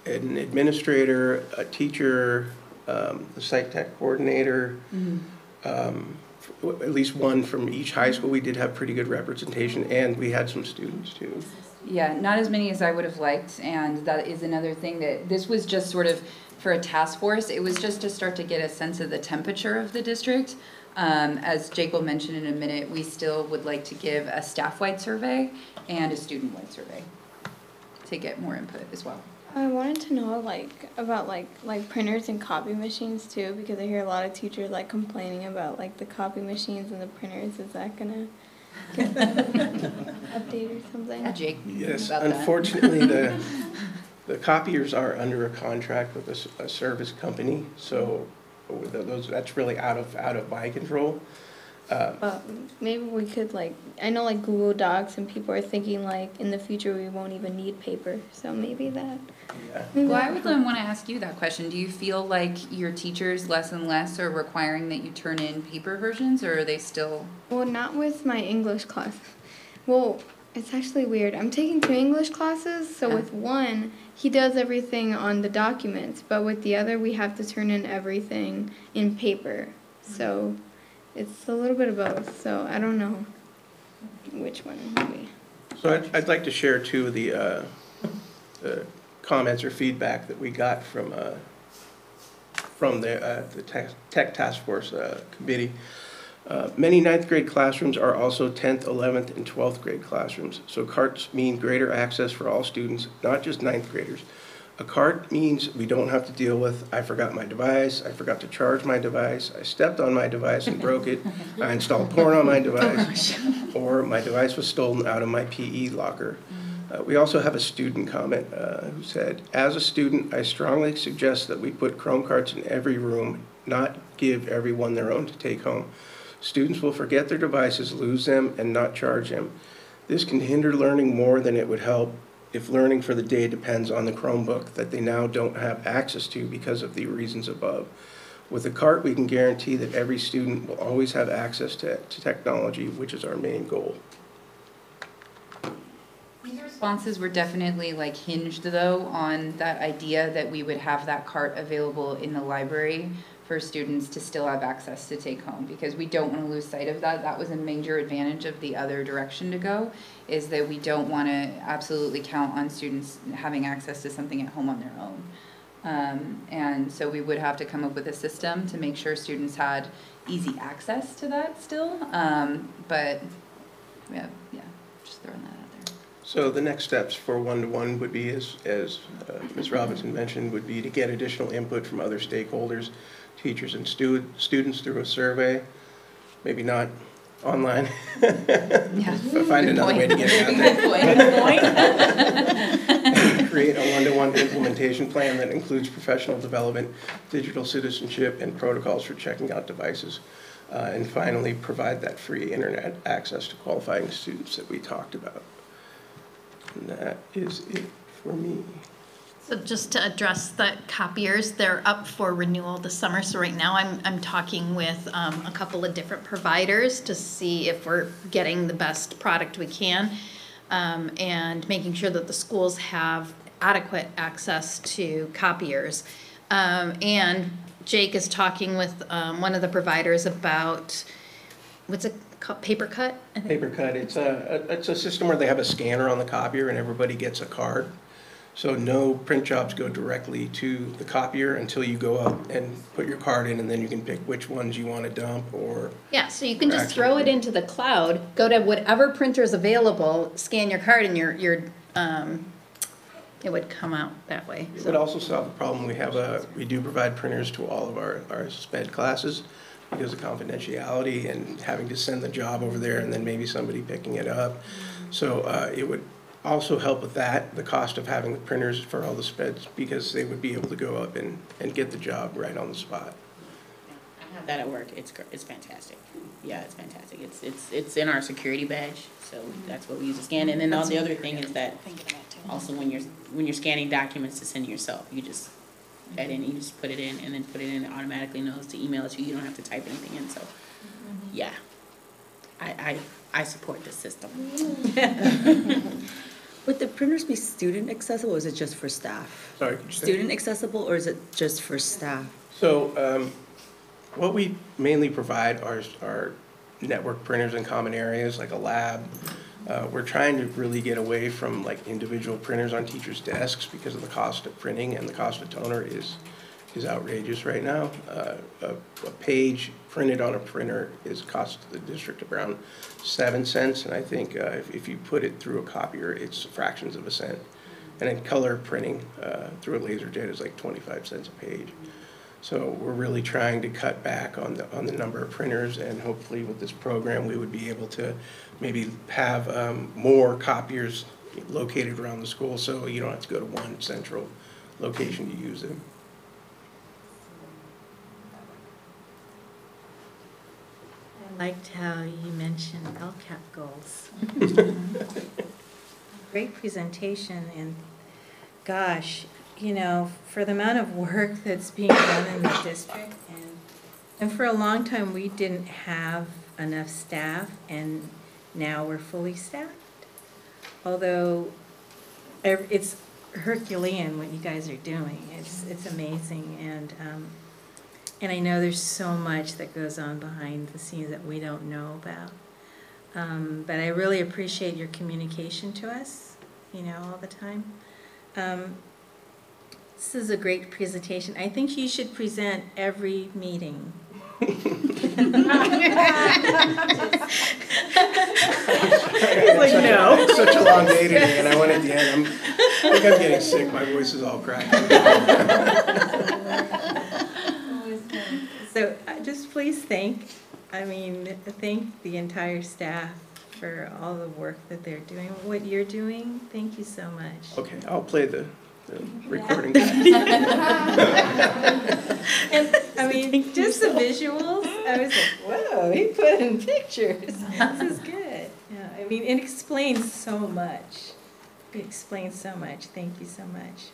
an administrator, a teacher, the site tech coordinator, at least one from each high school. We did have pretty good representation, and we had some students too. Yeah, not as many as I would have liked, and that is another thing that this was just sort of for a task force. It was just to start to get a sense of the temperature of the district. As Jake will mention in a minute, we still would like to give a staff-wide survey and a student-wide survey to get more input as well. I wanted to know about printers and copy machines too, because I hear a lot of teachers complaining about the copy machines and the printers. Is that gonna get update or something? Yeah, Jake. Yes, about unfortunately, the copiers are under a contract with a service company, so that's really out of my control. Maybe we could I know Google Docs, and people are thinking in the future we won't even need paper, so maybe that. Yeah. Well, I would want to ask you that question. Do you feel like your teachers less and less are requiring that you turn in paper versions, or are they still? Well, not with my English class. Well, it's actually weird. I'm taking 2 English classes, so with one, he does everything on the documents, but with the other, we have to turn in everything in paper. So it's a little bit of both, so I don't know which one would be. So I'd like to share two of the comments or feedback that we got from the Tech Task Force Committee. Many 9th grade classrooms are also 10th, 11th, and 12th grade classrooms. So carts mean greater access for all students, not just 9th graders. A cart means we don't have to deal with, I forgot my device, I forgot to charge my device, I stepped on my device and broke it, I installed porn on my device, or my device was stolen out of my PE locker. We also have a student comment who said, as a student, I strongly suggest that we put Chrome carts in every room, not give everyone their own to take home. Students will forget their devices, lose them, and not charge them. This can hinder learning more than it would help if learning for the day depends on the Chromebook that they now don't have access to because of the reasons above. With a cart, we can guarantee that every student will always have access to technology, which is our main goal. These are responses were definitely like hinged though on that idea that we would have that cart available in the library for students to still have access to take home, because we don't want to lose sight of that. That was a major advantage of the other direction to go, is that we don't want to absolutely count on students having access to something at home on their own. And so we would have to come up with a system to make sure students had easy access to that still. But yeah, just throwing that out there. So the next steps for one-to-one would be, as Ms. Robinson mentioned, would be to get additional input from other stakeholders, teachers and students through a survey, maybe not online. Yeah. But find another way to get it out there. Create a one-to-one implementation plan that includes professional development, digital citizenship, and protocols for checking out devices. And finally, provide that free internet access to qualifying students that we talked about. And that is it for me. So just to address the copiers, they're up for renewal this summer. So right now I'm talking with a couple of different providers to see if we're getting the best product we can, and making sure that the schools have adequate access to copiers. And Jake is talking with one of the providers about, what's it called, paper cut? Paper cut, it's a system where they have a scanner on the copier and everybody gets a card. So no print jobs go directly to the copier until you go up and put your card in, and then you can pick which ones you want to dump or... Yeah, so you can just throw it into the cloud, go to whatever printer is available, scan your card, and it would come out that way. It would also solve the problem. We do provide printers to all of our SPED classes because of confidentiality and having to send the job over there and then maybe somebody picking it up. So it would also help with that, the cost of having the printers for all the SPEDs, because they would be able to go up and get the job right on the spot. I have that at work. It's fantastic. Yeah, it's fantastic. It's in our security badge, so that's what we use to scan. And then all the other thing is that also when you're scanning documents to send to yourself, you just add in, you just put it in, and then put it in. It automatically knows to email it to you. You don't have to type anything in. So, yeah, I support this system. Would the printers be student accessible, or is it just for staff? Sorry, student accessible, or is it just for staff? So what we mainly provide are network printers in common areas, like a lab. We're trying to really get away from like individual printers on teachers' desks because of the cost of printing, and the cost of toner is outrageous right now. A page printed on a printer costs the district around 7 cents, and I think if you put it through a copier, it's fractions of a cent. And then color printing through a laser jet is like 25 cents a page. So we're really trying to cut back on the number of printers, and hopefully with this program we would be able to maybe have more copiers located around the school, so you don't have to go to one central location to use them. I liked how you mentioned LCAP goals. Great presentation, and gosh, you know, for the amount of work that's being done in the district, and for a long time we didn't have enough staff, and now we're fully staffed. Although it's Herculean what you guys are doing. It's amazing, and I know there's so much that goes on behind the scenes that we don't know about. But I really appreciate your communication to us, you know, all the time. This is a great presentation. I think you should present every meeting. Like, no. It's such a long day today, and I went at the end. I think I'm getting sick. My voice is all cracked. So just please thank the entire staff for all the work that they're doing, what you're doing. Thank you so much. Okay, I'll play the recording. And I mean, just the visuals, I was like, whoa, he put in pictures. This is good. Yeah, I mean, it explains so much. It explains so much. Thank you so much.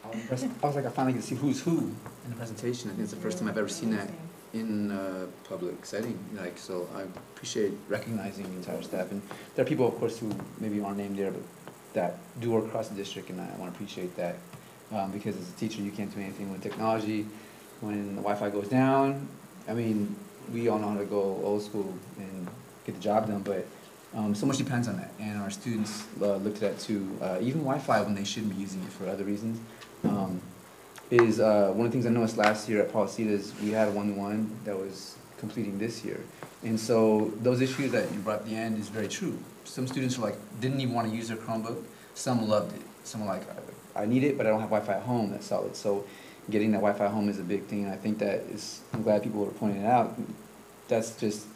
I was like, I finally get to see who's who in the presentation. I think it's the first time I've ever seen that in a public setting, like, so I appreciate recognizing the entire staff. And there are people, of course, who maybe aren't named there, but that do work across the district, and I want to appreciate that. Because as a teacher, you can't do anything with technology. When the Wi-Fi goes down, I mean, we all know how to go old school and get the job done, but so much depends on that. And our students look to that too. Even Wi-Fi, when they shouldn't be using it for other reasons, is one of the things I noticed last year at Paulicitas. We had a one-to-one that was completing this year. And so those issues that you brought at the end is very true. Some students were like, didn't even want to use their Chromebook. Some loved it. Some were like, I need it, but I don't have Wi-Fi at home that's solid. So getting that Wi-Fi at home is a big thing. And I think that is, I'm glad people are pointing it out. That's just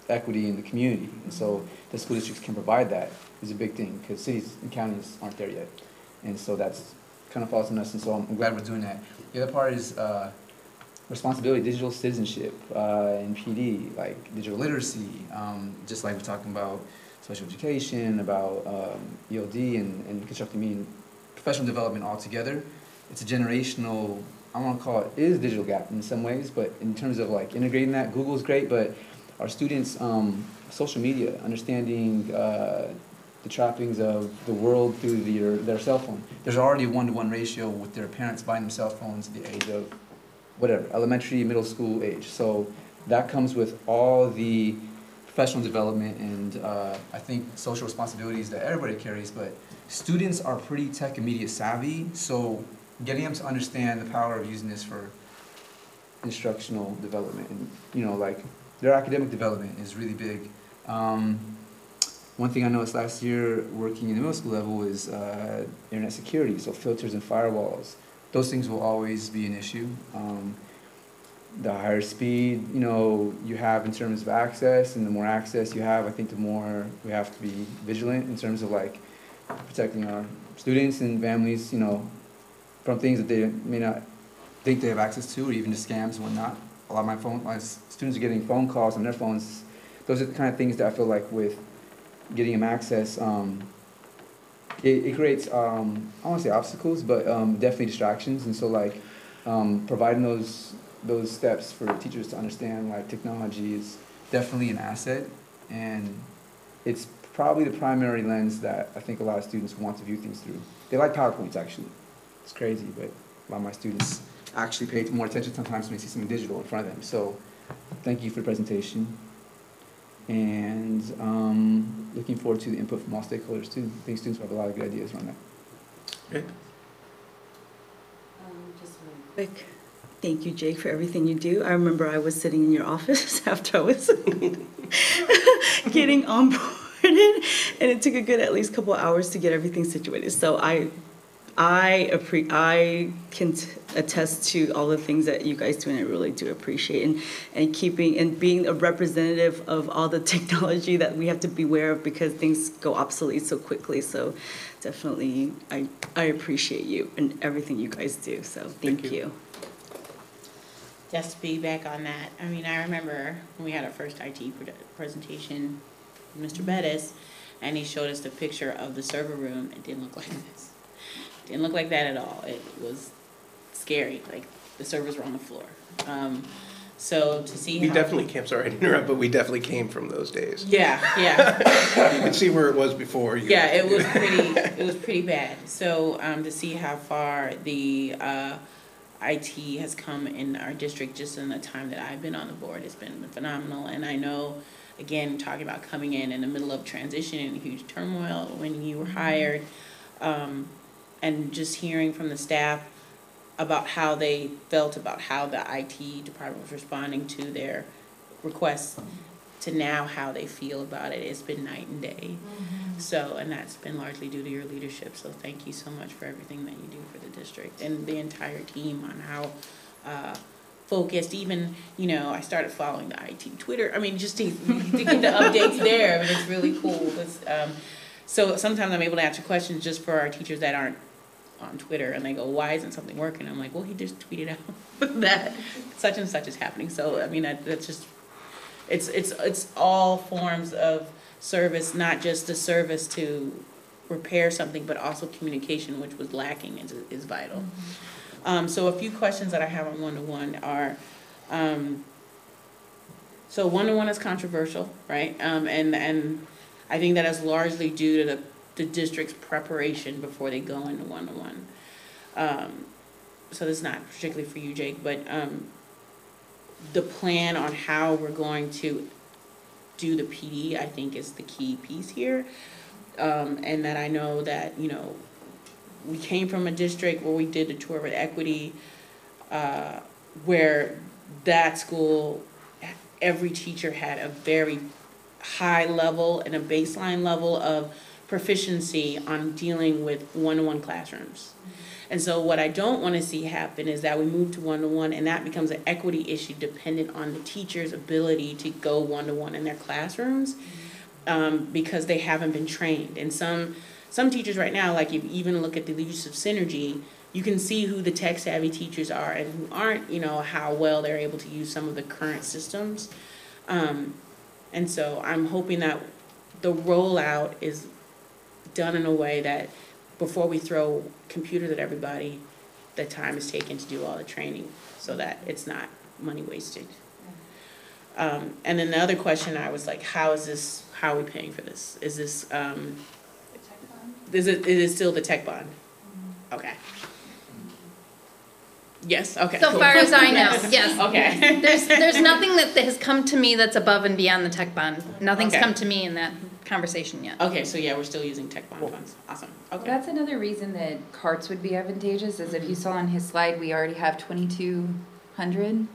equity in the community. And so the school districts can provide that is a big thing, because cities and counties aren't there yet. And so that's kind of falls on us, and so I'm glad we're doing that. The other part is responsibility, digital citizenship, and PD, like digital literacy, just like we're talking about special education, about ELD and constructive meaning, professional development altogether. It's a generational, I want to call it, is a digital gap in some ways, but in terms of like integrating that, Google's great, but our students, social media, understanding the trappings of the world through their cell phone. There's already a 1-to-1 ratio with their parents buying them cell phones at the age of whatever, elementary, middle school age. So that comes with all the professional development and I think social responsibilities that everybody carries, but students are pretty tech and media savvy, so getting them to understand the power of using this for instructional development and, you know, like their academic development is really big. One thing I noticed last year working in the middle school level is internet security, so filters and firewalls. Those things will always be an issue. The higher speed, you know, you have in terms of access, and the more access you have, I think the more we have to be vigilant in terms of like protecting our students and families, you know, from things that they may not think they have access to, or even to scams and whatnot. A lot of my students are getting phone calls on their phones. Those are the kind of things that I feel like with getting them access, it creates, I don't want to say obstacles, but definitely distractions. And so like providing those steps for teachers to understand like technology is definitely an asset, and it's probably the primary lens that I think a lot of students want to view things through. They like PowerPoints actually. It's crazy, but a lot of my students actually pay more attention sometimes when they see something digital in front of them. So thank you for the presentation. And looking forward to the input from all stakeholders too. I think students have a lot of good ideas around that. Okay. Just really quick. Thank you, Jake, for everything you do. I remember I was sitting in your office after I was getting onboarded, and it took a good at least couple of hours to get everything situated. So I can attest to all the things that you guys do, and I really do appreciate and keeping and being a representative of all the technology that we have to beware of, because things go obsolete so quickly. So definitely, I appreciate you and everything you guys do. So thank you. Just to feedback on that, I mean, I remember when we had our first IT presentation with Mr. Bettis, and he showed us the picture of the server room. It didn't look like this. Didn't look like that at all. It was scary. Like the servers were on the floor. So to see we definitely came. Sorry to interrupt, but we definitely came from those days. Yeah, yeah. You can see where it was before. Yeah, it was pretty. It was pretty bad. So to see how far the IT has come in our district just in the time that I've been on the board, it's been phenomenal. And I know, again, talking about coming in the middle of transition and huge turmoil when you were hired. And just hearing from the staff about how they felt about how the IT department was responding to their requests to now how they feel about it, it's been night and day. So, and that's been largely due to your leadership. So thank you so much for everything that you do for the district and the entire team on how focused, even, you know, I started following the IT Twitter. I mean, just to get the updates there. I mean, it's really cool. It's, so sometimes I'm able to answer questions just for our teachers that aren't on Twitter, and they go, why isn't something working? I'm like, well, he just tweeted out that such and such is happening. So I mean, that's just, it's all forms of service, not just a service to repair something, but also communication, which was lacking, is vital. So a few questions that I have on one-to-one are, So one-to-one is controversial, right? And I think that is largely due to the district's preparation before they go into one-to-one. So this is not particularly for you, Jake, but the plan on how we're going to do the PD, I think, is the key piece here. And that I know that, you know, we came from a district where we did the tour with equity, where that school, every teacher had a very high level and a baseline level of proficiency on dealing with one-to-one classrooms. And so what I don't want to see happen is that we move to one-to-one and that becomes an equity issue dependent on the teacher's ability to go one-to-one in their classrooms, because they haven't been trained. And some teachers right now, like if you even look at the use of synergy, you can see who the tech-savvy teachers are and who aren't, you know, how well they're able to use some of the current systems. And so I'm hoping that the rollout is done in a way that before we throw computers at everybody, the time is taken to do all the training so that it's not money wasted. And then the other question, I was like, how are we paying for this? Is this, is it still the tech bond? Okay. Yes, okay. So cool. far as I know, yes. Okay. There's nothing that has come to me that's above and beyond the tech bond. Nothing's Okay. come to me in that conversation yet. Okay, so yeah, we're still using tech bond funds. Awesome. Okay. That's another reason that carts would be advantageous, is if you saw on his slide, we already have 2,200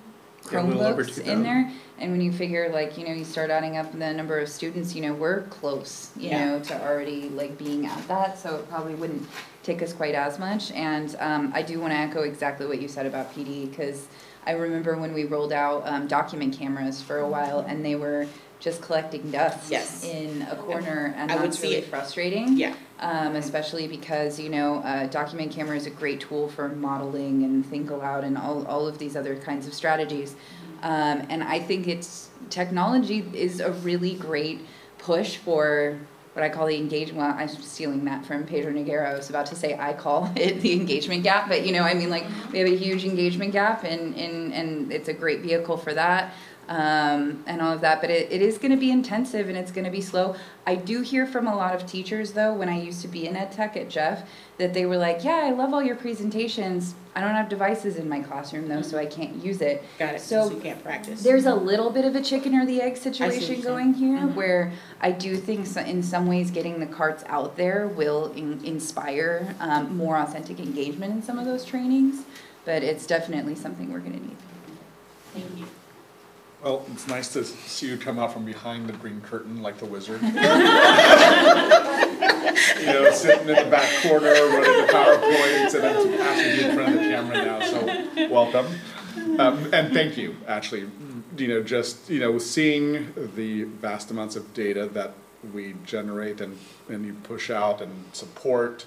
Yeah, a little over Chromebooks 2,000. in there. And when you figure, like, you know, you start adding up the number of students, you know, we're close, you Yeah. know, to already, like, being at that. So it probably wouldn't take us quite as much. And I do want to echo exactly what you said about PD, because I remember when we rolled out document cameras for a while, and they were just collecting dust Yes. in a corner, and I would that's see really it. frustrating. Yeah. Especially because, you know, document camera is a great tool for modeling and think aloud and all of these other kinds of strategies. And I think technology is a really great push for what I call the engagement. Well, I'm stealing that from Pedro Noguera. I was about to say I call it the engagement gap, but you know, I mean, like, we have a huge engagement gap, and it's a great vehicle for that. And all of that, but it is going to be intensive and it's going to be slow. I do hear from a lot of teachers, though, when I used to be in ed tech at Jeff, that they were like, yeah, I love all your presentations. I don't have devices in my classroom, though, so I can't use it. Got it. So So you can't practice. there's a little bit of a chicken or the egg situation you're going saying. here, where I do think in some ways getting the carts out there will inspire more authentic engagement in some of those trainings, but it's definitely something we're going to need. Thank you. Well, it's nice to see you come out from behind the green curtain like the wizard. You know, sitting in the back corner, running the PowerPoints, and I'm asking you in front of the camera now, so welcome. And thank you, actually. You know, just, you know, seeing the vast amounts of data that we generate and you push out and support,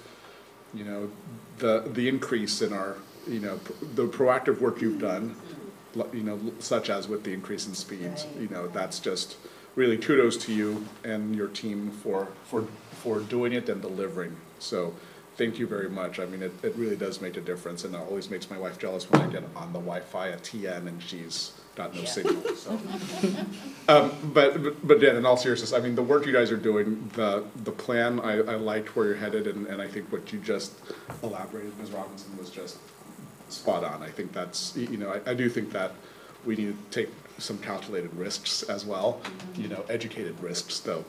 you know, the increase in our, you know, the proactive work you've done, you know, such as with the increase in speeds, you know, that's just really kudos to you and your team for doing it and delivering. So thank you very much. I mean, it really does make a difference, and it always makes my wife jealous when I get on the Wi-Fi at TN and she's got no signal. So, but Dan, in all seriousness, I mean, the work you guys are doing, the plan, I liked where you're headed, and I think what you just elaborated, Ms. Robinson, was just spot on. I think that's, you know, I do think that we need to take some calculated risks as well, you know, educated risks though.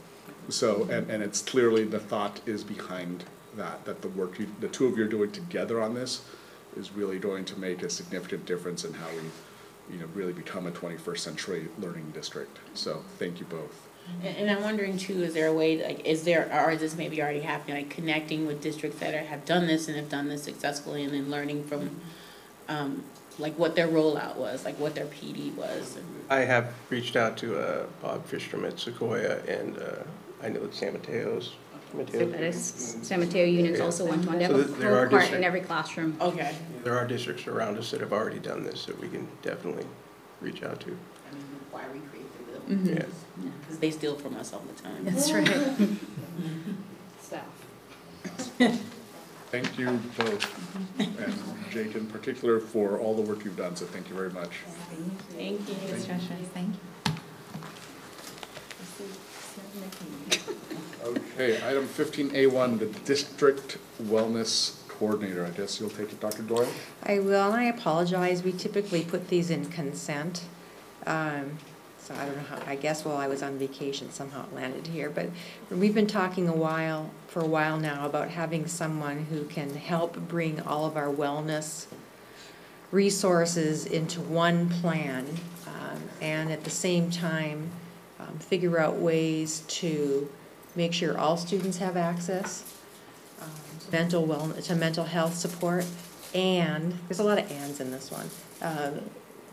So, and it's clearly the thought is behind that the work the two of you are doing together on this is really going to make a significant difference in how we, you know, really become a 21st century learning district. So thank you both. And I'm wondering too, is there a way, like, or is this maybe already happening, like connecting with districts that have done this and have done this successfully, and then learning from, like what their rollout was, like what their PD was? I have reached out to Bob Fishstrom at Sequoia, and I know that San Mateo's. San Mateo Union's also one-to-one. They have a full cart in every classroom. Okay. There are districts around us that have already done this that we can definitely reach out to. I mean, why recreate the wheel? Yeah. Because they steal from us all the time. That's right. Thank you both, and Jake in particular, for all the work you've done, so thank you very much. Thank you. Thank you. Okay, item 15A1, the District Wellness Coordinator. I guess you'll take it, Dr. Doyle? I will, and I apologize. We typically put these in consent. So I don't know how, I guess while I was on vacation, somehow it landed here. But we've been talking for a while now about having someone who can help bring all of our wellness resources into one plan, and at the same time figure out ways to make sure all students have access to mental health support. And there's a lot of ands in this one.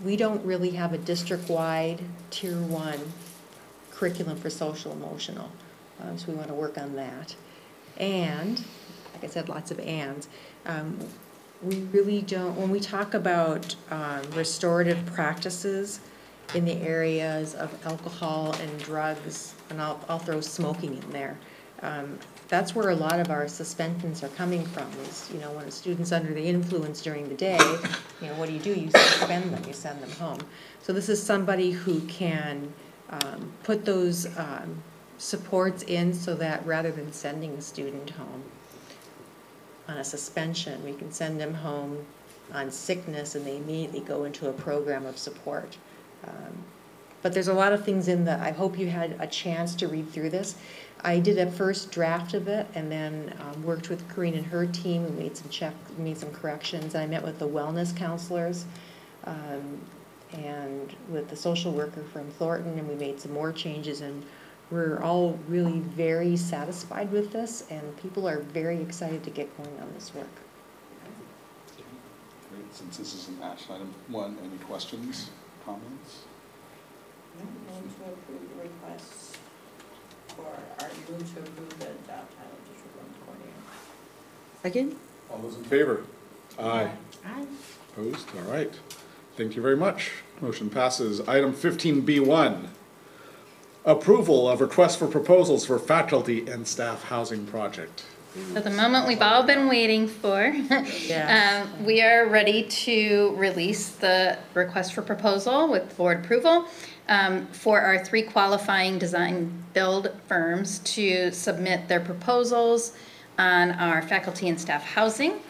We don't really have a district-wide Tier 1 curriculum for social emotional, so we want to work on that. And, like I said, lots of ands. We really don't, when we talk about restorative practices in the areas of alcohol and drugs, and I'll throw smoking in there, that's where a lot of our suspensions are coming from, is, you know, when a student's under the influence during the day, you know, what do? You suspend them, you send them home. So this is somebody who can put those supports in so that rather than sending a student home on a suspension, we can send them home on sickness and they immediately go into a program of support. But there's a lot of things in I hope you had a chance to read through this. I did a first draft of it and then worked with Corinne and her team. We made some corrections. I met with the wellness counselors and with the social worker from Thornton, and we made some more changes, and we're all really very satisfied with this, and people are very excited to get going on this work. Great. Since this is an action item 1, any questions, comments? Motion to approve the request move to approve the job title district wellness coordinator. Second? All those in favor? Aye. Aye. Opposed? All right. Thank you very much. Motion passes. Item 15B1, approval of request for proposals for faculty and staff housing project. So the moment we've all been waiting for. We are ready to release the request for proposal with board approval for our 3 qualifying design build firms to submit their proposals on our faculty and staff housing.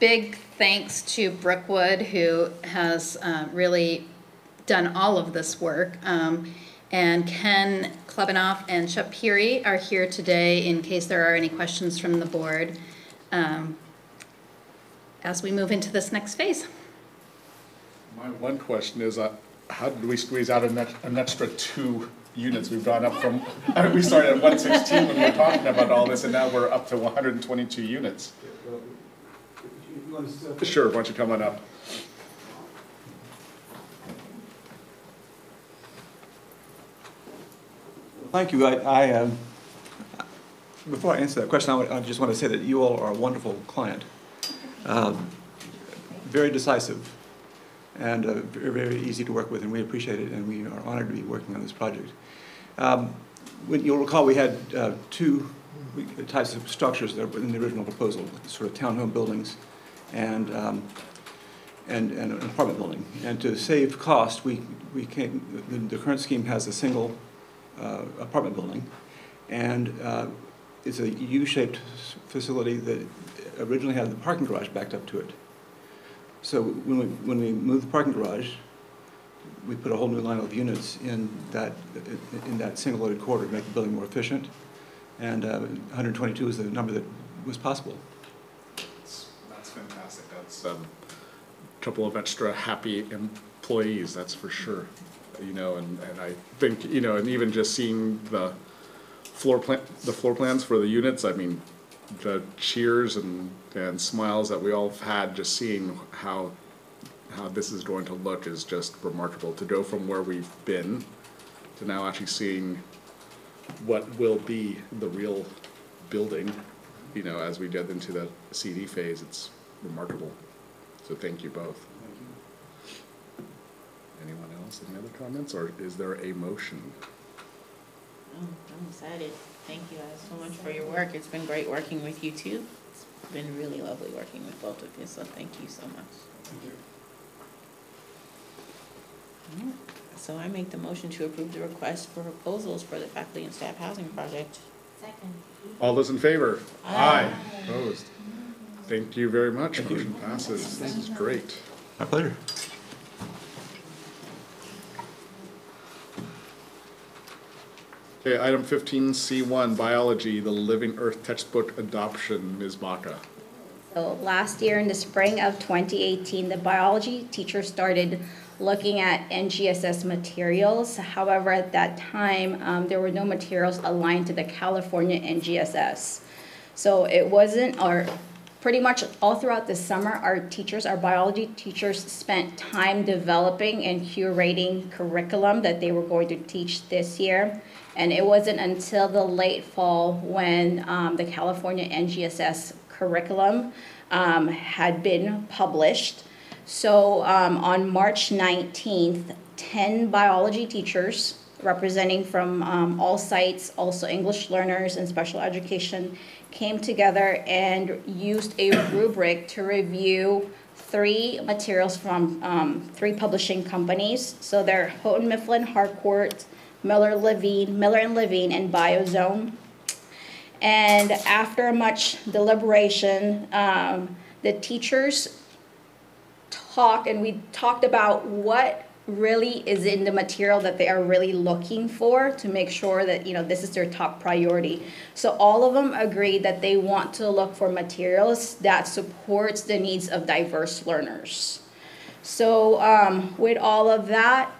Big thanks to Brookwood, who has really done all of this work. And Ken Klebanoff and Shapiri are here today in case there are any questions from the board as we move into this next phase. My one question is, how did we squeeze out an extra 2 units? We've gone up from, we started at 116 when we were talking about all this, and now we're up to 122 units. Sure, why don't you come on up? Thank you. Before I answer that question, I just want to say that you all are a wonderful client. Very decisive and very, very easy to work with, and we appreciate it, and we are honored to be working on this project. You'll recall we had 2 types of structures that were in the original proposal, sort of townhome buildings and an apartment building. And to save cost, the current scheme has a single apartment building, and it's a U-shaped facility that originally had the parking garage backed up to it. So when we moved the parking garage, we put a whole new line of units in that single loaded corridor to make the building more efficient, and 122 is the number that was possible. That's fantastic. That's a couple of extra happy employees, that's for sure. You know, and I think, you know, and even just seeing the floor plans for the units, I mean, the cheers and smiles that we all have had just seeing how this is going to look is just remarkable. To go from where we've been to now actually seeing what will be the real building, you know, as we get into the CD phase, it's remarkable. So thank you both. Anyone else? Any other comments, or is there a motion? Oh, I'm excited. Thank you guys so much for your work. It's been great working with you too. It's been really lovely working with both of you, so thank you so much. Thank you. So I make the motion to approve the request for proposals for the faculty and staff housing project. Second. All those in favor? Aye. Opposed? Thank you very much. Motion passes. This is great. My pleasure. Okay, item 15C1, biology, the Living Earth textbook adoption. Ms. Baca. So last year in the spring of 2018, the biology teacher started looking at NGSS materials. However, at that time, there were no materials aligned to the California NGSS. So it wasn't, or pretty much all throughout the summer, our biology teachers spent time developing and curating curriculum that they were going to teach this year. And it wasn't until the late fall when the California NGSS curriculum had been published. So on March 19th, 10 biology teachers representing from all sites, also English learners and special education, came together and used a rubric to review 3 materials from 3 publishing companies. So they're Houghton Mifflin Harcourt, Miller and Levine, and Biozone. And after much deliberation, the teachers we talked about what really is in the material that they are really looking for to make sure that, this is their top priority. So all of them agreed that they want to look for materials that supports the needs of diverse learners. So with all of that,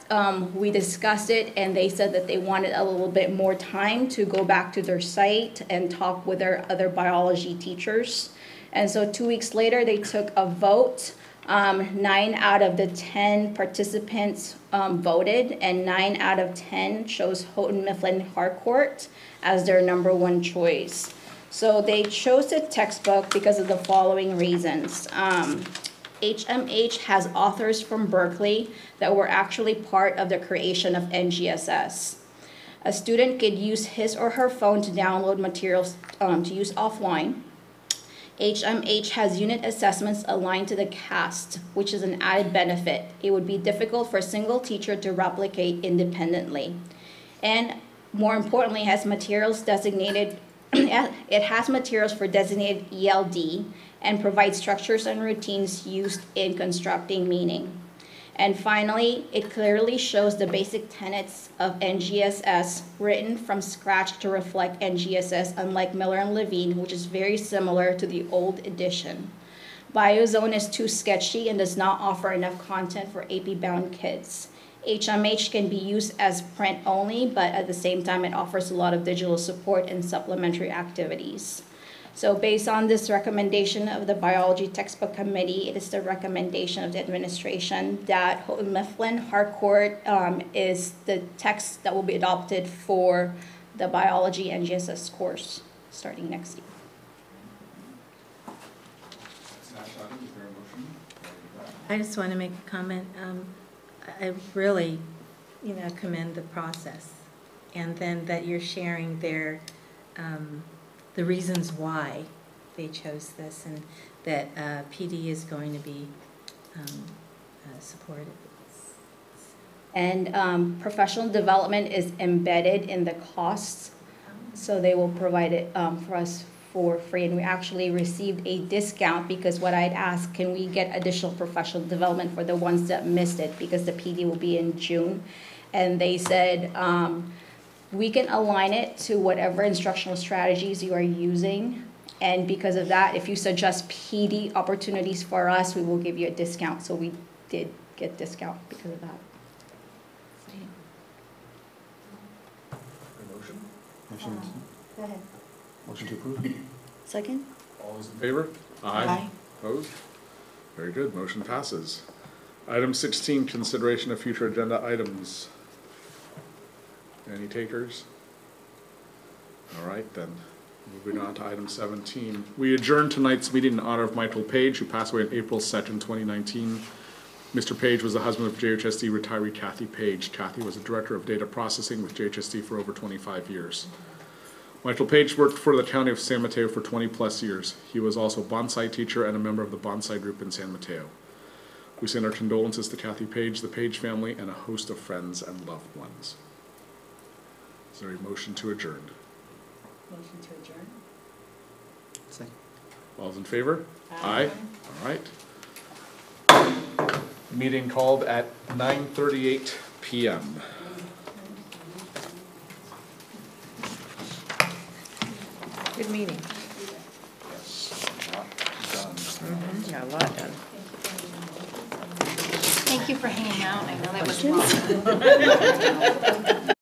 we discussed it, and they said that they wanted a little bit more time to go back to their site and talk with their other biology teachers. And so 2 weeks later, they took a vote. 9 out of the 10 participants voted, and 9 out of 10 chose Houghton Mifflin Harcourt as their #1 choice. So they chose the textbook because of the following reasons. HMH has authors from Berkeley that were actually part of the creation of NGSS. A student could use his or her phone to download materials to use offline. HMH has unit assessments aligned to the CAST, which is an added benefit. It would be difficult for a single teacher to replicate independently. And more importantly, has materials designated, it has materials for designated ELD and provides structures and routines used in constructing meaning. And finally, it clearly shows the basic tenets of NGSS written from scratch to reflect NGSS, unlike Miller and Levine, which is very similar to the old edition. Biozone is too sketchy and does not offer enough content for AP-bound kids. HMH can be used as print only, but at the same time, it offers a lot of digital support and supplementary activities. So based on this recommendation of the Biology Textbook Committee, it is the recommendation of the administration that Houghton Mifflin Harcourt is the text that will be adopted for the Biology NGSS course starting next year. I just want to make a comment. I really, commend the process, and then that you're sharing their the reasons why they chose this, and that PD is going to be supportive. And professional development is embedded in the costs, so they will provide it for us for free. And we actually received a discount because what I'd asked, can we get additional professional development for the ones that missed it, because the PD will be in June. And they said, we can align it to whatever instructional strategies you are using. And because of that, if you suggest PD opportunities for us, we will give you a discount. So we did get discount because of that. Motion? Go ahead. Motion to approve? Second? All those in favor? Aye. Opposed? Very good, motion passes. Item 16, consideration of future agenda items. Any takers? All right, then, moving on to item 17. We adjourn tonight's meeting in honor of Michael Page, who passed away on April 2nd, 2019. Mr. Page was the husband of JHSD retiree Kathy Page. Kathy was a director of data processing with JHSD for over 25 years. Michael Page worked for the county of San Mateo for 20 plus years. He was also a bonsai teacher and a member of the bonsai group in San Mateo. We send our condolences to Kathy Page, the Page family, and a host of friends and loved ones. Is there a motion to adjourn? Motion to adjourn. Second. All's in favor? Aye. All right. Meeting called at 9:38 p.m. Good meeting. Yeah, a lot done. Thank you for hanging out. I know that was long.